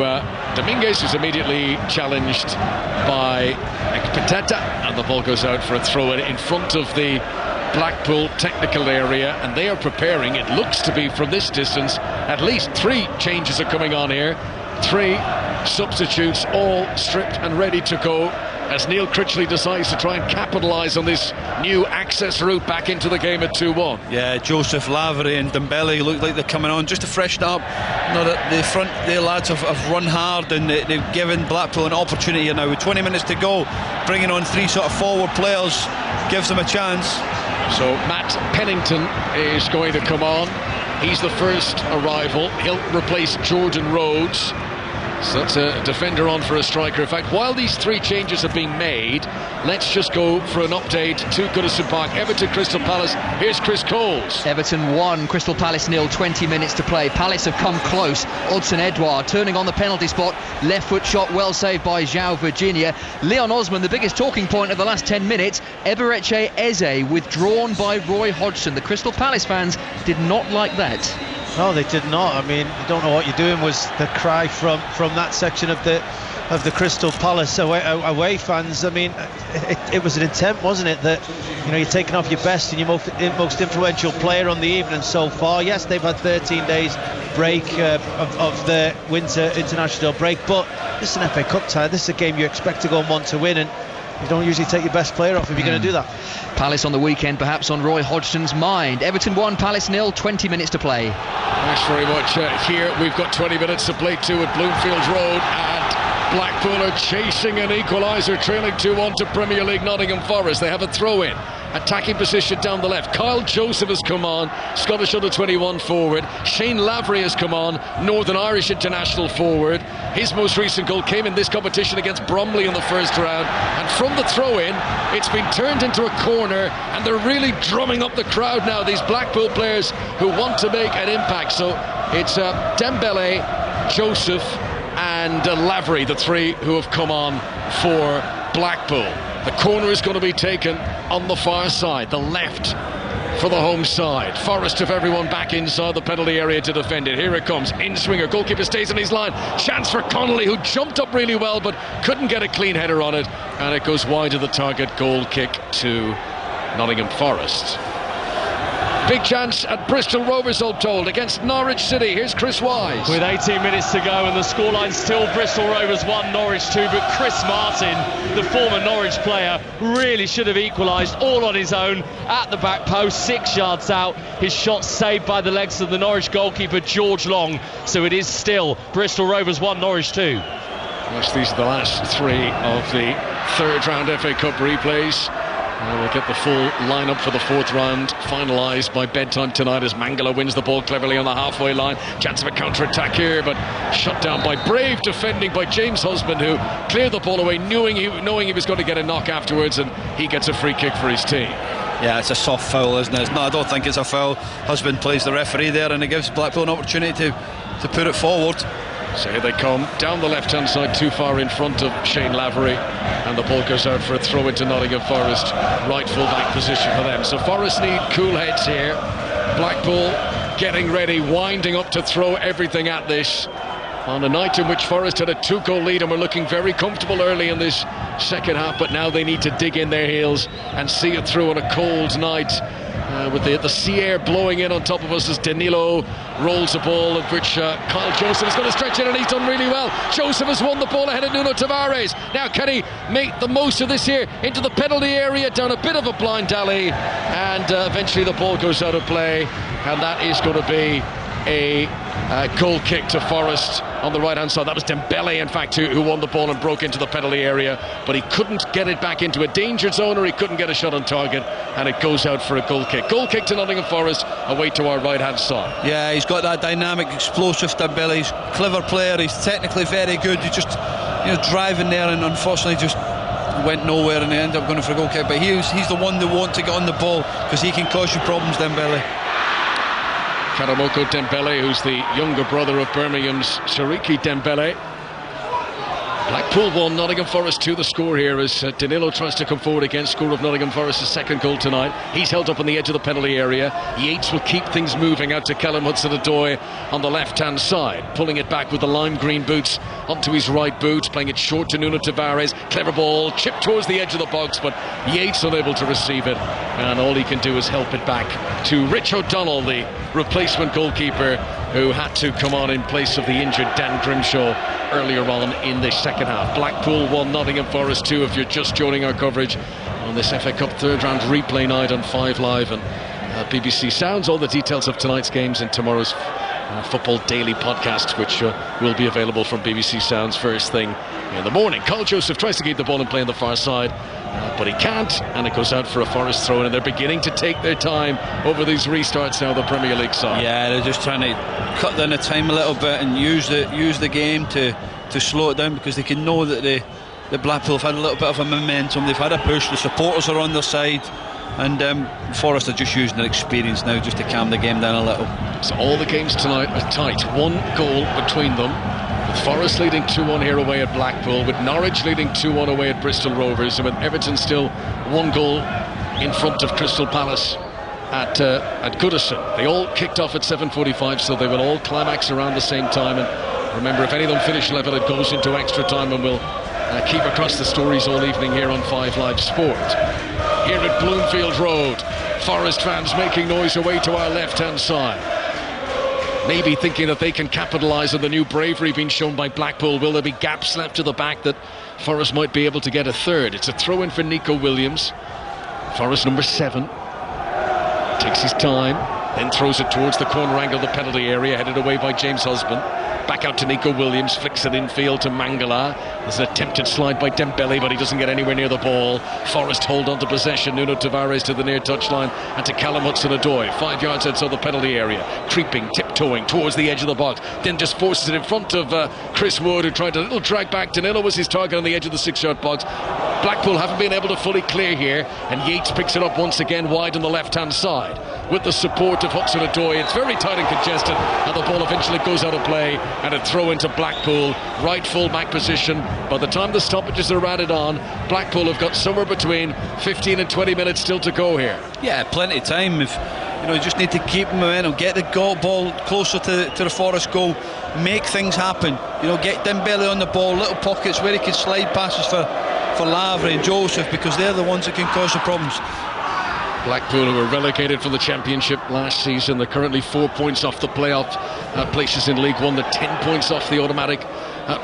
S1: Dominguez, who's immediately challenged by Ekpiteta, and the ball goes out for a throw in front of the Blackpool technical area, and they are preparing, it looks to be from this distance, at least 3 changes are coming on here. 3 substitutes, all stripped and ready to go, as Neil Critchley decides to try and capitalise on this new access route back into the game at 2-1.
S2: Yeah, Joseph, Lavery and Dembele look like they're coming on just to freshen up. The front, the lads have run hard, and they've given Blackpool an opportunity here now with 20 minutes to go. Bringing on 3 sort of forward players gives them a chance.
S1: So Matt Pennington is going to come on. He's the first arrival. He'll replace Jordan Rhodes. So that's a defender on for a striker. In fact, while these 3 changes are being made, let's just go for an update to Goodison Park. Everton, Crystal Palace. Here's Chris Coles.
S3: Everton 1, Crystal Palace 0, 20 minutes to play. Palace have come close. Hudson Edouard turning on the penalty spot. Left foot shot, well saved by João Virginia. Leon Osman, the biggest talking point of the last 10 minutes. Eberechi Eze withdrawn by Roy Hodgson. The Crystal Palace fans did not like that.
S4: No, they did not. I mean, you don't know what you're doing, was the cry from that section of the Crystal Palace away fans. I mean, it was an intent, wasn't it, that you're taking off your best and your most influential player on the evening so far. Yes, they've had 13 days break of the winter international break, but this is an FA Cup tie. This is a game you expect to go and want to win, and you don't usually take your best player off if you're going to do that.
S3: Palace on the weekend perhaps on Roy Hodgson's mind. Everton 1, Palace 0, 20 minutes to play.
S1: Thanks very much. Here we've got 20 minutes to play too at Bloomfield Road, and Blackpool are chasing an equaliser, trailing 2-1 to Premier League Nottingham Forest. They have a throw-in. Attacking position down the left. Kyle Joseph has come on, Scottish under-21 forward. Shane Lavery has come on, Northern Irish international forward. His most recent goal came in this competition against Bromley in the first round. And from the throw-in, it's been turned into a corner, and they're really drumming up the crowd now, these Blackpool players who want to make an impact. So it's Dembele, Joseph and Lavery, the 3 who have come on for Blackpool. The corner is going to be taken on the far side, the left for the home side. Forest have everyone back inside the penalty area to defend it. Here it comes, in-swinger, goalkeeper stays on his line. Chance for Connolly, who jumped up really well but couldn't get a clean header on it, and it goes wide of the target. Goal kick to Nottingham Forest. Big chance at Bristol Rovers, all told, against Norwich City. Here's Chris Wise.
S5: With 18 minutes to go and the scoreline still Bristol Rovers 1, Norwich 2, but Chris Martin, the former Norwich player, really should have equalised all on his own at the back post, 6 yards out. His shot saved by the legs of the Norwich goalkeeper George Long. So it is still Bristol Rovers 1, Norwich 2.
S1: Yes, these are the last 3 of the 3rd round FA Cup replays. We'll get the full lineup for the 4th round finalised by bedtime tonight as Mangala wins the ball cleverly on the halfway line. Chance of a counter-attack here, but shut down by brave defending by James Husband, who cleared the ball away knowing he was going to get a knock afterwards, and he gets a free kick for his team.
S2: Yeah, it's a soft foul, isn't it? No, I don't think it's a foul. Husband plays the referee there, and it gives Blackpool an opportunity to put it forward.
S1: So here they come down the left-hand side, too far in front of Shane Lavery, and the ball goes out for a throw into Nottingham Forest. Right full-back position for them. So Forest need cool heads here. Blackpool getting ready, winding up to throw everything at this on a night in which Forest had a 2-goal lead and were looking very comfortable early in this second half, but now they need to dig in their heels and see it through on a cold night with the sea air blowing in on top of us as Danilo rolls the ball, of which Kyle Joseph is going to stretch it, and he's done really well. Joseph has won the ball ahead of Nuno Tavares. Now can he make the most of this here into the penalty area, down a bit of a blind alley, and eventually the ball goes out of play, and that is going to be a goal kick to Forest on the right hand side. That was Dembele, in fact, who won the ball and broke into the penalty area, but he couldn't get it back into a danger zone, or he couldn't get a shot on target, and it goes out for a goal kick. Goal kick to Nottingham Forest, away to our right hand side.
S2: Yeah, he's got that dynamic, explosive Dembele. He's a clever player, he's technically very good. He's just driving there, and unfortunately just went nowhere, and they ended up going for a goal kick. But he's the one that wants to get on the ball, because he can cause you problems, Dembele.
S1: Karamoko Dembele, who's the younger brother of Birmingham's Shariki Dembele. Blackpool 1, Nottingham Forest 2, the score here as Danilo tries to come forward again. Score of Nottingham Forest's second goal tonight. He's held up on the edge of the penalty area. Yates will keep things moving out to Callum Hudson-Odoi on the left-hand side, pulling it back with the lime green boots onto his right boot, playing it short to Nuno Tavares. Clever ball, chipped towards the edge of the box, but Yates unable to receive it, and all he can do is help it back to Rich O'Donnell, the replacement goalkeeper, who had to come on in place of the injured Dan Grimshaw earlier on in the second half. Blackpool 1, Nottingham Forest 2, if you're just joining our coverage on this FA Cup third round replay night on 5 Live and BBC Sounds. All the details of tonight's games in tomorrow's Football Daily podcast, which will be available from BBC Sounds first thing in the morning. Kyle Joseph tries to keep the ball in play on the far side, but he can't, and it goes out for a Forest throw, and they're beginning to take their time over these restarts now, the Premier League side.
S2: Yeah, they're just trying to cut down the time a little bit and use the game to slow it down, because they can know that the Blackpool have had a little bit of a momentum. They've had a push, the supporters are on their side, and Forest are just using their experience now just to calm the game down a little.
S1: So all the games tonight are tight, one goal between them, with Forest leading 2-1 here away at Blackpool, with Norwich leading 2-1 away at Bristol Rovers, and with Everton still one goal in front of Crystal Palace at Goodison. They all kicked off at 7:45, so they will all climax around the same time. And remember, if any of them finish level, it goes into extra time, and we'll keep across the stories all evening here on 5 Live Sport. Here at Bloomfield Road, Forest fans making noise away to our left-hand side, maybe thinking that they can capitalise on the new bravery being shown by Blackpool. Will there be gaps left to the back that Forest might be able to get a third? It's a throw-in for Nico Williams, Forest number 7. Takes his time, then throws it towards the corner angle of the penalty area, headed away by James Husband. Back out to Nico Williams, flicks it infield to Mangala. There's an attempted slide by Dembele, but he doesn't get anywhere near the ball. Forest hold on to possession. Nuno Tavares to the near touchline and to Callum Hudson-Odoi, 5 yards outside the penalty area, creeping, tiptoeing towards the edge of the box, then just forces it in front of Chris Wood, who tried a little drag back. Danilo was his target on the edge of the 6-yard box. Blackpool haven't been able to fully clear here, and Yates picks it up once again wide on the left-hand side with the support of Hudson-Odoi. It's very tight and congested, and the ball eventually goes out of play, and a throw into Blackpool, right full-back position. By the time the stoppages are added on, Blackpool have got somewhere between 15 and 20 minutes still to go here.
S2: Yeah, plenty of time. If you just need to keep momentum, get the ball closer to the Forest goal, make things happen. Get Dembele on the ball, little pockets where he can slide passes for Lavry and Joseph, because they're the ones that can cause the problems.
S1: Blackpool, who were relegated from the Championship last season, they're currently 4 points off the playoff places in League One. They're 10 points off the automatic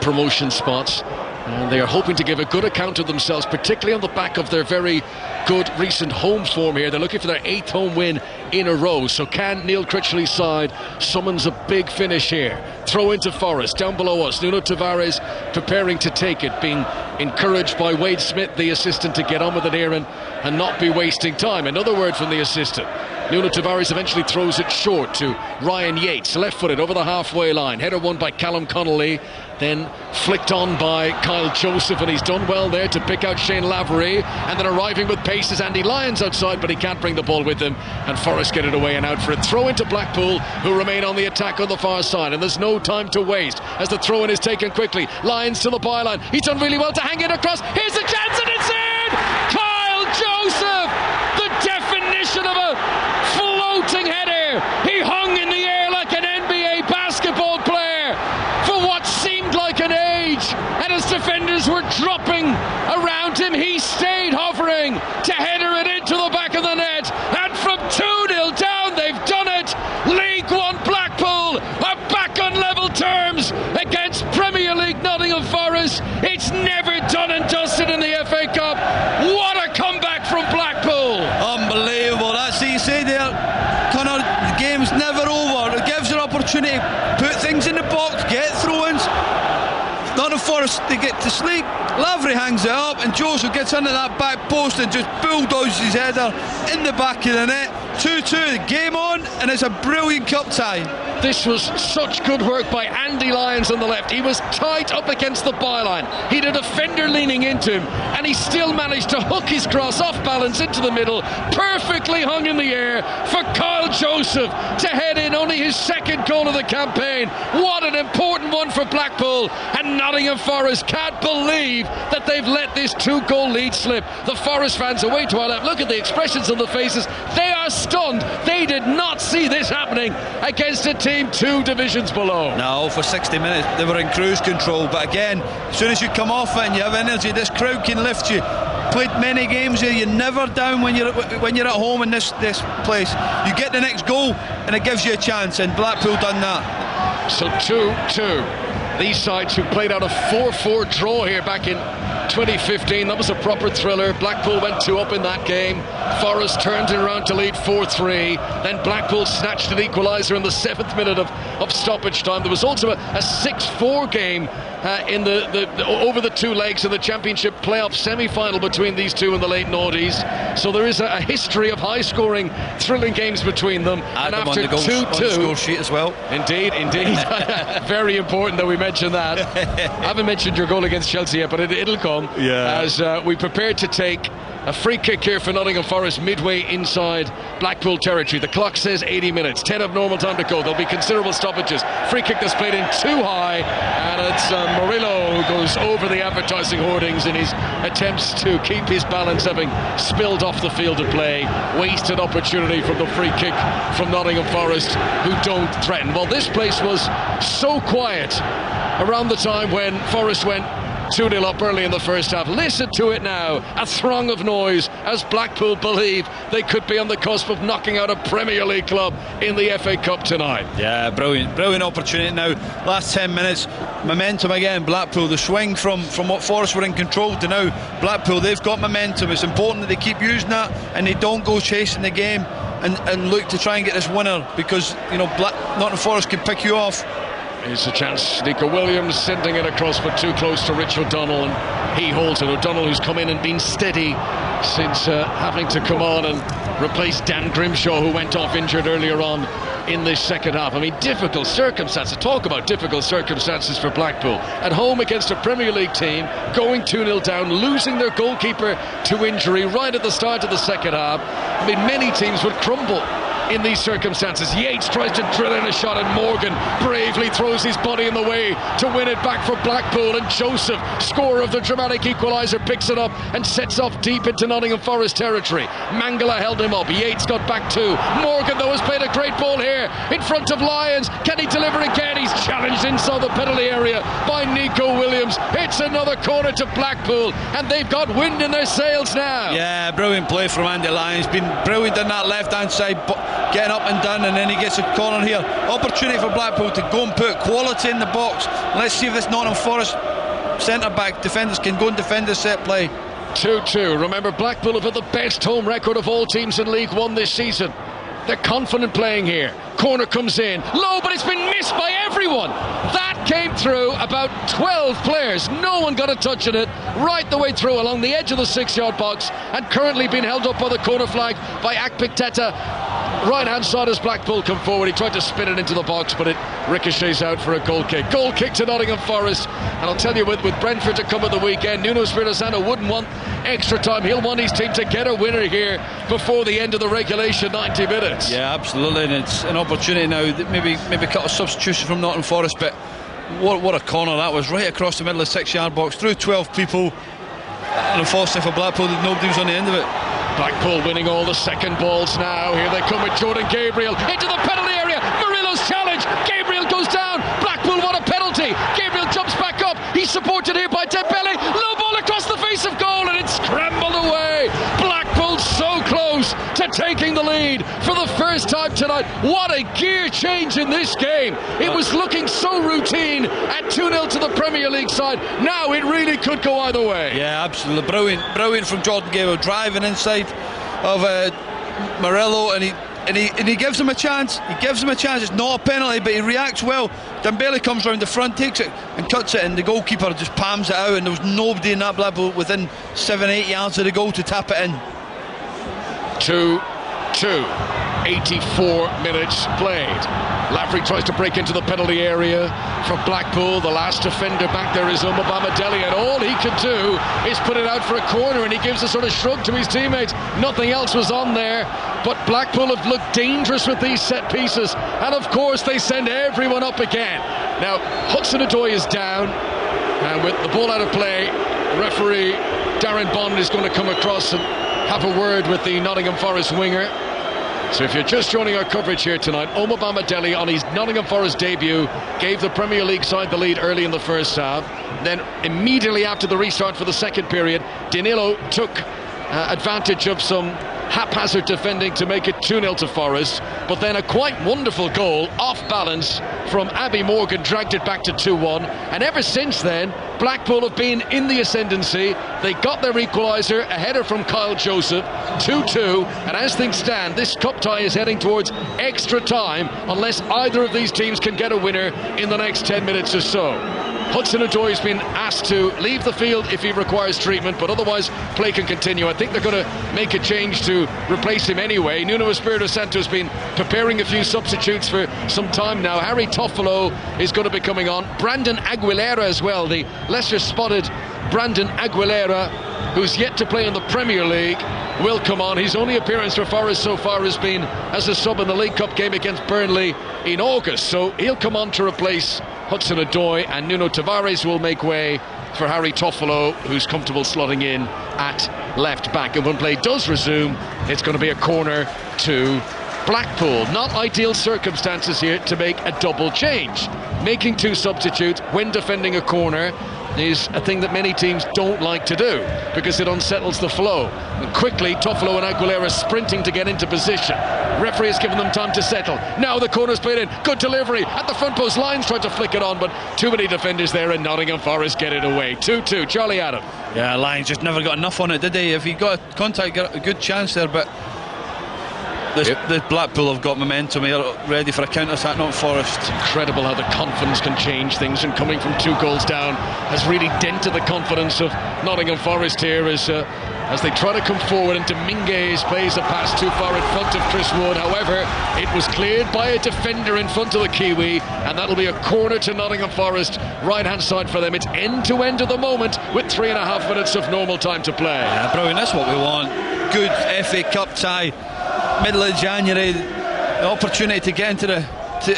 S1: promotion spots. And they are hoping to give a good account of themselves, particularly on the back of their very good recent home form here. They're looking for their 8th home win in a row. So can Neil Critchley's side summons a big finish here? Throw into Forest, down below us. Nuno Tavares preparing to take it, being encouraged by Wade Smith, the assistant, to get on with it here and not be wasting time. Another word from the assistant. Nuno Tavares eventually throws it short to Ryan Yates, left-footed over the halfway line. Header won by Callum Connolly, then flicked on by Kyle Joseph, and he's done well there to pick out Shane Lavery. And then arriving with pace is Andy Lyons outside, but he can't bring the ball with him, and Forest get it away and out for a throw into Blackpool, who remain on the attack on the far side. And there's no time to waste as the throw-in is taken quickly. Lyons to the byline, he's done really well to hang it across. Here's a chance, and it's in! Kyle Joseph, the definition of a floating header. He hung in the air like an NBA basketball player for what seemed like an age, and as defenders were dropping around him, he stayed hovering to header it into the back of the net, and from 2
S2: opportunity to put things in the box, get throw-ins. Nottingham Forest, they get to sleep. Lavery hangs it up, and Joseph gets under that back post and just bulldozes his header in the back of the net. 2-2, game on, and it's a brilliant cup tie.
S1: This was such good work by Andy Lyons on the left. He was tight up against the byline. He had a defender leaning into him, and he still managed to hook his cross off balance into the middle, perfectly hung in the air for Kyle Joseph to head in only his second goal of the campaign. What an important one for Blackpool, and Nottingham Forest can't believe that they've let this 2-goal lead slip. The Forest fans away to our left, look at the expressions on the faces. They are stunned. They did not see this happening against a team 2 divisions below.
S2: No, for 60 minutes they were in cruise control, but again, as soon as you come off it and you have energy, this crowd can lift you. Played many games here, you're never down when you're at home in this place. You get the next goal and it gives you a chance, and Blackpool done that.
S1: So 2-2. These sides who played out a 4-4 draw here back in 2015, that was a proper thriller. Blackpool went 2 up in that game. Forest turned it around to lead 4-3. Then Blackpool snatched an equaliser in the 7th minute of stoppage time. There was also a 6-4 game in the over the 2 legs in the Championship playoff semi-final between these two in the late noughties. So there is a history of high-scoring, thrilling games between them.
S2: And
S1: after
S2: 2-2, score sheet as well.
S1: Indeed. Very important that we mention that. I haven't mentioned your goal against Chelsea yet, but it'll come as we prepare to take a free kick here for Nottingham Forest midway inside Blackpool territory. The clock says 80 minutes, 10 of normal time to go. There'll be considerable stoppages. Free kick that's played in too high, and it's Murillo who goes over the advertising hoardings in his attempts to keep his balance, having spilled off the field of play. Wasted opportunity from the free kick from Nottingham Forest, who don't threaten. Well, this place was so quiet around the time when Forest went 2-0 up early in the first half. Listen to it now, a throng of noise as Blackpool believe they could be on the cusp of knocking out a Premier League club in the FA Cup tonight.
S2: Yeah, brilliant opportunity now. Last 10 minutes, momentum again. Blackpool, the swing from what Forest were in control to now Blackpool, they've got momentum. It's important that they keep using that and they don't go chasing the game and look to try and get this winner, because Nottingham Forest can pick you off.
S1: Here's a chance. Nico Williams sending it across, but too close to Rich O'Donnell, and he holds it. O'Donnell, who's come in and been steady since having to come on and replace Dan Grimshaw, who went off injured earlier on in this second half. I mean, difficult circumstances. Talk about difficult circumstances for Blackpool. At home against a Premier League team, going 2-0 down, losing their goalkeeper to injury right at the start of the second half. I mean, many teams would crumble in these circumstances. Yates tries to drill in a shot, and Morgan bravely throws his body in the way to win it back for Blackpool, and Joseph, scorer of the dramatic equaliser, picks it up and sets off deep into Nottingham Forest territory. Mangala held him up. Yates got back too. Morgan, though, has played a great ball here in front of Lyons. Can he deliver again? He's challenged inside the penalty area by Nico Williams. It's another corner to Blackpool, and they've got wind in their sails now.
S2: Yeah, brilliant play from Andy Lyons. Been brilliant on that left hand side, getting up and down, and then he gets a corner here. Opportunity for Blackpool to go and put quality in the box. Let's see if this Nottingham Forest centre back defenders can go and defend the set play.
S1: 2-2. Remember, Blackpool have had the best home record of all teams in League One this season. They're confident playing here. Corner comes in low, but it's been missed by everyone. That came through about 12 players. No one got a touch on it right the way through along the edge of the 6-yard box, and currently being held up by the corner flag by Akpik-Teta. Right hand side as Blackpool come forward. He tried to spin it into the box, but it ricochets out for a goal kick. Goal kick to Nottingham Forest. And I'll tell you, with Brentford to come at the weekend, Nuno Espirito Santo wouldn't want extra time. He'll want his team to get a winner here before the end of the regulation 90 minutes.
S2: Yeah, absolutely, and it's an opportunity now. Maybe a couple of substitutions from Nottingham Forest, but what a corner that was, right across the middle of the 6-yard box, through 12 people, and unfortunately for Blackpool, nobody was on the end of it.
S1: Blackpool winning all the second balls now. Here they come with Jordan Gabriel into the penalty area. Murillo's challenge. Gabriel goes down. Blackpool want a penalty. Gabriel jumps back up. He's supported here by Dembele. Low ball across the face of goal, and it's scrambled away. Blackpool so close to taking the lead for the first time tonight. What a gear change in this game. It was looking so routine at 2-0 to the Premier League side. Now it really could go either way.
S2: Yeah, absolutely. Brilliant from Jordan Gabriel, driving inside of Murillo, and he and he gives him a chance. It's not a penalty, but he reacts well. Dembele comes round the front, takes it and cuts it, and the goalkeeper just palms it out, and there was nobody in that Blackpool within 7-8 yards of the goal to tap it in.
S1: 2-2. 84 minutes played. Lavery tries to break into the penalty area for Blackpool. The last defender back there is Omobamidele, and all he could do is put it out for a corner, and he gives a sort of shrug to his teammates. Nothing else was on there, but Blackpool have looked dangerous with these set pieces, and of course they send everyone up again. Now Hudson-Odoi is down, and with the ball out of play, referee Darren Bond is going to come across and have a word with the Nottingham Forest winger. So if you're just joining our coverage here tonight, Omobamidele on his Nottingham Forest debut gave the Premier League side the lead early in the first half. Then immediately after the restart for the second period, Danilo took advantage of some haphazard defending to make it 2-0 to Forest, but then a quite wonderful goal off balance from Abby Morgan dragged it back to 2-1, and ever since then Blackpool have been in the ascendancy. They got their equaliser, a header from Kyle Joseph, 2-2, and as things stand this cup tie is heading towards extra time unless either of these teams can get a winner in the next 10 minutes or so. Hudson-Odoi has been asked to leave the field if he requires treatment, but otherwise play can continue. I think they're going to make a change to replace him anyway. Nuno Espirito Santo has been preparing a few substitutes for some time now. Harry Toffolo is going to be coming on. Brandon Aguilera as well, the lesser spotted Brandon Aguilera, who's yet to play in the Premier League, will come on. His only appearance for Forest so far has been as a sub in the League Cup game against Burnley in August, so he'll come on to replace Hudson-Odoi, and Nuno Tavares will make way for Harry Toffolo, who's comfortable slotting in at left back. And when play does resume, it's going to be a corner to Blackpool. Not ideal circumstances here to make a double change. Making two substitutes when defending a corner is a thing that many teams don't like to do because it unsettles the flow. And quickly Toffolo and Aguilera sprinting to get into position. Referee has given them time to settle. Now the corner's played in. Good delivery at the front post. Lyons tried to flick it on, but too many defenders there, and Nottingham Forest get it away. 2-2. Charlie Adam.
S2: Yeah, Lyons just never got enough on it, did he? If he got a contact, got a good chance there, but the Blackpool have got momentum here, ready for a counter-attack, not Forest.
S1: It's incredible how the confidence can change things, and coming from 2 goals down has really dented the confidence of Nottingham Forest here as they try to come forward, and Dominguez plays a pass too far in front of Chris Wood. However, it was cleared by a defender in front of the Kiwi, and that'll be a corner to Nottingham Forest, right-hand side for them. It's end-to-end at the moment with 3.5 minutes of normal time to play.
S2: Yeah, brilliant, that's what we want. Good FA Cup tie, middle of January, the opportunity to get into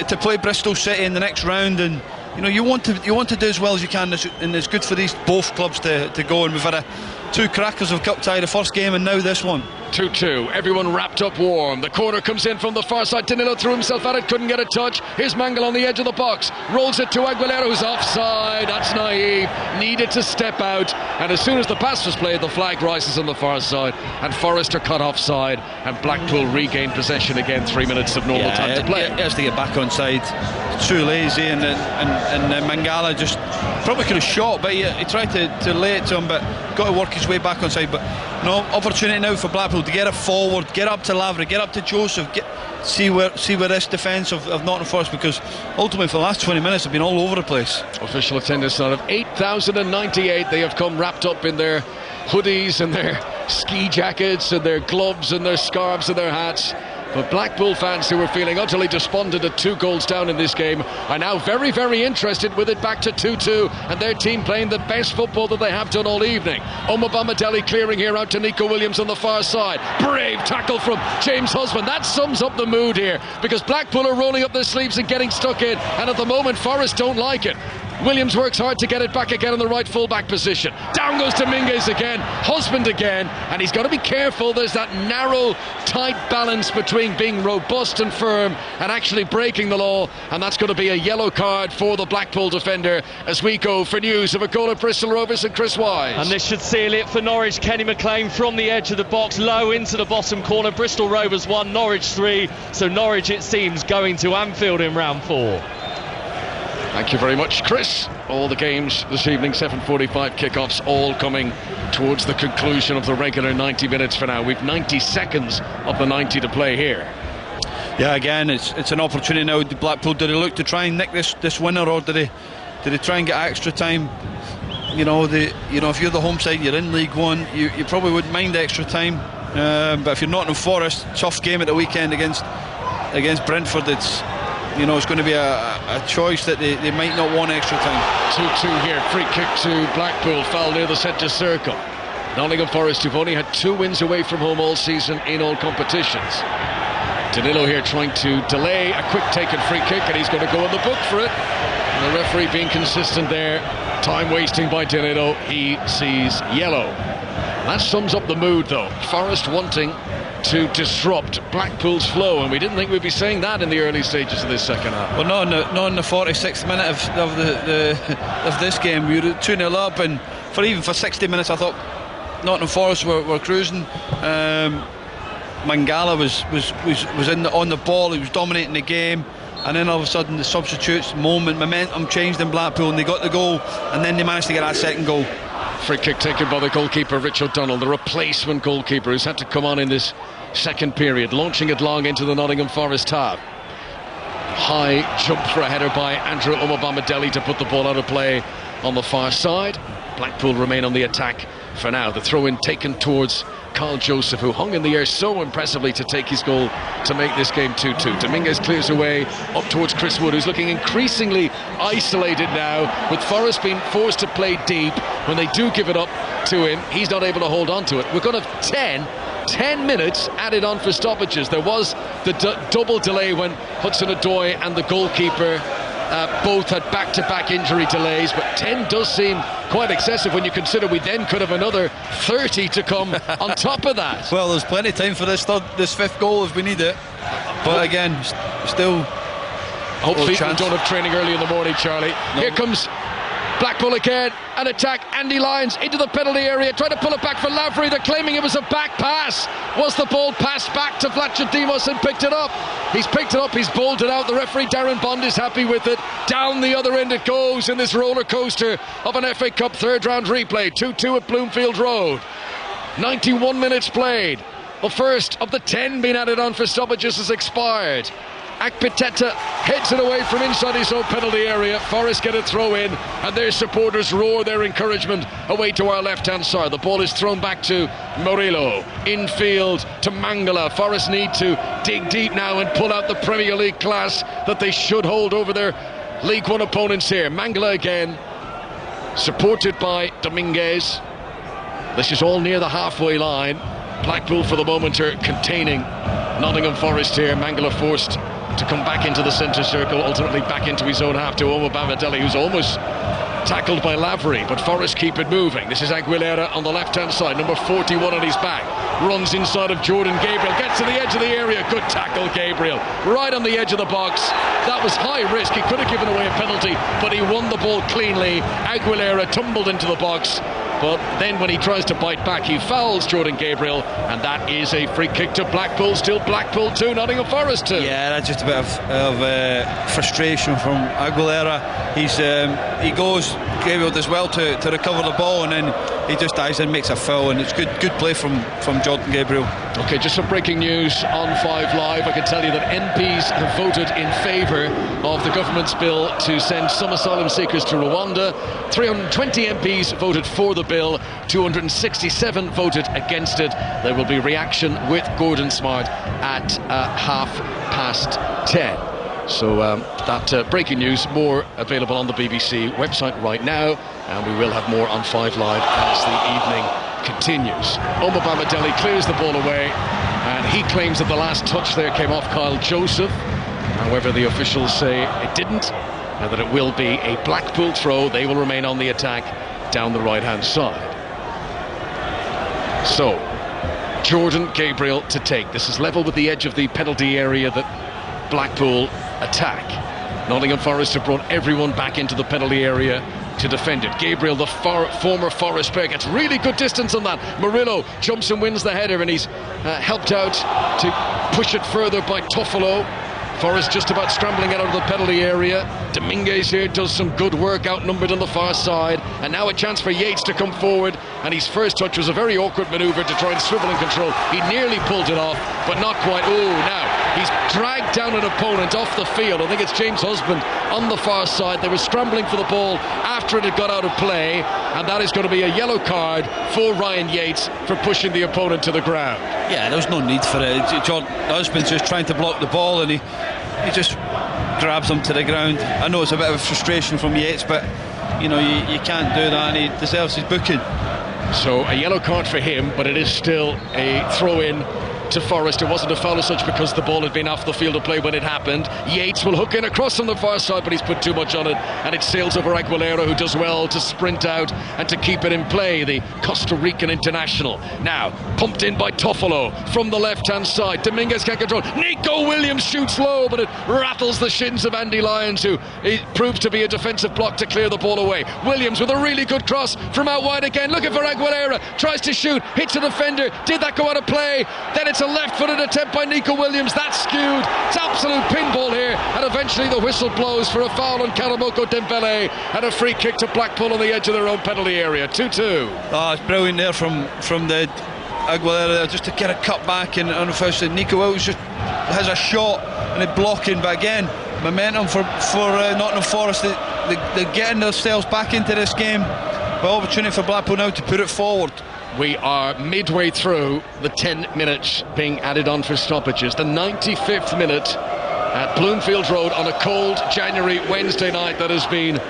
S2: to play Bristol City in the next round, and you know you want to do as well as you can, and it's good for these both clubs to go. And we've had 2 crackers of cup tie, the first game and now this one.
S1: 2-2, everyone wrapped up warm. The corner comes in from the far side. Danilo threw himself at it, couldn't get a touch. Here's Mangal on the edge of the box, rolls it to Aguilera, who's offside. That's naive, needed to step out, and as soon as the pass was played, the flag rises on the far side, and Forest are cut offside, and Blackpool regain possession again. 3 minutes of normal time to play.
S2: He has to get back on side. Too lazy, and Mangala just probably could have shot, but he tried to lay it to him, but got to work his way back on side. But no opportunity now for Blackpool to get it forward, get up to Lavery, get up to Joseph, see where this defence of Nottingham Forest, because ultimately for the last 20 minutes have been all over the place.
S1: Official attendance out of 8,098. They have come wrapped up in their hoodies and their ski jackets and their gloves and their scarves and their hats. But Blackpool fans who were feeling utterly despondent at 2 goals down in this game are now very, very interested with it back to 2-2, and their team playing the best football that they have done all evening. Omobamidele clearing here out to Nico Williams on the far side. Brave tackle from James Husband. That sums up the mood here, because Blackpool are rolling up their sleeves and getting stuck in, and at the moment Forest don't like it. Williams works hard to get it back again in the right full-back position. Down goes Dominguez again, Husband again, and he's got to be careful. There's that narrow, tight balance between being robust and firm and actually breaking the law, and that's going to be a yellow card for the Blackpool defender as we go for news of a goal at Bristol Rovers and Chris Wise.
S5: And this should seal it for Norwich. Kenny McLean from the edge of the box, low into the bottom corner. Bristol Rovers 1, Norwich 3, so Norwich, it seems, going to Anfield in round 4.
S1: Thank you very much, Chris. All the games this evening, 7:45 kickoffs, all coming towards the conclusion of the regular 90 minutes for now. We've 90 seconds of the 90 to play here.
S2: Yeah, again, it's an opportunity now. Blackpool, do they look to try and nick this winner, or do they try and get extra time? You know, if you're the home side, you're in League One, you probably wouldn't mind extra time. But if you're Nottingham Forest, tough game at the weekend against Brentford, it's going to be a choice that they might not want extra time.
S1: 2-2 here, free kick to Blackpool, foul near the centre circle. Nottingham Forest, who've only had 2 wins away from home all season in all competitions. Danilo here trying to delay a quick taken free kick, and he's going to go in the book for it. And the referee being consistent there, time wasting by Danilo, he sees yellow. That sums up the mood though. Forest wanting to disrupt Blackpool's flow, and we didn't think we'd be saying that in the early stages of this second half.
S2: Well, not in the 46th minute of this game. We were 2-0 up, and for 60 minutes I thought Nottingham Forest were cruising. Mangala was on the ball, he was dominating the game, and then all of a sudden the substitutes, momentum changed in Blackpool, and they got the goal, and then they managed to get that second goal.
S1: Free kick taken by the goalkeeper Rich O'Donnell, the replacement goalkeeper who's had to come on in this second period, launching it long into the Nottingham Forest half. High jump for a header by Andrew Omobamidele to put the ball out of play on the far side. Blackpool remain on the attack for now. The throw-in taken towards Carl Joseph, who hung in the air so impressively to take his goal to make this game 2-2. Dominguez clears away up towards Chris Wood, who's looking increasingly isolated now, with Forest being forced to play deep. When they do give it up to him, he's not able to hold on to it. We're going to have 10 minutes added on for stoppages. There was the double delay when Hudson-Odoi and the goalkeeper both had back-to-back injury delays, but 10 does seem quite excessive when you consider we then could have another 30 to come on top of that.
S2: Well, there's plenty of time for this fifth goal if we need it, but again, still
S1: hopefully we don't have training early in the morning, Charlie. No. Here comes Blackpool again, an attack. Andy Lyons into the penalty area, trying to pull it back for Lavery. They're claiming it was a back pass. Was the ball passed back to Vlachodimos and picked it up? He's picked it up, he's bowled it out. The referee Darren Bond is happy with it. Down the other end it goes in this roller coaster of an FA Cup third round replay. 2-2 at Bloomfield Road. 91 minutes played. The first of the 10 being added on for stoppages has expired. Akpiteta heads it away from inside his own penalty area. Forest get a throw in, and their supporters roar their encouragement away to our left hand side. The ball is thrown back to Murillo, infield to Mangala. Forest need to dig deep now and pull out the Premier League class that they should hold over their League One opponents here. Mangala again, supported by Dominguez. This is all near the halfway line. Blackpool for the moment are containing Nottingham Forest here. Mangala forced to come back into the centre circle, ultimately back into his own half to Omobamidele, who's almost tackled by Lavery, but Forest keep it moving. This is Aguilera on the left hand side, number 41 on his back, runs inside of Jordan Gabriel, gets to the edge of the area. Good tackle, Gabriel, right on the edge of the box. That was high risk, he could have given away a penalty, but he won the ball cleanly. Aguilera tumbled into the box, but then when he tries to bite back, he fouls Jordan Gabriel, and that is a free kick to Blackpool. Still Blackpool 2, Nottingham Forest 2.
S2: Yeah, that's just a bit of frustration from Aguilera. He goes, Gabriel does well to recover the ball, and then he just dives in, makes a foul, and it's good play from Jordan Gabriel.
S1: Okay, just some breaking news on 5 Live. I can tell you that MPs have voted in favour of the government's bill to send some asylum seekers to Rwanda. 320 MPs voted for the bill, 267 voted against it. There will be reaction with Gordon Smart at 10:30. So that breaking news, more available on the BBC website right now, and we will have more on 5 Live as the evening continues. Omobamidele clears the ball away, and he claims that the last touch there came off Kyle Joseph. However, the officials say it didn't, and that it will be a Blackpool throw. They will remain on the attack down the right hand side. So Jordan Gabriel to take. This is level with the edge of the penalty area that Blackpool attack. Nottingham Forest have brought everyone back into the penalty area to defend it. Gabriel, the former Forest player, gets really good distance on that. Murillo jumps and wins the header, and he's helped out to push it further by Toffolo. Forest just about scrambling out of the penalty area. Dominguez here does some good work, outnumbered on the far side, and now a chance for Yates to come forward, and his first touch was a very awkward manoeuvre to try and swivel and control. He nearly pulled it off, but not quite. Oh, now he's dragged down an opponent off the field. I think it's James Husband on the far side. They were scrambling for the ball after it had got out of play, and that is going to be a yellow card for Ryan Yates for pushing the opponent to the ground.
S2: Yeah, there's no need for it. John Husband's just trying to block the ball, and he just grabs him to the ground. I know it's a bit of a frustration from Yates, but you can't do that, and he deserves his booking.
S1: So a yellow card for him, but it is still a throw-in to Forest. It wasn't a foul as such because the ball had been off the field of play when it happened. Yates will hook in across on the far side, but he's put too much on it, and it sails over Aguilera, who does well to sprint out and to keep it in play, the Costa Rican international. Now pumped in by Toffolo from the left-hand side. Dominguez can't control. Nico Williams shoots low, but it rattles the shins of Andy Lyons, who proves to be a defensive block to clear the ball away. Williams with a really good cross from out wide again, looking for Aguilera, tries to shoot, hits a defender. Did that go out of play? Then it's a left-footed attempt by Nico Williams. That's skewed. It's absolute pinball here, and eventually the whistle blows for a foul on Kalamoko Dembele and a free kick to Blackpool on the edge of their own penalty area. 2-2.
S2: Oh, it's brilliant there from the Aguilera just to get a cut back, and unfortunately Nico Williams just has a shot and it's blocking, but again momentum for Nottingham Forest. They're getting themselves back into this game, but opportunity for Blackpool now to put it forward.
S1: We are midway through the 10 minutes being added on for stoppages. The 95th minute at Bloomfield Road on a cold January Wednesday night that has been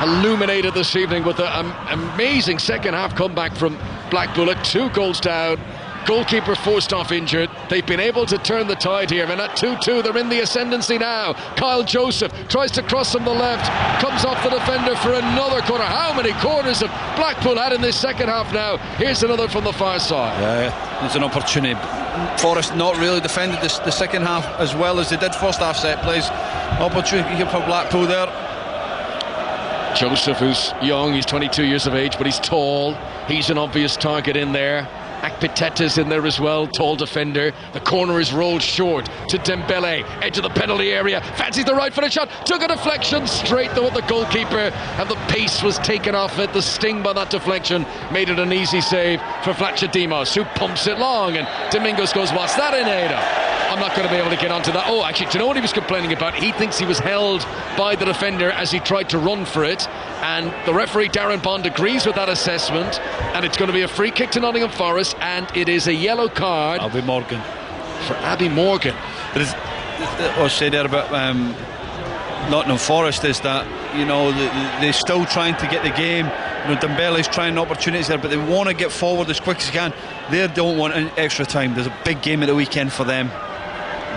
S1: illuminated this evening with an amazing second half comeback from Blackpool at 2 goals down. Goalkeeper forced off injured. They've been able to turn the tide here, and at 2-2 they're in the ascendancy now. Kyle Joseph tries to cross from the left, comes off the defender for another corner. How many corners have Blackpool had in this second half now? Here's another from the far side.
S2: Yeah, there's an opportunity. Forest not really defended the second half as well as they did first half set plays. Opportunity here for Blackpool there.
S1: Joseph, who's young, he's 22 years of age, but he's tall. He's an obvious target in there. Akpiteta's in there as well, tall defender. The corner is rolled short to Dembele, edge of the penalty area, fancies the right footed shot, took a deflection straight though at the goalkeeper, and the pace was taken off it. The sting by that deflection made it an easy save for Fletcher Demos, who pumps it long, and Domingos goes, what's that in, Ada? I'm not going to be able to get onto that. Oh, actually, do you know what he was complaining about? He thinks he was held by the defender as he tried to run for it, and the referee Darren Bond agrees with that assessment, and it's going to be a free kick to Nottingham Forest, and it is a yellow card
S2: Abby Morgan
S1: for Abby Morgan.
S2: But what I say there about Nottingham Forest is that they're still trying to get the game. Dembele's trying opportunities there, but they want to get forward as quick as they can. They don't want an extra time. There's a big game at the weekend for them.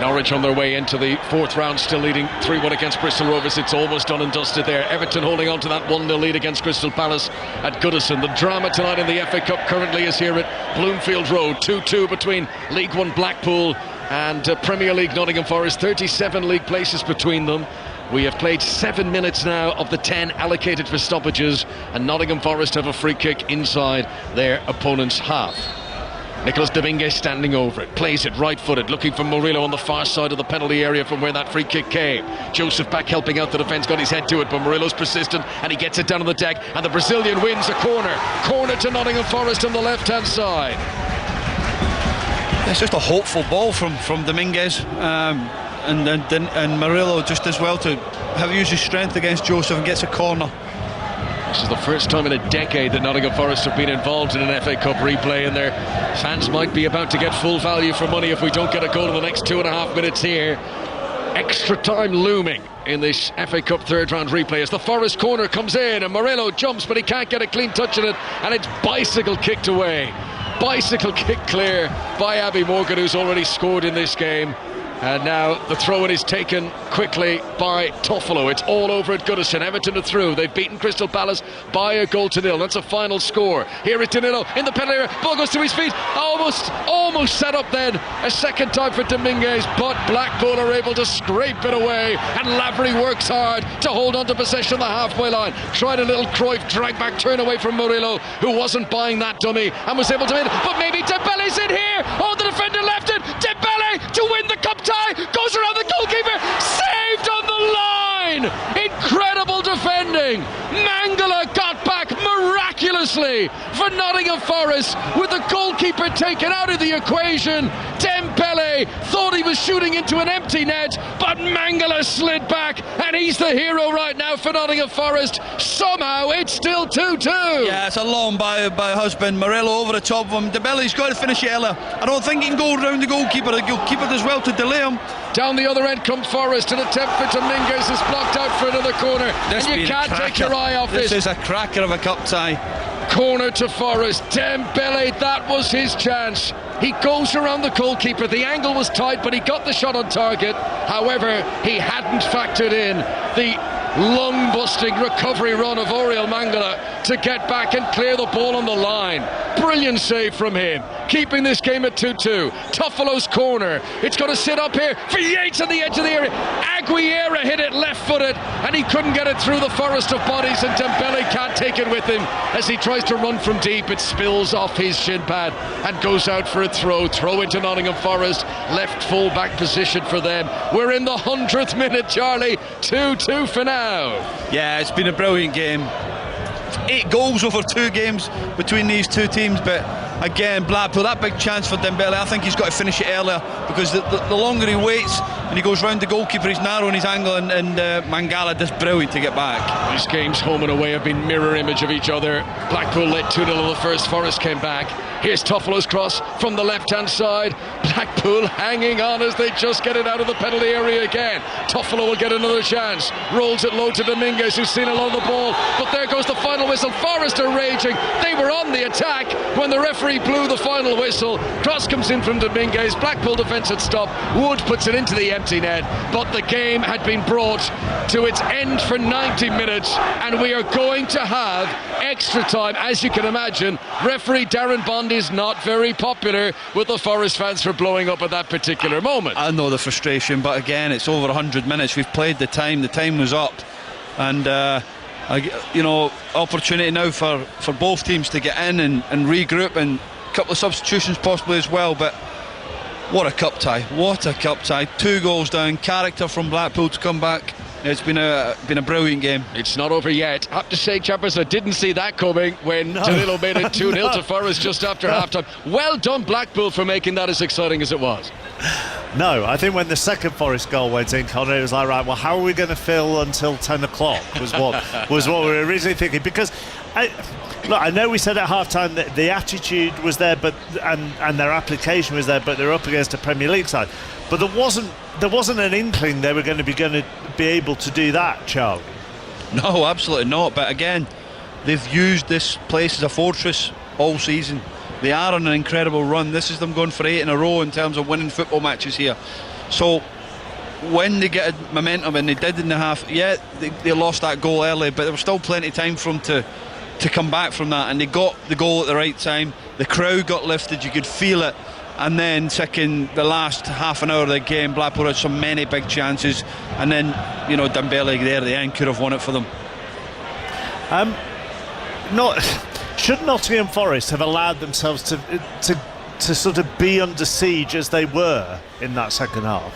S1: Norwich on their way into the 4th round, still leading 3-1 against Bristol Rovers. It's almost done and dusted there. Everton holding on to that 1-0 lead against Crystal Palace at Goodison. The drama tonight in the FA Cup currently is here at Bloomfield Road. 2-2 between League One Blackpool and Premier League Nottingham Forest. 37 league places between them. We have played 7 minutes now of the 10 allocated for stoppages, and Nottingham Forest have a free kick inside their opponent's half. Nicolas Dominguez standing over it, plays it right-footed, looking for Murillo on the far side of the penalty area from where that free kick came. Joseph back helping out the defence, got his head to it, but Murillo's persistent and he gets it down on the deck, and the Brazilian wins a corner. Corner to Nottingham Forest on the left-hand side.
S2: It's just a hopeful ball from Dominguez, and Murillo just as well to have used his strength against Joseph and gets a corner.
S1: This is the first time in a decade that Nottingham Forest have been involved in an FA Cup replay, and their fans might be about to get full value for money if we don't get a goal in the next 2.5 minutes here. Extra time looming in this FA Cup 3rd round replay as the Forest corner comes in, and Murillo jumps, but he can't get a clean touch on it, and it's bicycle kicked away. Bicycle kick clear by Abby Morgan, who's already scored in this game. And now the throw-in is taken quickly by Toffolo. It's all over at Goodison. Everton are through. They've beaten Crystal Palace by 1-0. That's a final score. Here is Danilo in the penalty area. Ball goes to his feet. Almost set up then a second time for Dominguez, but Blackpool are able to scrape it away, and Lavery works hard to hold on to possession on the halfway line. Tried a little Cruyff drag back turn away from Murillo, who wasn't buying that dummy and was able to win. But maybe Dembele's in here. Oh, the defender left it. Dembele to win the cup tie. Goes around the goalkeeper. Saved on the line. Incredible defending. Mangala got back miraculously for Nottingham Forest with the goalkeeper taken out of the equation. Dembele away, thought he was shooting into an empty net, but Mangala slid back, and he's the hero right now for Nottingham Forest. Somehow it's still 2-2.
S2: Yeah, it's a long by husband. Morello over the top of him. Dembele's got to finish it earlier. I don't think he can go around the goalkeeper. The goalkeeper does well to delay him.
S1: Down the other end comes Forrest. An attempt for Dominguez is blocked out for another corner. And you can't take your eye off this.
S2: This is a cracker of a cup tie.
S1: Corner to Forrest. Dembele, that was his chance. He goes around the goalkeeper. The angle was tight, but he got the shot on target. However, he hadn't factored in the lung-busting recovery run of Oriol Mangala to get back and clear the ball on the line. Brilliant save from him, keeping this game at 2-2. Toffolo's corner. It's going to sit up here for Yates on the edge of the area. Aguilera hit it left-footed, and he couldn't get it through the forest of bodies, and Dembele can't take it with him. As he tries to run from deep, it spills off his shin pad and goes out for a throw into Nottingham Forest. Left full-back position for them. We're in the 100th minute, Charlie. 2-2 for now.
S2: Yeah, it's been a brilliant game. 8 goals over 2 games between these two teams, but again, Blackpool, that big chance for Dembele, I think he's got to finish it earlier, because the longer he waits and he goes round the goalkeeper, he's narrowing his angle, and Mangala does brilliant to get back.
S1: These games home and away have been mirror image of each other. Blackpool led 2-0 in the first. Forest came back. Here's Toffolo's cross from the left-hand side. Blackpool hanging on as they just get it out of the penalty area again. Toffolo will get another chance. Rolls it low to Dominguez, who's seen along the ball. But there goes the final whistle. Forest are raging. They were on the attack when the referee blew the final whistle. Cross comes in from Dominguez. Blackpool defence had stopped. Wood puts it into the empty net. But the game had been brought to its end for 90 minutes. And we are going to have extra time. As you can imagine, referee Darren Bond is not very popular with the Forest fans for blowing up at that particular moment.
S2: I know the frustration, but again, it's over 100 minutes. We've played the time was up, and opportunity now for both teams to get in and regroup, and a couple of substitutions possibly as well. But what a cup tie, 2 goals down, character from Blackpool to come back. It's been a brilliant game.
S1: It's not over yet. I have to say, chappers, I didn't see that coming when Danilo made it 2-0 to Forest just after half-time. Well done, Blackpool, for making that as exciting as it was.
S6: No, I think when the second Forest goal went in, Conor, it was like, right, well, how are we going to fill until 10 o'clock was what we were originally thinking. Because I know we said at half-time that the attitude was there, but and their application was there, but they're up against a Premier League side. But there wasn't an inkling they were going to be able to do that, Charlie.
S2: No, absolutely not. But again, they've used this place as a fortress all season. They are on an incredible run. This is them going for 8 in a row in terms of winning football matches here. So when they get a momentum, and they did in the half, they lost that goal early, but there was still plenty of time for them to come back from that, and they got the goal at the right time. The crowd got lifted, you could feel it. And then second, the last half an hour of the game, Blackpool had so many big chances, and then Dembele there at the end could have won it for them.
S6: Should Nottingham Forest have allowed themselves to sort of be under siege as they were in that second half?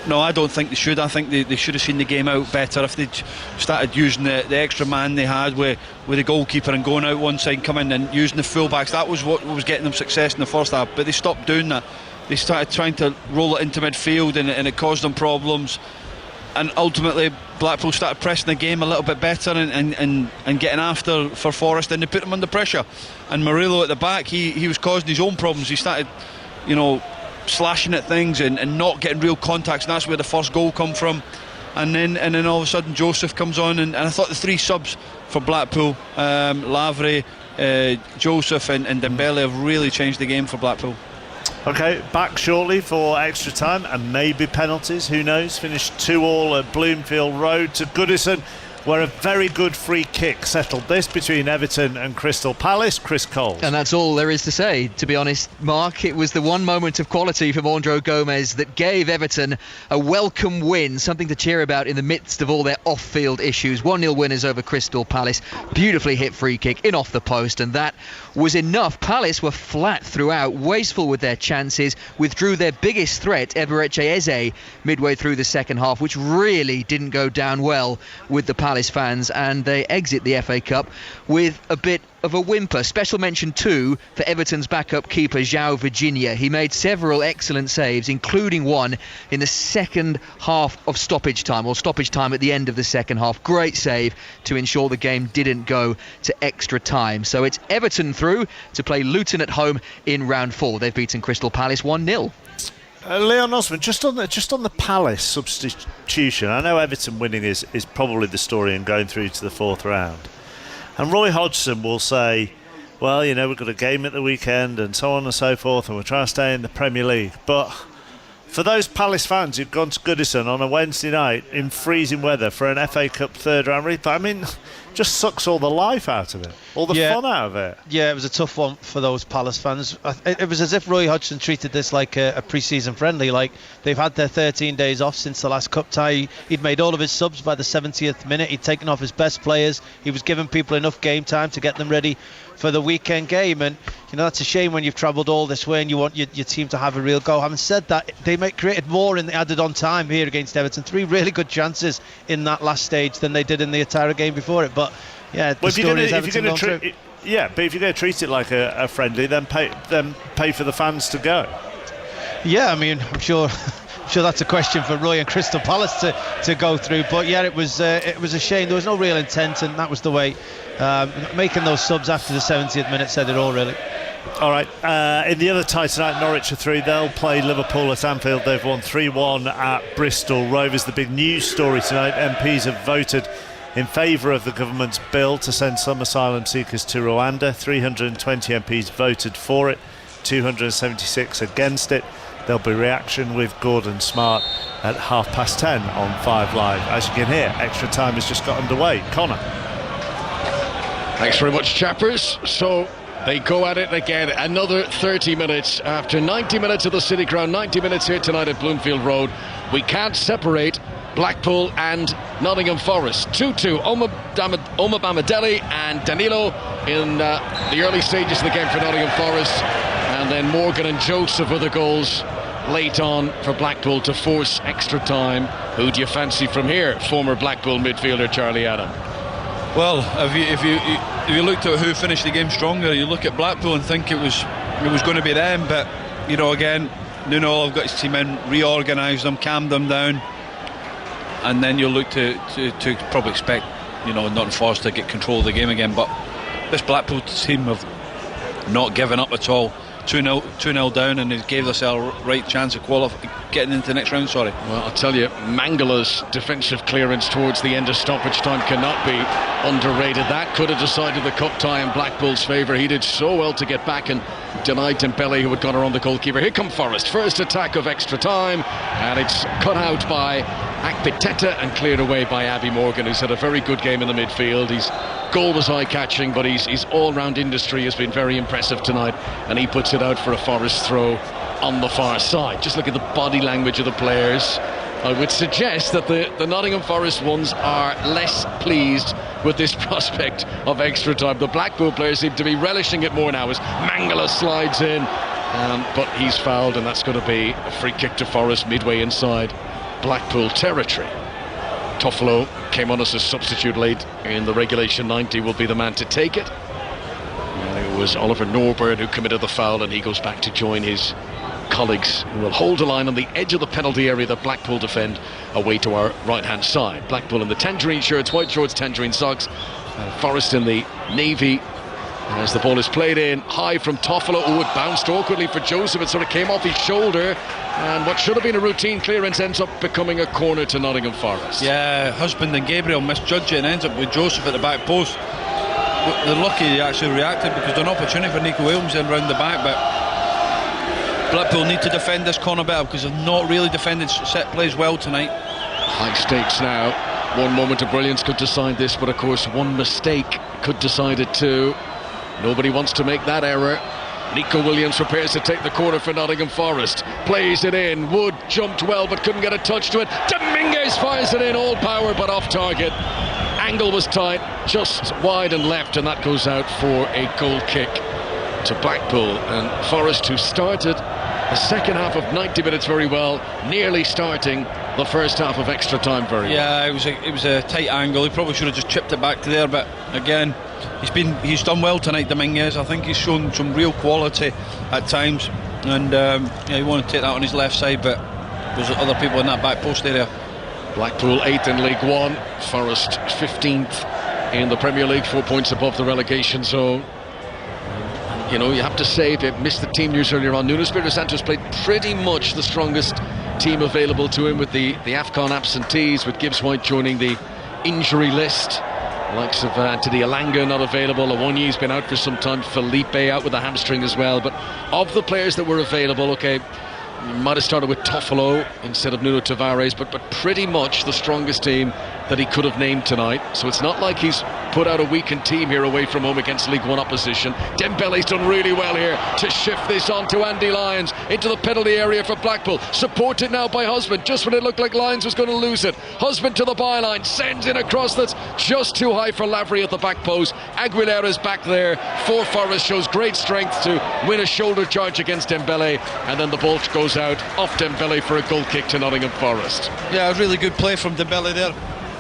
S2: No, I don't think they should. I think they should have seen the game out better if they'd started using the extra man they had with the goalkeeper and going out one side, coming and using the full-backs. That was what was getting them success in the first half, but they stopped doing that. They started trying to roll it into midfield, and it caused them problems, and ultimately Blackpool started pressing the game a little bit better and getting after for Forest, and they put them under pressure. And Murillo at the back, he was causing his own problems. He started slashing at things and not getting real contacts, and that's where the first goal come from. And then all of a sudden Joseph comes on, and I thought the 3 subs for Blackpool, Lavre, Joseph and Dembele, have really changed the game for Blackpool.
S6: Okay, back shortly for extra time and maybe penalties, who knows. Finished 2-2 at Bloomfield Road to Goodison, where a very good free kick settled this between Everton and Crystal Palace. Chris Coles.
S3: And that's all there is to say, to be honest, Mark. It was the one moment of quality from André Gomes that gave Everton a welcome win, something to cheer about in the midst of all their off-field issues. 1-0 winners over Crystal Palace. Beautifully hit free kick in off the post, and that was enough. Palace were flat throughout, wasteful with their chances, withdrew their biggest threat, Eberechi Eze, midway through the second half, which really didn't go down well with the Palace Palace fans, and they exit the FA Cup with a bit of a whimper. Special mention too for Everton's backup keeper João Virginia. He made several excellent saves, including one in the second half of stoppage time at the end of the second half. Great save to ensure the game didn't go to extra time. So it's Everton through to play Luton at home in round 4. They've beaten Crystal Palace 1-0.
S6: Leon Osman, just on the Palace substitution, I know Everton winning is probably the story and going through to the 4th round. And Roy Hodgson will say, well, you know, we've got a game at the weekend and so on and so forth, and we're trying to stay in the Premier League. But for those Palace fans who've gone to Goodison on a Wednesday night in freezing weather for an FA Cup 3rd round replay, I mean, just sucks all the life out of it, all the fun out of it.
S4: Yeah, it was a tough one for those Palace fans. It was as if Roy Hodgson treated this like a pre-season friendly, like they've had their 13 days off since the last cup tie. He'd made all of his subs by the 70th minute. He'd taken off his best players. He was giving people enough game time to get them ready for the weekend game, and you know that's a shame when you've travelled all this way and you want your team to have a real go. Having said that, they created more in the added on time here against Everton. 3 really good chances in that last stage than they did in the entire game before it. But yeah, the story is Everton going through.
S6: Yeah, but if you're going to treat it like a friendly, then pay for the fans to go.
S4: Yeah, I mean, I'm sure that's a question for Roy and Crystal Palace to go through. But yeah, it was a shame. There was no real intent, and that was the way. Making those subs after the 70th minute said it all, really.
S6: All right, in the other tie tonight, Norwich are 3. They'll play Liverpool at Anfield. They've won 3-1 at Bristol Rovers. The big news story tonight, MPs have voted in favour of the government's bill to send some asylum seekers to Rwanda. 320 MPs voted for it, 276 against it. There'll be reaction with Gordon Smart at 10:30 on 5 Live. As you can hear, extra time has just got underway. Connor.
S1: Thanks very much, chappers. So they go at it again. Another 30 minutes after 90 minutes of the City Ground, 90 minutes here tonight at Bloomfield Road. We can't separate Blackpool and Nottingham Forest. 2-2. Omabamidele and Danilo in the early stages of the game for Nottingham Forest, and then Morgan and Joseph with the goals late on for Blackpool to force extra time. Who do you fancy from here? Former Blackpool midfielder Charlie Adam.
S2: Well, if you looked at who finished the game stronger, you look at Blackpool and think it was going to be them. But you know, again, Nuno have got his team in, reorganised them, calmed them down, and then you look to probably expect, you know, Nottingham Forest to get control of the game again. But this Blackpool team have not given up at all. 2-0 down, and it gave themselves a right chance of getting into the next round. Well,
S1: I'll tell you, Mangala's defensive clearance towards the end of stoppage time cannot be underrated. That could have decided the cup tie in Blackpool's favour. He did so well to get back and denied Dembele, who had gone around the goalkeeper. Here come Forest, first attack of extra time, and it's cut out by Akpiteta and cleared away by Abby Morgan, who's had a very good game in the midfield. His goal was eye-catching, but his all-round industry has been very impressive tonight, and he puts it out for a Forest throw on the far side. Just look at the body language of the players. I would suggest that the Nottingham Forest ones are less pleased with this prospect of extra time. The Blackpool players seem to be relishing it more now as Mangala slides in, but he's fouled, and that's going to be a free kick to Forest midway inside Blackpool territory. Toffolo came on as a substitute late in the regulation 90, will be the man to take it. It was Oliver Norburn who committed the foul, and he goes back to join his colleagues, who will hold a line on the edge of the penalty area that Blackpool defend away to our right hand side. Blackpool in the tangerine shirts, white shorts, tangerine socks, Forest in the navy. As the ball is played in high from Toffolo, who it bounced awkwardly for Joseph. It sort of came off his shoulder, and what should have been a routine clearance ends up becoming a corner to Nottingham Forest.
S2: Yeah, Husband and Gabriel misjudge it and ends up with Joseph at the back post. They're lucky he actually reacted, because there's an opportunity for Nico Williams in round the back, but Blackpool need to defend this corner better, because they've not really defended set plays well tonight.
S1: High stakes now. One moment of brilliance could decide this, but of course one mistake could decide it too. Nobody wants to make that error. Nico Williams prepares to take the corner for Nottingham Forest. Plays it in. Wood jumped well but couldn't get a touch to it. Dominguez fires it in, all power but off target. Angle was tight, just wide and left, and that goes out for a goal kick to Blackpool. And Forest, who started the second half of 90 minutes very well, nearly starting the first half of extra time very well.
S2: Yeah, it was a tight angle. He probably should have just chipped it back to there, but again, he's done well tonight, Dominguez. I think he's shown some real quality at times, and he wanted to take that on his left side, but there's other people in that back post area.
S1: Blackpool 8th in League One, Forest 15th in the Premier League, 4 points above the relegation zone. You know, you have to say, if you missed the team news earlier on, Nuno Espirito Santos played pretty much the strongest team available to him, with the AFCON absentees, with Gibbs White joining the injury list. The likes of Anthony Alanga not available, Awonyi's been out for some time, Felipe out with a hamstring as well. But of the players that were available, okay, you might have started with Toffolo instead of Nuno Tavares, but pretty much the strongest team that he could have named tonight. So it's not like he's put out a weakened team here away from home against League One opposition. Dembele's done really well here to shift this on to Andy Lyons into the penalty area for Blackpool, supported now by Husband, just when it looked like Lyons was going to lose it. Husband to the byline, sends in a cross that's just too high for Lavery at the back post. Aguilera's back there for Forest, shows great strength to win a shoulder charge against Dembele, and then the ball goes out off Dembele for a goal kick to Nottingham Forest.
S2: Yeah, a really good play from Dembele there,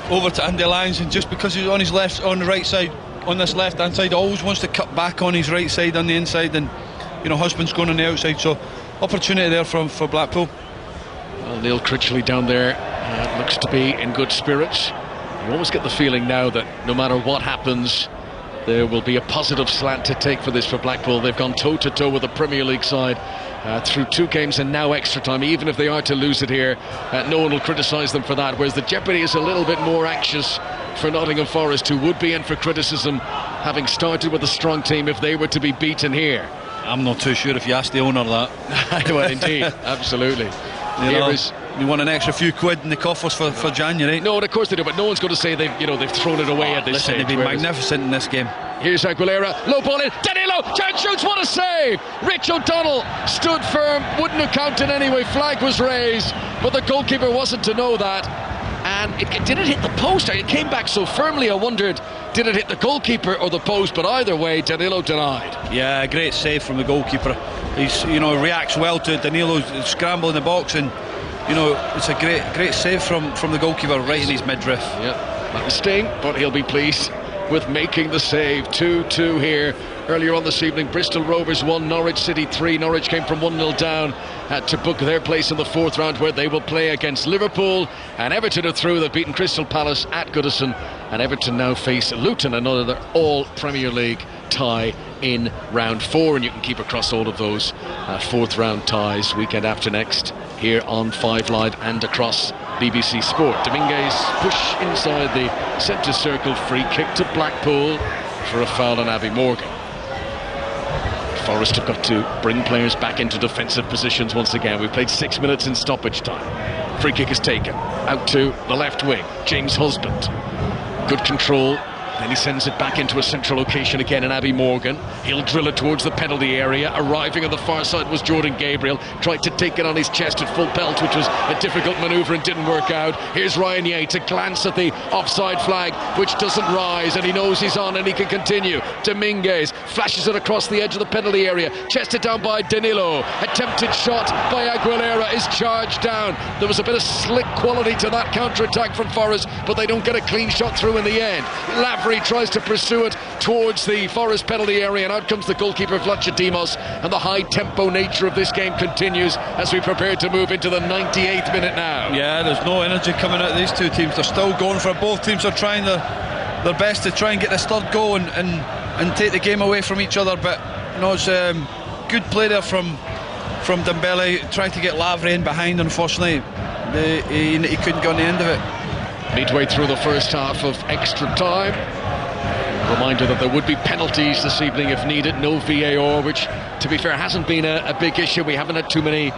S2: over to Andy Lyons, and just because he's on the right side, on this left hand side, always wants to cut back on his right side on the inside, and you know, Husband's going on the outside, so opportunity there for Blackpool.
S1: Well, Neil Critchley down there looks to be in good spirits. You always get the feeling now that no matter what happens, there will be a positive slant to take for this for Blackpool. They've gone toe to toe with the Premier League side through 2 games and now extra time. Even if they are to lose it here, no one will criticise them for that, whereas the jeopardy is a little bit more anxious for Nottingham Forest, who would be in for criticism having started with a strong team if they were to be beaten here.
S2: I'm not too sure if you ask the owner that.
S1: Well, indeed, absolutely.
S2: You want an extra few quid in the coffers for January.
S1: No, of course they do, but no one's going to say they've thrown it away at this stage.
S2: They've been magnificent in this game.
S1: Here's Aguilera, low ball in, Danilo, chance shoots, what a save! Rich O'Donnell stood firm, wouldn't have counted anyway, flag was raised, but the goalkeeper wasn't to know that. And did it hit the post? It came back so firmly, I wondered, did it hit the goalkeeper or the post? But either way, Danilo denied.
S2: Yeah, great save from the goalkeeper. He's, reacts well to Danilo scramble in the box, and it's a great save from the goalkeeper right in his midriff.
S1: Yeah, that'll sting, but he'll be pleased with making the save. 2-2 here. Earlier on this evening, Bristol Rovers 1, Norwich City 3. Norwich came from 1-0 down to book their place in the 4th round, where they will play against Liverpool. And Everton are through. They've beaten Crystal Palace at Goodison, and Everton now face Luton, another all-Premier League tie in round 4. And you can keep across all of those 4th round ties weekend after next here on 5 Live and across BBC Sport. Dominguez push inside the centre circle, free kick to Blackpool for a foul on Abbey Morgan. Forest have got to bring players back into defensive positions once again. We've played 6 minutes in stoppage time. Free kick is taken out to the left wing, James Husband. Good control. Then he sends it back into a central location again in Abbey Morgan. He'll drill it towards the penalty area. Arriving on the far side was Jordan Gabriel. Tried to take it on his chest at full pelt, which was a difficult manoeuvre and didn't work out. Here's Ryan Yates, a glance at the offside flag, which doesn't rise, and he knows he's on and he can continue. Dominguez flashes it across the edge of the penalty area. Chested down by Danilo. Attempted shot by Aguilera is charged down. There was a bit of slick quality to that counter-attack from Forest, but they don't get a clean shot through in the end. Lavery tries to pursue it towards the Forest penalty area, and out comes the goalkeeper Vlachodimos, and the high tempo nature of this game continues as we prepare to move into the 98th minute now.
S2: Yeah, there's no energy coming out of these two teams. They're still going for it. Both teams are trying their best to try and get this third goal and take the game away from each other, but it's good play there from Dembele, trying to get Lavery in behind. Unfortunately he couldn't get on the end of it.
S1: Midway through the first half of extra time. Reminder that there would be penalties this evening if needed. No VAR, which, to be fair, hasn't been a big issue. We haven't had too many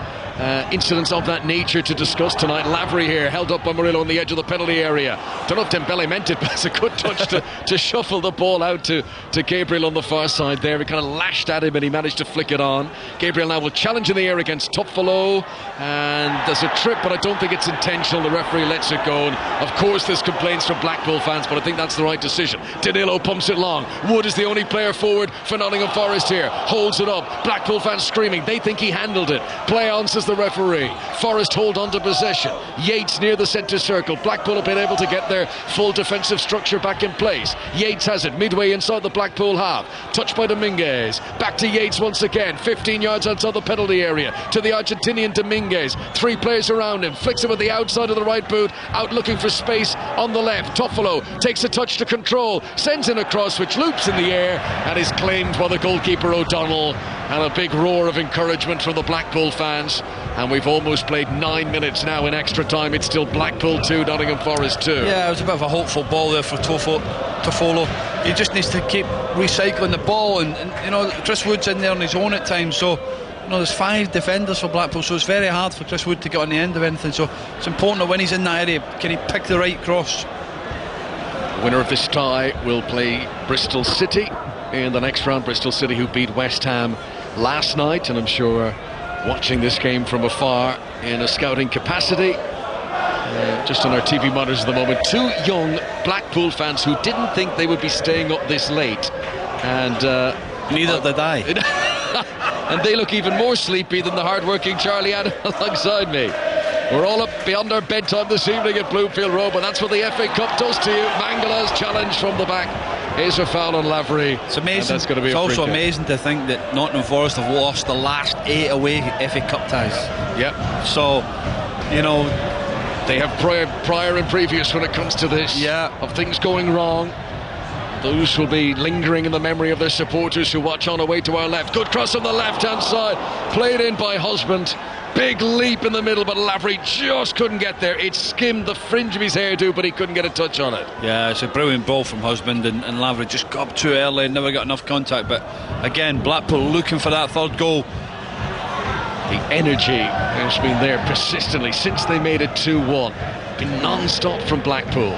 S1: incidents of that nature to discuss tonight. Lavery here, held up by Murillo on the edge of the penalty area. Don't know if Dembele meant it, but it's a good touch to shuffle the ball out to Gabriel on the far side there. He kind of lashed at him and he managed to flick it on. Gabriel now will challenge in the air against Toffolo, and there's a trip, but I don't think it's intentional. The referee lets it go, and of course there's complaints from Blackpool fans, but I think that's the right decision. Danilo pumps Bumps it long. Wood is the only player forward for Nottingham Forest here. Holds it up. Blackpool fans screaming. They think he handled it. Play on, says the referee. Forest hold on to possession. Yates near the centre circle. Blackpool have been able to get their full defensive structure back in place. Yates has it midway inside the Blackpool half. Touched by Dominguez. Back to Yates once again. 15 yards outside the penalty area. To the Argentinian Dominguez. 3 players around him. Flicks it with the outside of the right boot. Out looking for space on the left. Toffolo takes a touch to control. Sends in a cross which loops in the air and is claimed by the goalkeeper O'Donnell. And a big roar of encouragement from the Blackpool fans. And we've almost played 9 minutes now in extra time. It's still Blackpool 2, Nottingham Forest 2.
S2: Yeah, it was a bit of a hopeful ball there for Toffolo. He just needs to keep recycling the ball, and you know, Chris Wood's in there on his own at times, so you know, there's 5 defenders for Blackpool, so it's very hard for Chris Wood to get on the end of anything. So it's important that when he's in that area, can he pick the right cross?
S1: The winner of this tie will play Bristol City in the next round. Bristol City, who beat West Ham last night, and I'm sure watching this game from afar in a scouting capacity, just on our TV monitors at the moment, 2 young Blackpool fans who didn't think they would be staying up this late, and
S2: neither did I.
S1: And they look even more sleepy than the hard-working Charlie Adam alongside me. We're all up beyond our bedtime this evening at Bloomfield Road, but that's what the FA Cup does to you. Mangala's challenge from the back is a foul on Lavery.
S2: It's amazing.
S1: That's going to be
S2: it's also amazing to think that Nottingham Forest have lost the last 8 away FA Cup ties.
S1: Yep.
S2: So, you know,
S1: they have prior and previous when it comes to this.
S2: Yeah.
S1: Of things going wrong. Those will be lingering in the memory of their supporters who watch on away to our left. Good cross on the left-hand side. Played in by Husband. Big leap in the middle, but Lavery just couldn't get there. It skimmed the fringe of his hairdo, but he couldn't get a touch on it.
S2: Yeah, it's a brilliant ball from Husband, and Lavery just got up too early and never got enough contact. But again, Blackpool looking for that third goal.
S1: The energy has been there persistently since they made it 2-1. Been non-stop from Blackpool.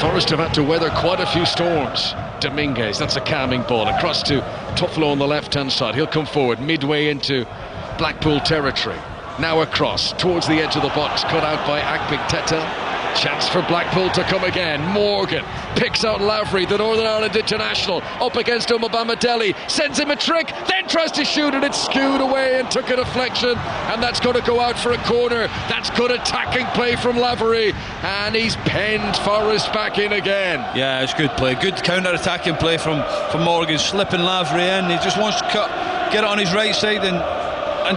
S1: Forest have had to weather quite a few storms. Dominguez, that's a calming ball. Across to Toffolo on the left-hand side. He'll come forward midway into Blackpool territory. Now across towards the edge of the box, cut out by Akpik-Teta. Chance for Blackpool to come again. Morgan picks out Lavery, the Northern Ireland international, up against Omobamidele, sends him a trick, then tries to shoot it. It's skewed away and took a deflection, and that's going to go out for a corner. That's good attacking play from Lavery, and he's penned Forest back in again.
S2: Yeah, it's good play, good counter-attacking play from Morgan, slipping Lavery in. He just wants to get it on his right side and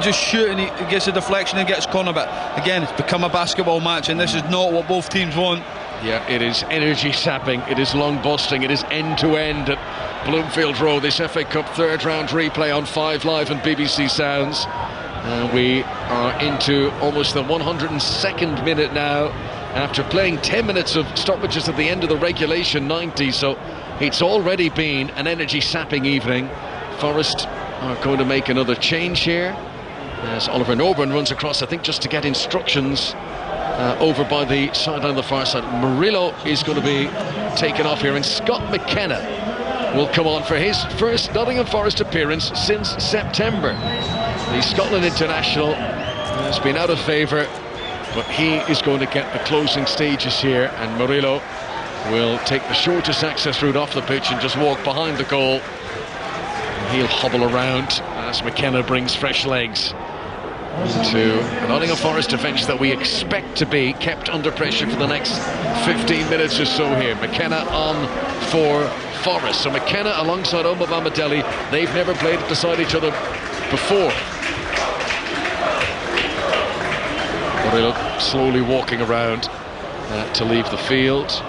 S2: just shoot, and he gets a deflection and gets corner. But again, it's become a basketball match, and this is not what both teams want.
S1: Yeah, it is energy sapping, it is long busting, it is end to end at Bloomfield Road. This FA Cup 3rd round replay on 5 Live and BBC Sounds. We are into almost the 102nd minute now, after playing 10 minutes of stoppages at the end of the regulation 90. So it's already been an energy sapping evening. Forest are going to make another change here, as Oliver Norburn runs across, I think just to get instructions over by the sideline on the far side. Murillo is going to be taken off here, and Scott McKenna will come on for his first Nottingham Forest appearance since September. The Scotland international has been out of favour, but he is going to get the closing stages here, and Murillo will take the shortest access route off the pitch and just walk behind the goal. He'll hobble around as McKenna brings fresh legs to a Nottingham Forest defence that we expect to be kept under pressure for the next 15 minutes or so here. McKenna on for Forest. So McKenna alongside Omobamidele, they've never played beside each other before. Murillo slowly walking around to leave the field.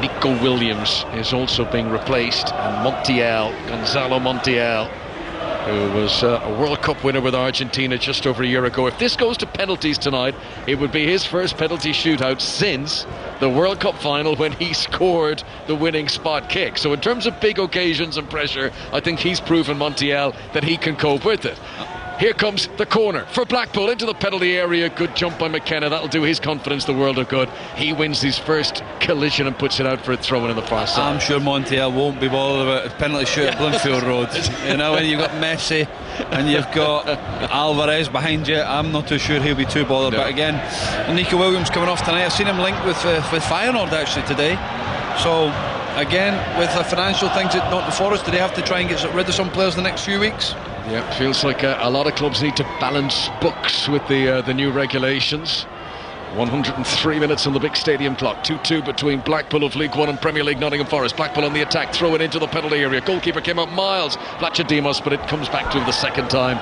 S1: Nico Williams is also being replaced, and Gonzalo Montiel, who was a World Cup winner with Argentina just over a year ago. If this goes to penalties tonight, it would be his first penalty shootout since the World Cup final, when he scored the winning spot kick. So in terms of big occasions and pressure, I think he's proven, Montiel, that he can cope with it. Here comes the corner for Blackpool into the penalty area. Good jump by McKenna. That'll do his confidence the world of good. He wins his first collision and puts it out for a throw-in on the far side.
S2: I'm sure Montiel won't be bothered about a penalty shoot at Bloomfield Road. You know, when you've got Messi and you've got Alvarez behind you, I'm not too sure he'll be too bothered. No. But again, Nico Williams coming off tonight. I've seen him linked with Feyenoord actually today. So again, with the financial things at Nottingham Forest, do they have to try and get rid of some players the next few weeks?
S1: Yeah, feels like a lot of clubs need to balance books with the new regulations. 103 minutes on the big stadium clock. 2-2 between Blackpool of League One and Premier League Nottingham Forest. Blackpool on the attack, throw it into the penalty area. Goalkeeper came up miles, Vlachodimos, but it comes back to him the second time,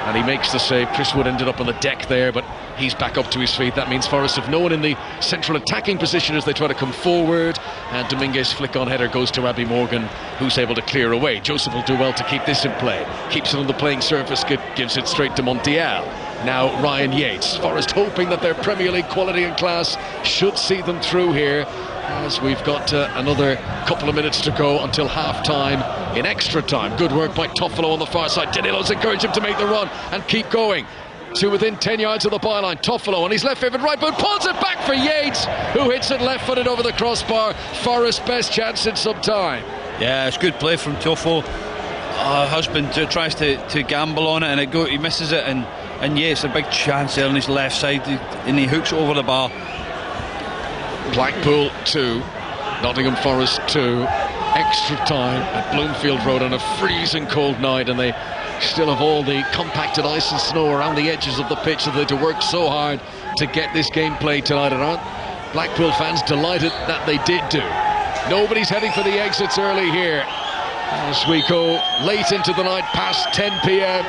S1: and he makes the save. Chris Wood ended up on the deck there, but he's back up to his feet. That means Forest have no one in the central attacking position as they try to come forward, and Dominguez flick-on header goes to Abby Morgan, who's able to clear away. Joseph will do well to keep this in play. Keeps it on the playing surface, gives it straight to Montiel. Now Ryan Yates. Forest hoping that their Premier League quality and class should see them through here, as we've got another couple of minutes to go until half-time in extra time. Good work by Toffolo on the far side. Danilo's encouraged him to make the run and keep going to within 10 yards of the byline. Toffolo on his left favoured right boot pulls it back for Yates, who hits it left-footed over the crossbar. Forest's best chance in some time.
S2: Yeah, it's good play from Toffolo. Husband tries to gamble on it, and he misses it, and Yates a big chance there on his left side, and he hooks over the bar.
S1: Blackpool 2, Nottingham Forest 2, extra time at Bloomfield Road on a freezing cold night, and they still have all the compacted ice and snow around the edges of the pitch that they had to work so hard to get this game played tonight, and aren't Blackpool fans delighted that they did do. Nobody's heading for the exits early here as we go late into the night, past 10 p.m.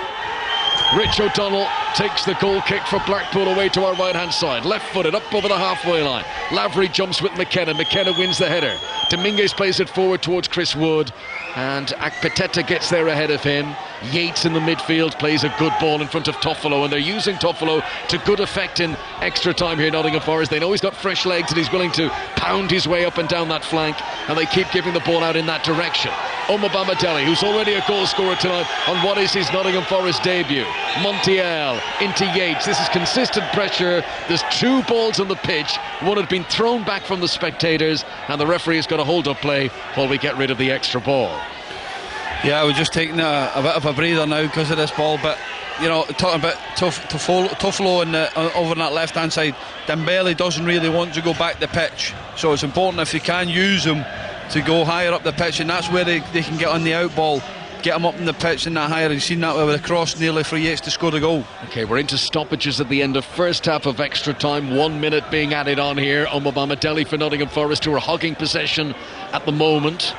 S1: Rich O'Donnell takes the goal kick for Blackpool away to our right-hand side. Left-footed, up over the halfway line. Lavery jumps with McKenna. McKenna wins the header. Dominguez plays it forward towards Chris Wood, and Akpeteta gets there ahead of him. Yates in the midfield plays a good ball in front of Toffolo, and they're using Toffolo to good effect in extra time here, Nottingham Forest. They know he's got fresh legs and he's willing to pound his way up and down that flank, and they keep giving the ball out in that direction. Omobamidele, who's already a goal scorer tonight on what is his Nottingham Forest debut. Montiel into Yates. This is consistent pressure. There's two balls on the pitch. One had been thrown back from the spectators, and the referee has got a hold-up play while we get rid of the extra ball.
S2: Yeah, we're just taking a bit of a breather now because of this ball, but you know, talking about Toffolo over on that left-hand side, Dembele doesn't really want to go back the pitch, so it's important if you can use him to go higher up the pitch, and that's where they can get on the out ball, get him up in the pitch and that higher. You've seen that with a cross nearly for Yates to score the goal. Okay, we're into stoppages at the end of first half of extra time. 1 minute being added on here. Omobamidele for Nottingham Forest, who are hogging possession at the moment.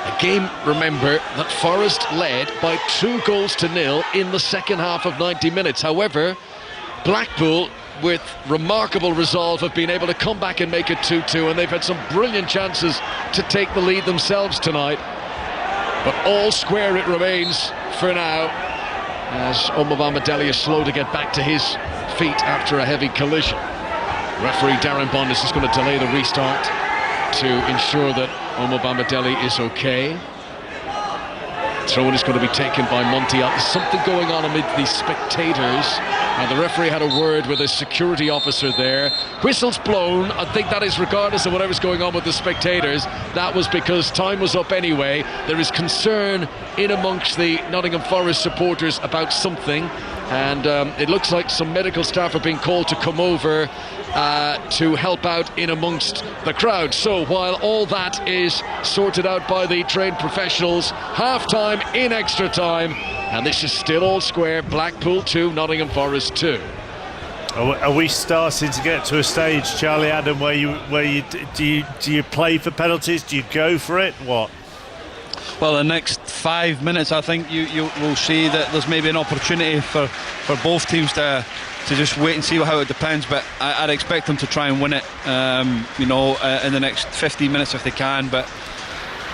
S2: A game, remember, that Forest led by 2-0 in the second half of 90 minutes. However, Blackpool, with remarkable resolve, have been able to come back and make it 2-2, and they've had some brilliant chances to take the lead themselves tonight. But all square it remains for now, as Omobamidele is slow to get back to his feet after a heavy collision. Referee Darren Bondis is going to delay the restart to ensure that Omobamidele is okay. Throw-in is going to be taken by Montiel. There's something going on amid the spectators, and the referee had a word with a security officer there. Whistle's blown. I think that is regardless of whatever's going on with the spectators. That was because time was up anyway. There is concern in amongst the Nottingham Forest supporters about something, and it looks like some medical staff are being called to come over to help out in amongst the crowd. So while all that is sorted out by the trained professionals, half-time in extra time, and this is still all square. Blackpool 2, Nottingham Forest 2.
S6: Are we starting to get to a stage, Charlie Adam, where do you play for penalties? Do you go for it? What?
S2: Well, the next 5 minutes, I think you will see that there's maybe an opportunity for both teams to just wait and see how it depends, but I'd expect them to try and win it in the next 15 minutes if they can. But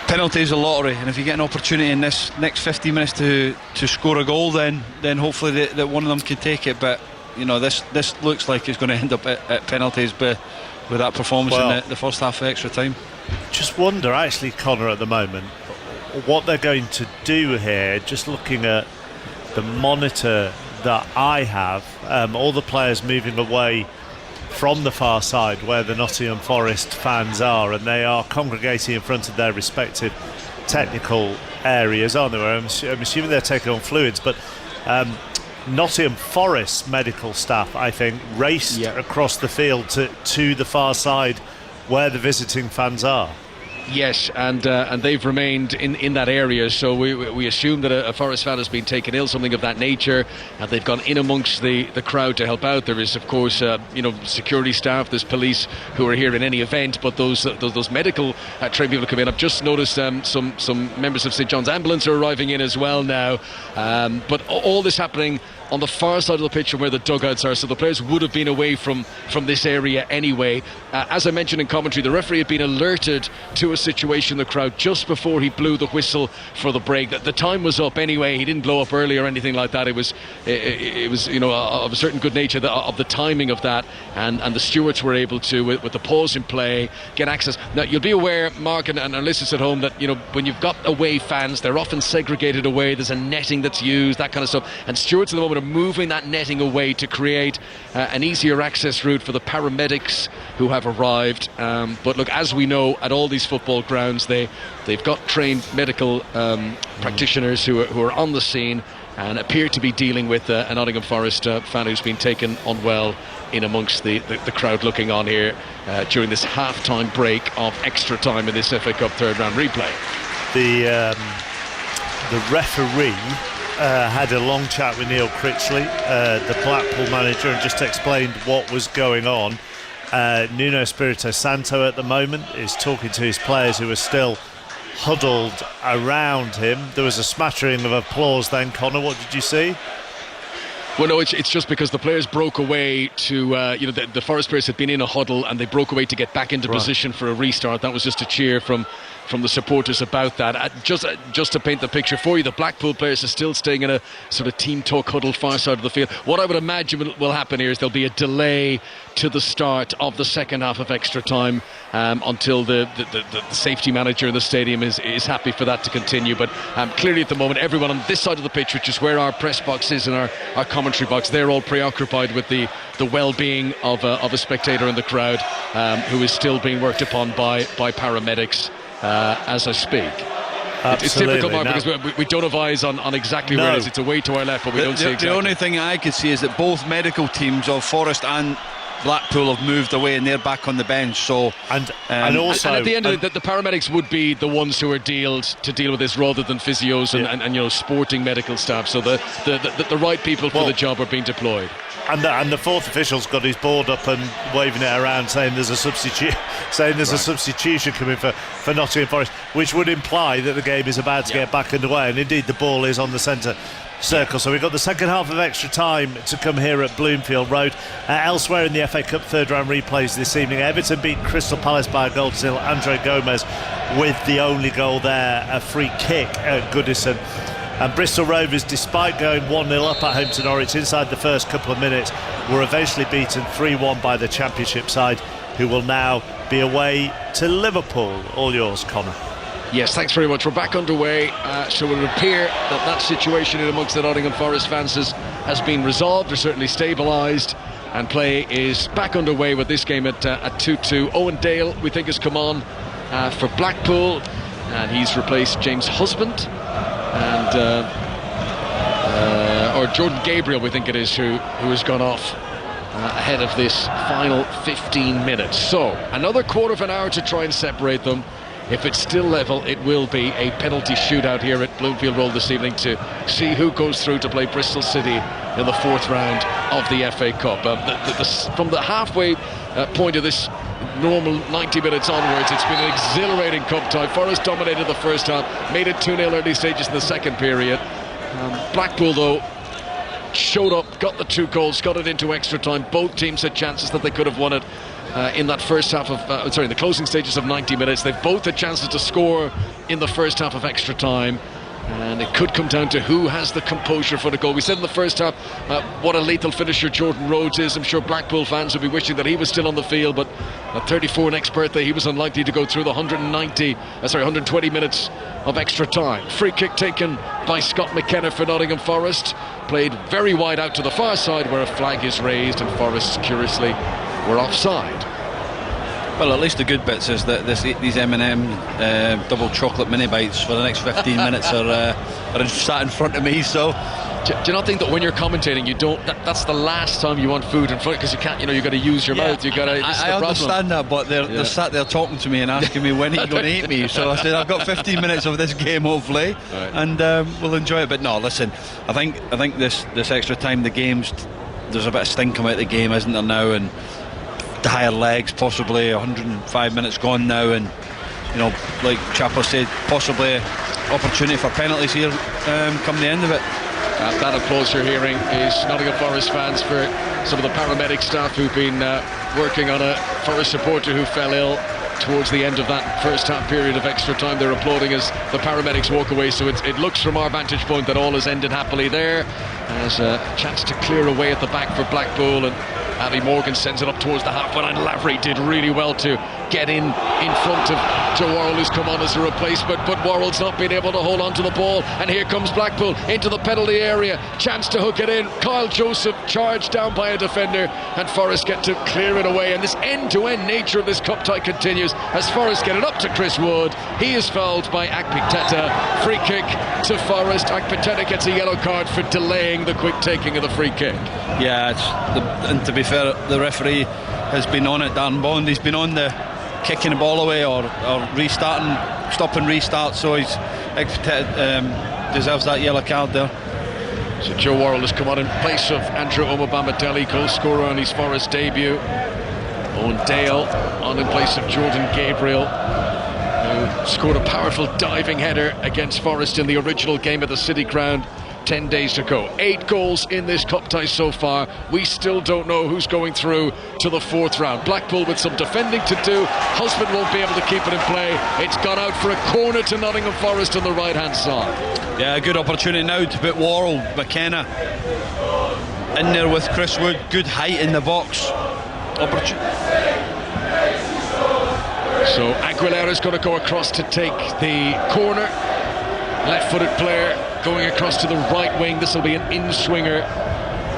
S2: penalty is a lottery, and if you get an opportunity in this next 15 minutes to score a goal, then hopefully that one of them can take it. But you know, this looks like it's going to end up at penalties with that performance in the first half of extra time.
S6: Just wonder actually, Connor, at the moment what they're going to do here. Just looking at the monitor that I have, all the players moving away from the far side where the Nottingham Forest fans are, and they are congregating in front of their respective technical areas, aren't they? I'm assuming they're taking on fluids, but Nottingham Forest medical staff, I think, raced across the field to the far side where the visiting fans are.
S1: Yes, and they've remained in that area, so we assume that a Forest fan has been taken ill, something of that nature, and they've gone in amongst the crowd to help out. There is, of course, security staff, there's police who are here in any event, but those medical trained people come in. I've just noticed some members of St John's Ambulance are arriving in as well now, but all this happening on the far side of the pitch from where the dugouts are, so the players would have been away from this area anyway. As I mentioned in commentary, the referee had been alerted to a situation in the crowd just before he blew the whistle for the break. The time was up anyway. He didn't blow up early or anything like that. It was of a certain good nature of the timing of that, and the stewards were able to, with the pause in play, get access. Now you'll be aware, Mark, and our listeners at home, that when you've got away fans, they're often segregated away. There's a netting that's used, that kind of stuff, and stewards at the moment are moving that netting away to create an easier access route for the paramedics who have arrived. But look, as we know, at all these football grounds, they've got trained medical practitioners who are on the scene and appear to be dealing with a Nottingham Forest fan who's been taken unwell in amongst the crowd looking on here during this half-time break of extra time in this FA Cup third round replay. The
S6: referee had a long chat with Neil Critchley, the Blackpool manager, and just explained what was going on. Nuno Espirito Santo at the moment is talking to his players who are still huddled around him. There was a smattering of applause then. Connor, what did you see?
S1: Well, no, it's just because the players broke away to, the Forest players had been in a huddle and they broke away to get back into position for a restart. That was just a cheer from the supporters about that. Just to paint the picture for you, the Blackpool players are still staying in a sort of team talk huddle far side of the field. What I would imagine will happen here is there'll be a delay to the start of the second half of extra time until the safety manager in the stadium is happy for that to continue. But clearly at the moment, everyone on this side of the pitch, which is where our press box is and our commentary box, they're all preoccupied with the well-being of a spectator in the crowd who is still being worked upon by paramedics as I speak. It's difficult, Mark, because we don't have eyes on exactly where it is. It's away to our left, but we don't see exactly.
S2: The only thing I could see is that both medical teams of Forest and Blackpool have moved away and they're back on the bench. So and also,
S1: and at the end of it, the paramedics would be the ones who are to deal with this rather than physios and sporting medical staff. So the right people for the job are being deployed.
S6: And the fourth official's got his board up and waving it around, saying there's a substitution coming for Nottingham Forest, which would imply that the game is about to get back underway. And indeed, the ball is on the centre circle. So we've got the second half of extra time to come here at Bloomfield Road. Elsewhere in the FA Cup third round replays this evening, Everton beat Crystal Palace by a goal to nil. Andre Gomez with the only goal there, a free kick at Goodison. And Bristol Rovers, despite going 1-0 up at home to Norwich inside the first couple of minutes, were eventually beaten 3-1 by the Championship side, who will now be away to Liverpool. All yours, Connor.
S1: Yes, thanks very much. We're back underway. So it would appear that situation in amongst the Nottingham Forest fans has been resolved, or certainly stabilised, and play is back underway with this game at 2-2. Owen Dale, we think, has come on for Blackpool, and he's replaced James Husband. And or Jordan Gabriel, we think it is, who has gone off ahead of this final 15 minutes. So another quarter of an hour to try and separate them. If it's still level, it will be a penalty shootout here at Bloomfield Road this evening to see who goes through to play Bristol City in the fourth round of the FA Cup. From the halfway point of this normal 90 minutes onwards, it's been an exhilarating cup tie. Forest dominated the first half, made it 2-0 early stages in the second period. Blackpool, though, showed up, got the 2 goals, got it into extra time. Both teams had chances that they could have won it in that first half of the closing stages of 90 minutes. They both had chances to score in the first half of extra time, and it could come down to who has the composure for the goal. We said in the first half what a lethal finisher Jordan Rhodes is. I'm sure Blackpool fans would be wishing that he was still on the field, but at 34 next birthday, he was unlikely to go through the 120 minutes of extra time. Free kick taken by Scott McKenna for Nottingham Forest, played very wide out to the far side where a flag is raised, and Forest curiously were offside.
S2: Well, at least the good bits is that these M&M double chocolate mini bites for the next 15 minutes are sat in front of me, so
S1: Do you not think that when you're commentating, you don't? That's the last time you want food in front, because you can't. You know, you've got to use your mouth. You got to.
S2: I understand that, but they're sat there talking to me and asking me when are you going to eat me. So I said I've got 15 minutes of this game, hopefully, right, and we'll enjoy it. But no, listen, I think this extra time, the games, there's a bit of stink about the game, isn't there now? And the higher legs, possibly 105 minutes gone now, and you know, like Chapper said, possibly opportunity for penalties here come the end of it.
S1: That applause you're hearing is Nottingham Forest fans for some of the paramedic staff who've been working on a Forest supporter who fell ill towards the end of that first half period of extra time. They're applauding as the paramedics walk away, so it looks from our vantage point that all has ended happily there. There's a chance to clear away at the back for Blackpool, and Abby Morgan sends it up towards the half line, and Lavery did really well to get in front of Joe Worrell, who's come on as a replacement, but Worrell's not been able to hold on to the ball, and here comes Blackpool into the penalty area, chance to hook it in. Kyle Joseph charged down by a defender, and Forest get to clear it away, and this end-to-end nature of this cup tie continues as Forest get it up to Chris Wood. He is fouled by Akpiteta. Free kick to Forest. Akpiteta gets a yellow card for delaying the quick taking of the free kick.
S2: Yeah, and to be fair, the referee has been on it, Dan Bond. He's been on the kicking the ball away or restarting, stop and restart, so he's deserves that yellow card there.
S1: So Joe Worrell has come on in place of Andrew Omobamidele, goal scorer on his Forest debut. Owen Dale on in place of Jordan Gabriel, who scored a powerful diving header against Forest in the original game at the City Ground 10 days ago. 8 goals in this cup tie so far. We still don't know who's going through to the 4th round. Blackpool with some defending to do. Husband won't be able to keep it in play. It's gone out for a corner to Nottingham Forest on the right hand side.
S2: Yeah, a good opportunity now to put Worrell, McKenna in there with Chris Wood. Good height in the box.
S1: So Aguilera's going to go across to take the corner. Left-footed player going across to the right wing. This will be an in-swinger.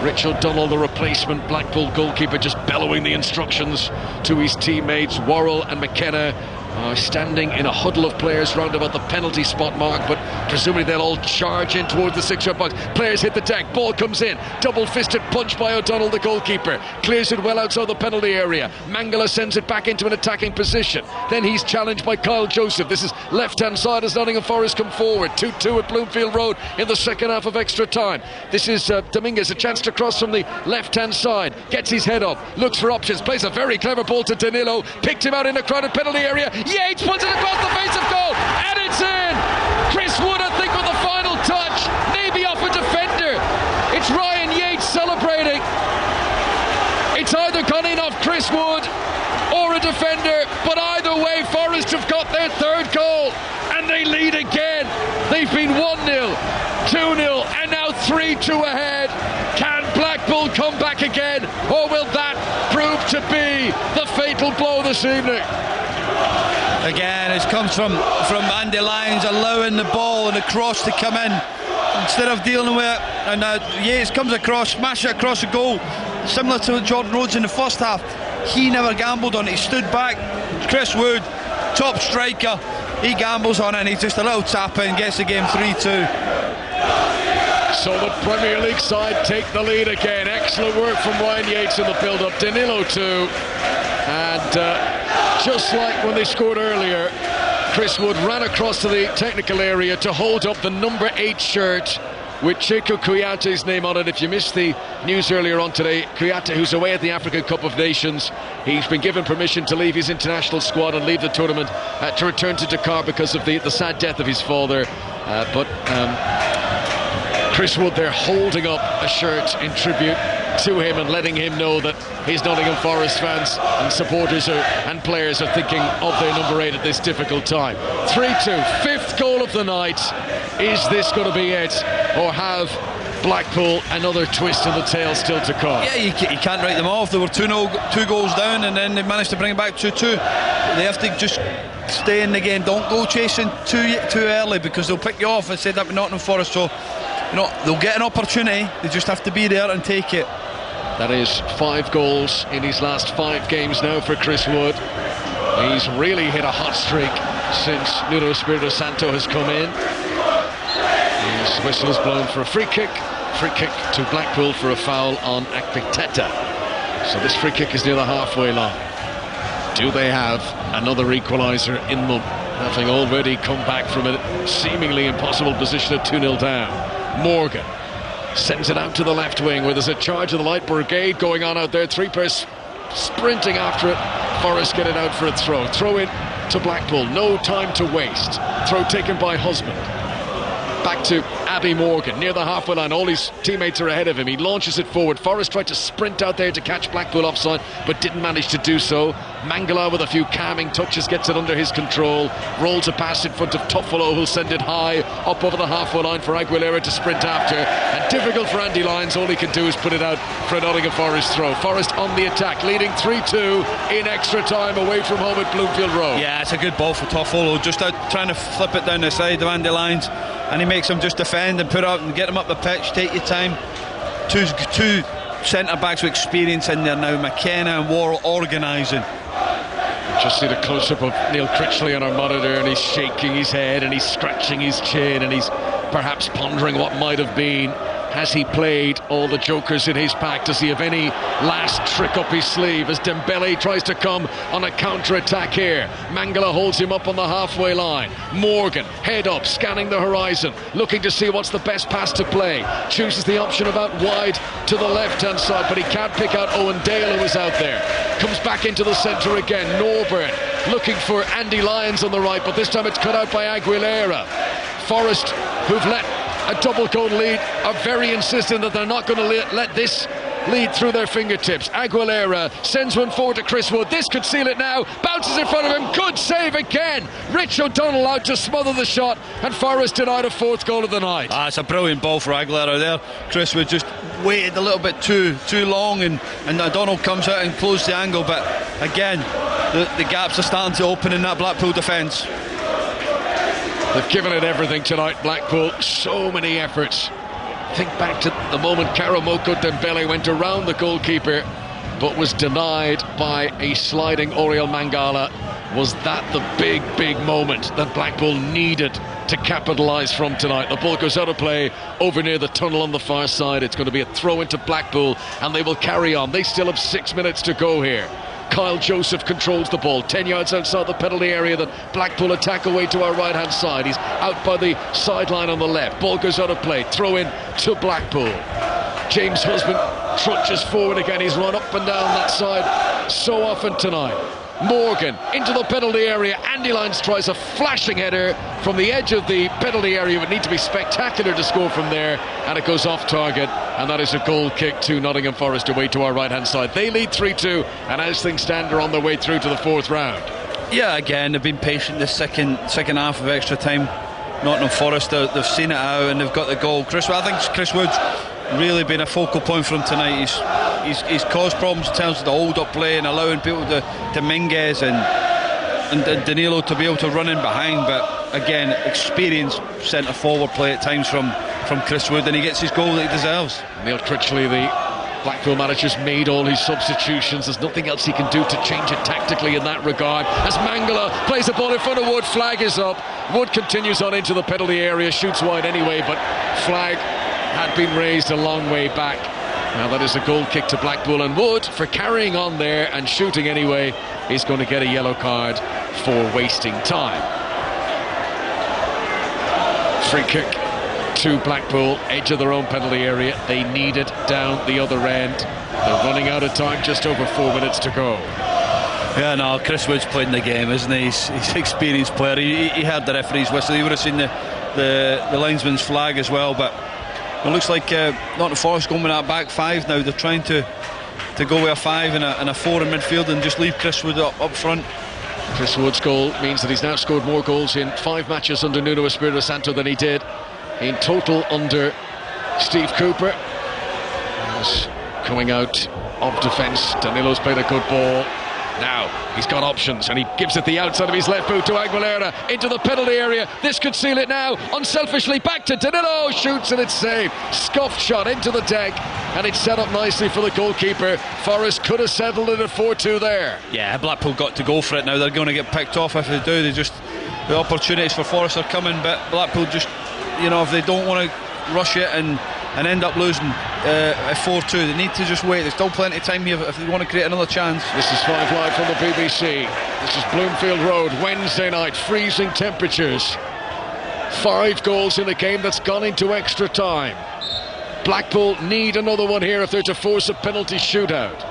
S1: Rich O'Donnell, the replacement Blackpool goalkeeper, just bellowing the instructions to his teammates. Worrell and McKenna are standing in a huddle of players round about the penalty spot mark, but presumably they'll all charge in towards the 6-yard box. Players hit the deck, ball comes in, double-fisted punch by O'Donnell, the goalkeeper, clears it well outside the penalty area. Mangala sends it back into an attacking position. Then he's challenged by Kyle Joseph. This is left-hand side as Nottingham Forest come forward. 2-2 at Bloomfield Road in the second half of extra time. This is Dominguez, a chance to cross from the left-hand side, gets his head up, looks for options, plays a very clever ball to Danilo, picked him out in a crowded penalty area. Yates puts it across the face of goal, and it's in! Chris Wood, I think, with the final touch, maybe off a defender. It's Ryan Yates celebrating. It's either gone in off Chris Wood or a defender, but either way, Forest have got their 3rd goal, and they lead again. They've been 1-0, 2-0, and now 3-2 ahead. Can Blackpool come back again, or will that prove to be the fatal blow this evening?
S2: Again, it comes from Andy Lyons allowing the ball and the cross to come in instead of dealing with it, and Yates comes across, smash it across the goal, similar to Jordan Rhodes in the first half. He never gambled on it, he stood back. Chris Wood, top striker, he gambles on it and he's just a little tap in, gets the game 3-2.
S1: So the Premier League side take the lead again. Excellent work from Ryan Yates in the build-up. Danilo too, and just like when they scored earlier, Chris Wood ran across to the technical area to hold up the number 8 shirt with Cheiko Kouyate's name on it. If you missed the news earlier on today, Kouyaté, who's away at the African Cup of Nations, he's been given permission to leave his international squad and leave the tournament to return to Dakar because of the sad death of his father. But Chris Wood there holding up a shirt in tribute to him and letting him know that his Nottingham Forest fans and supporters and players are thinking of their number 8 at this difficult time. 3-2, 5th goal of the night. Is this going to be it, or have Blackpool another twist in the tail still to come?
S2: Yeah, you can't write them off. They were 2 goals down, and then they managed to bring it back 2-2. They have to just stay in the game. Don't go chasing too early, because they'll pick you off. I said that with Nottingham Forest, so they'll get an opportunity. They just have to be there and take it.
S1: That is 5 goals in his last 5 games now for Chris Wood. He's really hit a hot streak since Nuno Espirito Santo has come in. His whistle is blown for a free kick free kick to Blackpool for a foul on Akpiteta. So this free kick is near the halfway line. Do they have another equaliser in them, having already come back from a seemingly impossible position at 2-0 down? Morgan sends it out to the left wing where there's a charge of the Light Brigade going on out there. Three pairs sprinting after it. Forest get it out for a throw. Throw in to Blackpool. No time to waste. Throw taken by Husband. Back to Abby Morgan near the halfway line. All his teammates are ahead of him. He launches it forward. Forrest tried to sprint out there to catch Blackpool offside, but didn't manage to do so. Mangala with a few calming touches gets it under his control. Rolls a pass in front of Tuffalo, who'll send it high up over the halfway line for Aguilera to sprint after. And difficult for Andy Lyons. All he can do is put it out for a Nottingham Forest throw. Forest on the attack, leading 3-2 in extra time away from home at Bloomfield Road.
S2: Yeah, it's a good ball for Tuffalo. Just out trying to flip it down the side of Andy Lyons. And he makes him just defend and put up and get him up the pitch. Take your time. Two centre-backs with experience in there now. McKenna and Worrell organising.
S1: Just see the close-up of Neil Critchley on our monitor, and he's shaking his head and he's scratching his chin and he's perhaps pondering what might have been. Has he played all the jokers in his pack? Does he have any last trick up his sleeve as Dembele tries to come on a counter-attack here? Mangala holds him up on the halfway line. Morgan, head up, scanning the horizon, looking to see what's the best pass to play. Chooses the option of out wide to the left-hand side, but he can't pick out Owen Dale, who is out there. Comes back into the centre again. Norburn looking for Andy Lyons on the right, but this time it's cut out by Aguilera. Forest, who've let a double goal lead, are very insistent that they're not going to let this lead through their fingertips. Aguilera sends one forward to Chris Wood. This could seal it now. Bounces in front of him. Good save again. Rich O'Donnell out to smother the shot, and Forest denied a fourth goal of the night.
S2: It's a brilliant ball for Aguilera there. Chris Wood just waited a little bit too long, and O'Donnell comes out and closed the angle. But again, the gaps are starting to open in that Blackpool defence.
S1: They've given it everything tonight, Blackpool. So many efforts. Think back to the moment Karamoko Dembele went around the goalkeeper but was denied by a sliding Oriel Mangala. Was that the big moment that Blackpool needed to capitalise from tonight? The ball goes out of play over near the tunnel on the far side. It's going to be a throw into Blackpool, and they will carry on. They still have 6 minutes to go here. Kyle Joseph controls the ball 10 yards outside the penalty area. That Blackpool attack away to our right hand side. He's out by the sideline on the left. Ball goes out of play. Throw in to Blackpool. James Husband trudges forward again. He's run up and down that side so often tonight. Morgan into the penalty area. Andy Lyons tries a flashing header from the edge of the penalty area. It would need to be spectacular to score from there, and it goes off target, and that is a goal kick to Nottingham Forest away to our right hand side. They lead 3-2, and as things stand, are on their way through to the fourth round.
S2: Yeah, again, they've been patient the second half of extra time. Nottingham Forest, they've seen it out and they've got the goal. I think Chris Wood's really been a focal point for him tonight. He's caused problems in terms of the hold-up play and allowing people to Minguez and Danilo to be able to run in behind. But again, experienced centre-forward play at times from Chris Wood, and he gets his goal that he deserves.
S1: Neil Critchley, the Blackpool manager's made all his substitutions. There's nothing else he can do to change it tactically in that regard. As Mangala plays the ball in front of Wood, flag is up. Wood continues on into the penalty area, shoots wide anyway, but flag had been raised a long way back. Now that is a goal kick to Blackpool, and Wood, for carrying on there and shooting anyway, is going to get a yellow card for wasting time. Free kick to Blackpool, edge of their own penalty area. They need it down the other end. They're running out of time, just over 4 minutes to go.
S2: Yeah, no, Chris Wood's playing the game, isn't he? He's an experienced player. He heard the referee's whistle. He would have seen the linesman's flag as well, but it looks like Nottingham Forest going with that back five now. They're trying to go with a 5 and a 4 in midfield and just leave Chris Wood up front.
S1: Chris Wood's goal means that he's now scored more goals in 5 matches under Nuno Espirito Santo than he did in total under Steve Cooper. He's coming out of defence. Danilo's played a good ball. Now he's got options, and he gives it the outside of his left boot to Aguilera into the penalty area. This could seal it now. Unselfishly back to Danilo, shoots and it's saved. Scuffed shot into the deck, and it's set up nicely for the goalkeeper. Forest could have settled it at 4-2 there.
S2: Yeah, Blackpool got to go for it now. They're going to get picked off if they do. The opportunities for Forest are coming, but Blackpool just, if they don't want to rush it and and end up losing 4-2. They need to just wait. There's still plenty of time here if they want to create another chance.
S1: This is 5 Live from the BBC. This is Bloomfield Road, Wednesday night, freezing temperatures. 5 goals in a game that's gone into extra time. Blackpool need another one here if they're to force a penalty shootout.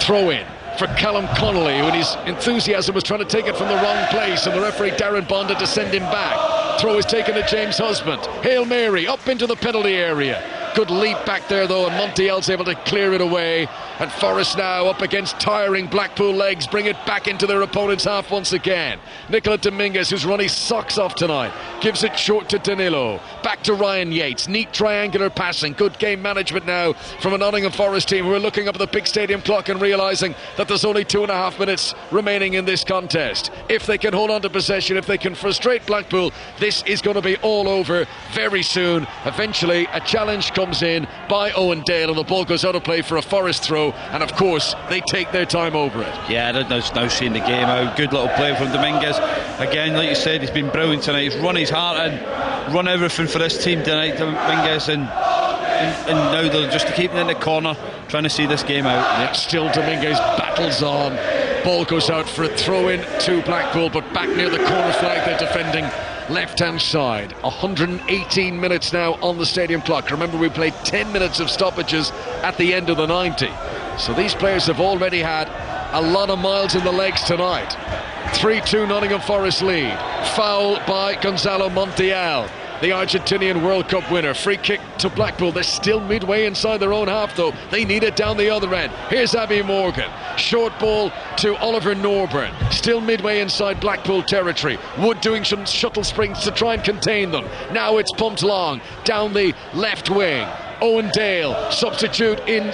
S1: Throw in for Callum Connolly, who in his enthusiasm was trying to take it from the wrong place, and the referee Darren Bond had to send him back. Throw is taken to James Husband. Hail Mary up into the penalty area. Good leap back there though, and Montiel's able to clear it away. And Forest now up against tiring Blackpool legs, bring it back into their opponent's half once again. Nicola Dominguez, who's run his socks off tonight, gives it short to Danilo. Back to Ryan Yates. Neat triangular passing. Good game management now from a Nottingham Forest team who are looking up at the big stadium clock and realising that there's only 2.5 minutes remaining in this contest. If they can hold on to possession, if they can frustrate Blackpool, this is going to be all over very soon. Eventually a challenge comes in by Owen Dale, and the ball goes out of play for a Forest throw, and of course they take their time over it.
S2: Yeah, there's now seeing the game out. Good little play from Dominguez. Again, like you said, he's been brilliant tonight. He's run his heart in, run everything for this team tonight, Dominguez, and now they're just keeping it in the corner, trying to see this game out.
S1: Yeah, still Dominguez battles on. Ball goes out for a throw-in to Blackpool, but back near the corner flag they're defending. Left-hand side. 118 minutes now on the stadium clock. Remember, we played 10 minutes of stoppages at the end of the 90. So these players have already had a lot of miles in the legs tonight. 3-2 Nottingham Forest lead. Foul by Gonzalo Montiel, the Argentinian World Cup winner. Free kick to Blackpool. They're still midway inside their own half though. They need it down the other end. Here's Abby Morgan. Short ball to Oliver Norburn. Still midway inside Blackpool territory. Wood doing some shuttle springs to try and contain them. Now it's pumped long down the left wing. Owen Dale, substitute in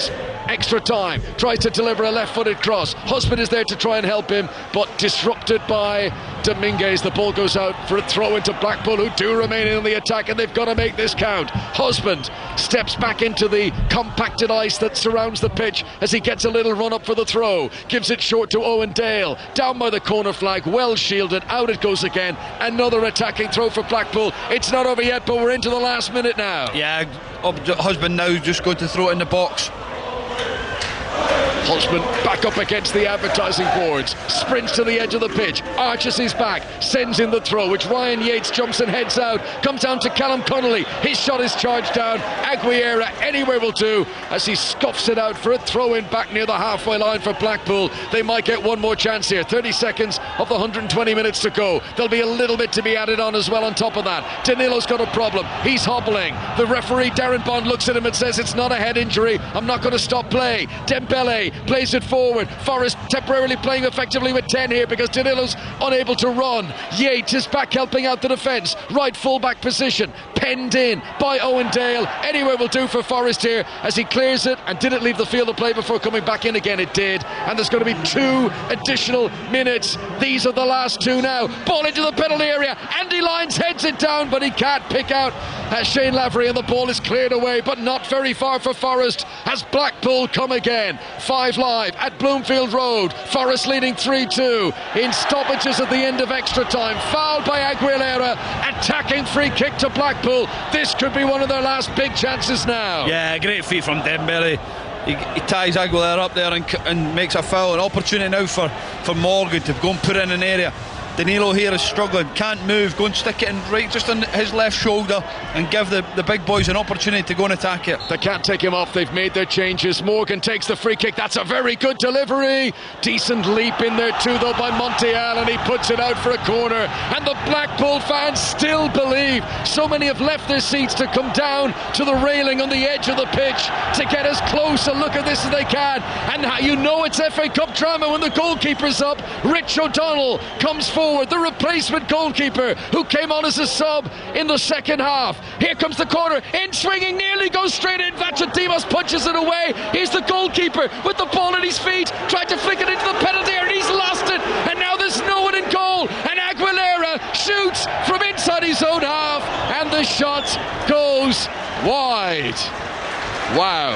S1: extra time, tries to deliver a left-footed cross. Husband is there to try and help him, but disrupted by Dominguez. The ball goes out for a throw into Blackpool, who do remain in the attack, and they've got to make this count. Husband steps back into the compacted ice that surrounds the pitch as he gets a little run up for the throw. Gives it short to Owen Dale, down by the corner flag, well shielded. Out it goes again. Another attacking throw for Blackpool. It's not over yet, but we're into the last minute now.
S2: Yeah, Husband now just going to throw it in the box.
S1: Husband back up against the advertising boards, sprints to the edge of the pitch, arches his back, sends in the throw, which Ryan Yates jumps and heads out, comes down to Callum Connolly. His shot is charged down. Aguilera anywhere will do as he scuffs it out for a throw in back near the halfway line for Blackpool. They might get one more chance here. 30 seconds of the 120 minutes to go. There'll be a little bit to be added on as well on top of that. Danilo's got a problem. He's hobbling. The referee Darren Bond looks at him and says it's not a head injury. I'm not going to stop play. Dembele plays it forward. Forest temporarily playing effectively with 10 here because Danilo's unable to run. Yates is back helping out the defence. Right full-back position, penned in by Owen Dale. Anywhere will do for Forest here as he clears it. And did it leave the field of play before coming back in again? It did. And there's going to be 2 additional minutes. These are the last 2 now. Ball into the penalty area. Andy Lyons heads it down, but he can't pick out Shane Lavery, and the ball is cleared away, but not very far for Forest as Blackpool come again. 5 Live at Bloomfield Road. Forest leading 3-2 in stoppages at the end of extra time. Fouled by Aguilera. Attacking free kick to Blackpool. This could be one of their last big chances now.
S2: Yeah, great feat from Dembele. He ties Aguilera up there and makes a foul. An opportunity now for Morgan to go and put in an area. Danilo here is struggling, can't move. Go and stick it in right just on his left shoulder and give the big boys an opportunity to go and attack it.
S1: They can't take him off. They've made their changes. Morgan takes the free kick. That's a very good delivery. Decent leap in there too though by Montiel, and he puts it out for a corner. And the Blackpool fans still believe. So many have left their seats to come down to the railing on the edge of the pitch to get as close a look at this as they can. And you know it's FA Cup drama when the goalkeeper's up. Rich O'Donnell comes forward, the replacement goalkeeper who came on as a sub in the second half. Here comes the corner, in swinging, nearly goes straight in. Vachadimos punches it away. Here's the goalkeeper with the ball at his feet, tried to flick it into the penalty area, and he's lost it. And now there's no one in goal. And Aguilera shoots from inside his own half, and the shot goes wide. Wow.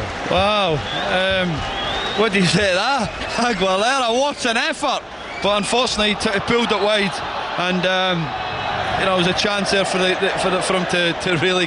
S2: What do you say there? Aguilera, what an effort. But unfortunately he pulled it wide, and it was a chance there for him to really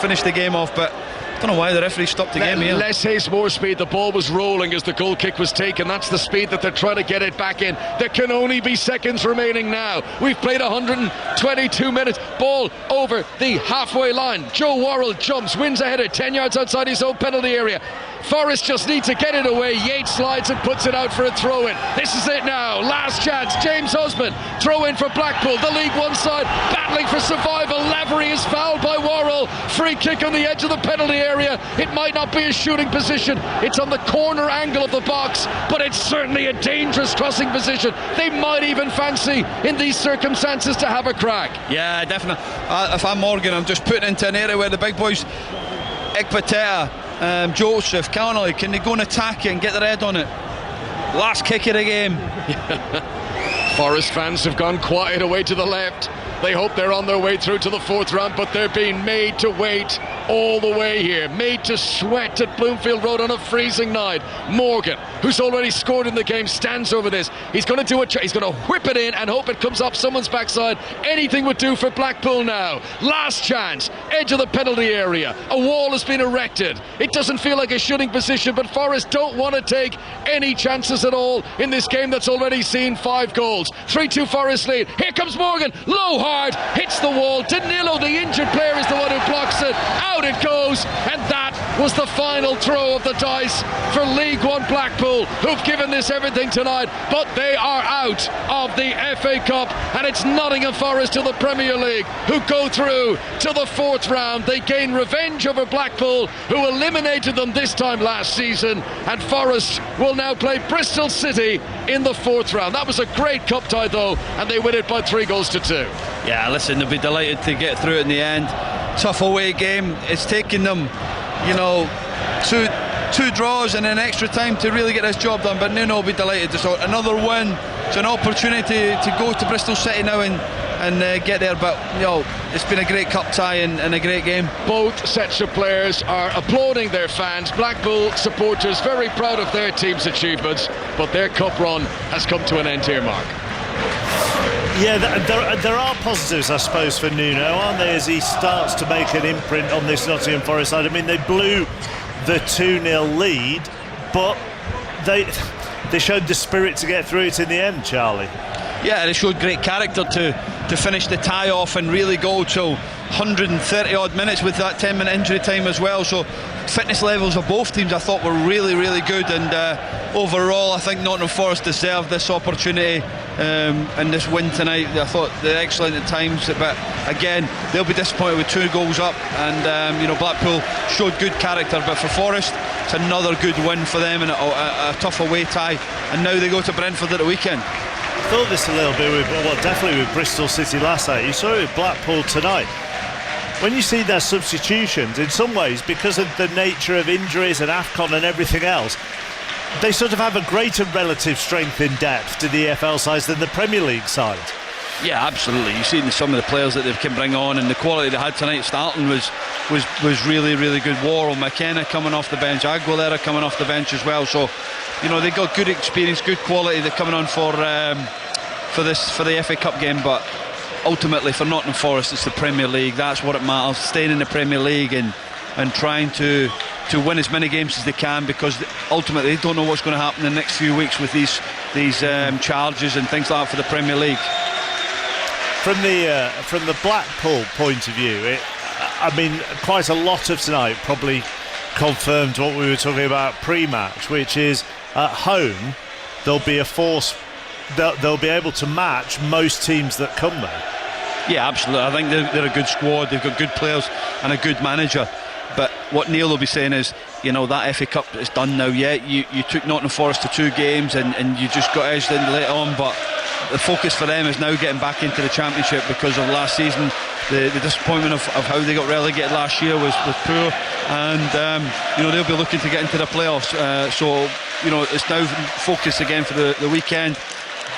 S2: finish the game off, but don't know why the referee stopped the game here.
S1: Less haste, more speed. The ball was rolling as the goal kick was taken. That's the speed that they're trying to get it back in. There can only be seconds remaining now. We've played 122 minutes. Ball over the halfway line. Joe Worrell jumps, wins a header 10 yards outside his own penalty area. Forest just need to get it away. Yates slides and puts it out for a throw-in. This is it now. Last chance. James Husband. Throw-in for Blackpool. The League One side battling for survival. Lavery is fouled by Worrell. Free kick on the edge of the penalty area. It might not be a shooting position. It's on the corner angle of the box, but it's certainly a dangerous crossing position. They might even fancy, in these circumstances, to have a crack.
S2: Yeah, definitely. If I'm Morgan, I'm just putting into an area where the big boys, Ekpateta, Joseph, Connolly, can they go and attack it and get their head on it? Last kick of the game.
S1: Forest fans have gone quiet away to the left. They hope they're on their way through to the fourth round, but they're being made to wait all the way here, made to sweat at Bloomfield Road on a freezing night. Morgan, who's already scored in the game, stands over this. He's going to do he's going to whip it in and hope it comes off someone's backside. Anything would do for Blackpool now. Last chance, edge of the penalty area. A wall has been erected. It doesn't feel like a shooting position, but Forest don't want to take any chances at all in this game that's already seen 5 goals. 3-2 Forest lead. Here comes Morgan, low hard, hits the wall. Danilo, the injured player, is the one who blocks it. Out it goes, and that was the final throw of the dice for League One Blackpool, who've given this everything tonight, but they are out of the FA Cup, and it's Nottingham Forest to the Premier League, who go through to the fourth round. They gain revenge over Blackpool, who eliminated them this time last season, and Forest will now play Bristol City in the fourth round. That was a great cup tie though, and they win it by 3-2.
S2: Yeah, listen, they'll be delighted to get through it in the end. Tough away game. It's taken them, two draws and an extra time to really get this job done, but Nuno will be delighted. So another win. It's an opportunity to go to Bristol City now and get there, but it's been a great cup tie and a great game.
S1: Both sets of players are applauding their fans. Blackpool supporters very proud of their team's achievements, but their cup run has come to an end here, Mark.
S6: Yeah, there are positives, I suppose, for Nuno, aren't there, as he starts to make an imprint on this Nottingham Forest side. I mean, they blew the 2-0 lead, but they showed the spirit to get through it in the end, Charlie.
S2: Yeah, they showed great character to finish the tie off and really go till 130 odd minutes with that 10-minute injury time as well. So fitness levels of both teams I thought were really, really good, and overall I think Nottingham Forest deserved this opportunity and this win tonight. I thought they're excellent at times, but again they'll be disappointed with 2 goals up, and Blackpool showed good character, but for Forest it's another good win for them and a tough away tie, and now they go to Brentford at the weekend.
S6: I thought this a little bit definitely with Bristol City last night. You saw it with Blackpool tonight. When you see their substitutions, in some ways, because of the nature of injuries and AFCON and everything else, they sort of have a greater relative strength in depth to the EFL sides than the Premier League side.
S2: Yeah, absolutely. You've seen some of the players that they can bring on, and the quality they had tonight starting was really, really good. Worrell, McKenna coming off the bench, Aguilera coming off the bench as well. So, they got good experience, good quality. They're coming on for the FA Cup game, but ultimately for Nottingham Forest it's the Premier League. That's what it matters, staying in the Premier League and trying to win as many games as they can, because ultimately they don't know what's going to happen in the next few weeks with these charges and things like that for the Premier League.
S6: From the Blackpool point of view, quite a lot of tonight probably confirmed what we were talking about pre-match, which is at home there'll be a force. They'll be able to match most teams that come there.
S2: Yeah, absolutely. I think they're a good squad. They've got good players and a good manager. But what Neil will be saying is, that FA Cup is done now. Yeah, you took Nottingham Forest to 2 games and you just got edged in later on. But the focus for them is now getting back into the Championship, because of last season. The disappointment of how they got relegated last year was poor, and they'll be looking to get into the playoffs. So it's now focus again for the weekend.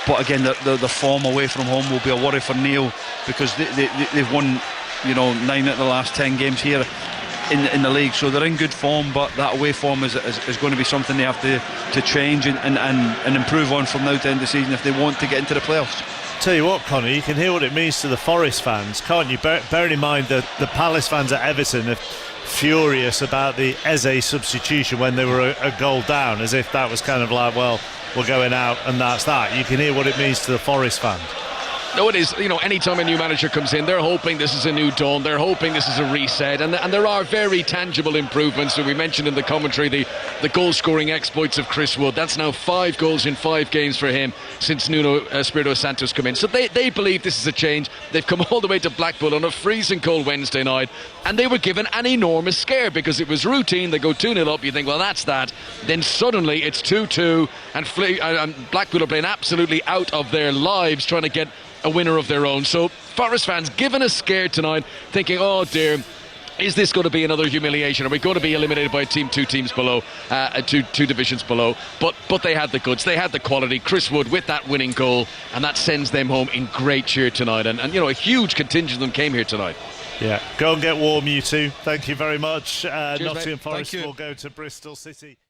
S2: But again, the form away from home will be a worry for Neil, because they've won 9 out of the last 10 games here in the league, so they're in good form, but that away form is going to be something they have to change and improve on from now to end of the season if they want to get into the playoffs.
S6: Tell you what, Conor, you can hear what it means to the Forest fans, can't you? Bearing in mind that the Palace fans at Everton have furious about the Eze substitution when they were a goal down, as if that was kind of like, well, we're going out and that's that. You can hear what it means to the Forest fans.
S1: No, it is. Anytime a new manager comes in, they're hoping this is a new dawn. They're hoping this is a reset. And there are very tangible improvements. So we mentioned in the commentary the goal-scoring exploits of Chris Wood. That's now 5 goals in 5 games for him since Nuno Espirito Santos come in. So they believe this is a change. They've come all the way to Blackpool on a freezing cold Wednesday night. And they were given an enormous scare because it was routine. They go 2-0 up. You think, well, that's that. Then suddenly it's 2-2. And Blackpool are playing absolutely out of their lives trying to get a winner of their own. So Forest fans given a scare tonight, thinking, oh dear, is this going to be another humiliation? Are we going to be eliminated by a team 2 teams below, two divisions below? But they had the goods, they had the quality. Chris Wood with that winning goal, and that sends them home in great cheer tonight. And a huge contingent of them came here tonight.
S6: Yeah, go and get warm, you two. Thank you very much.
S1: Cheers,
S6: Nottingham
S1: mate.
S6: Forest will go to Bristol City.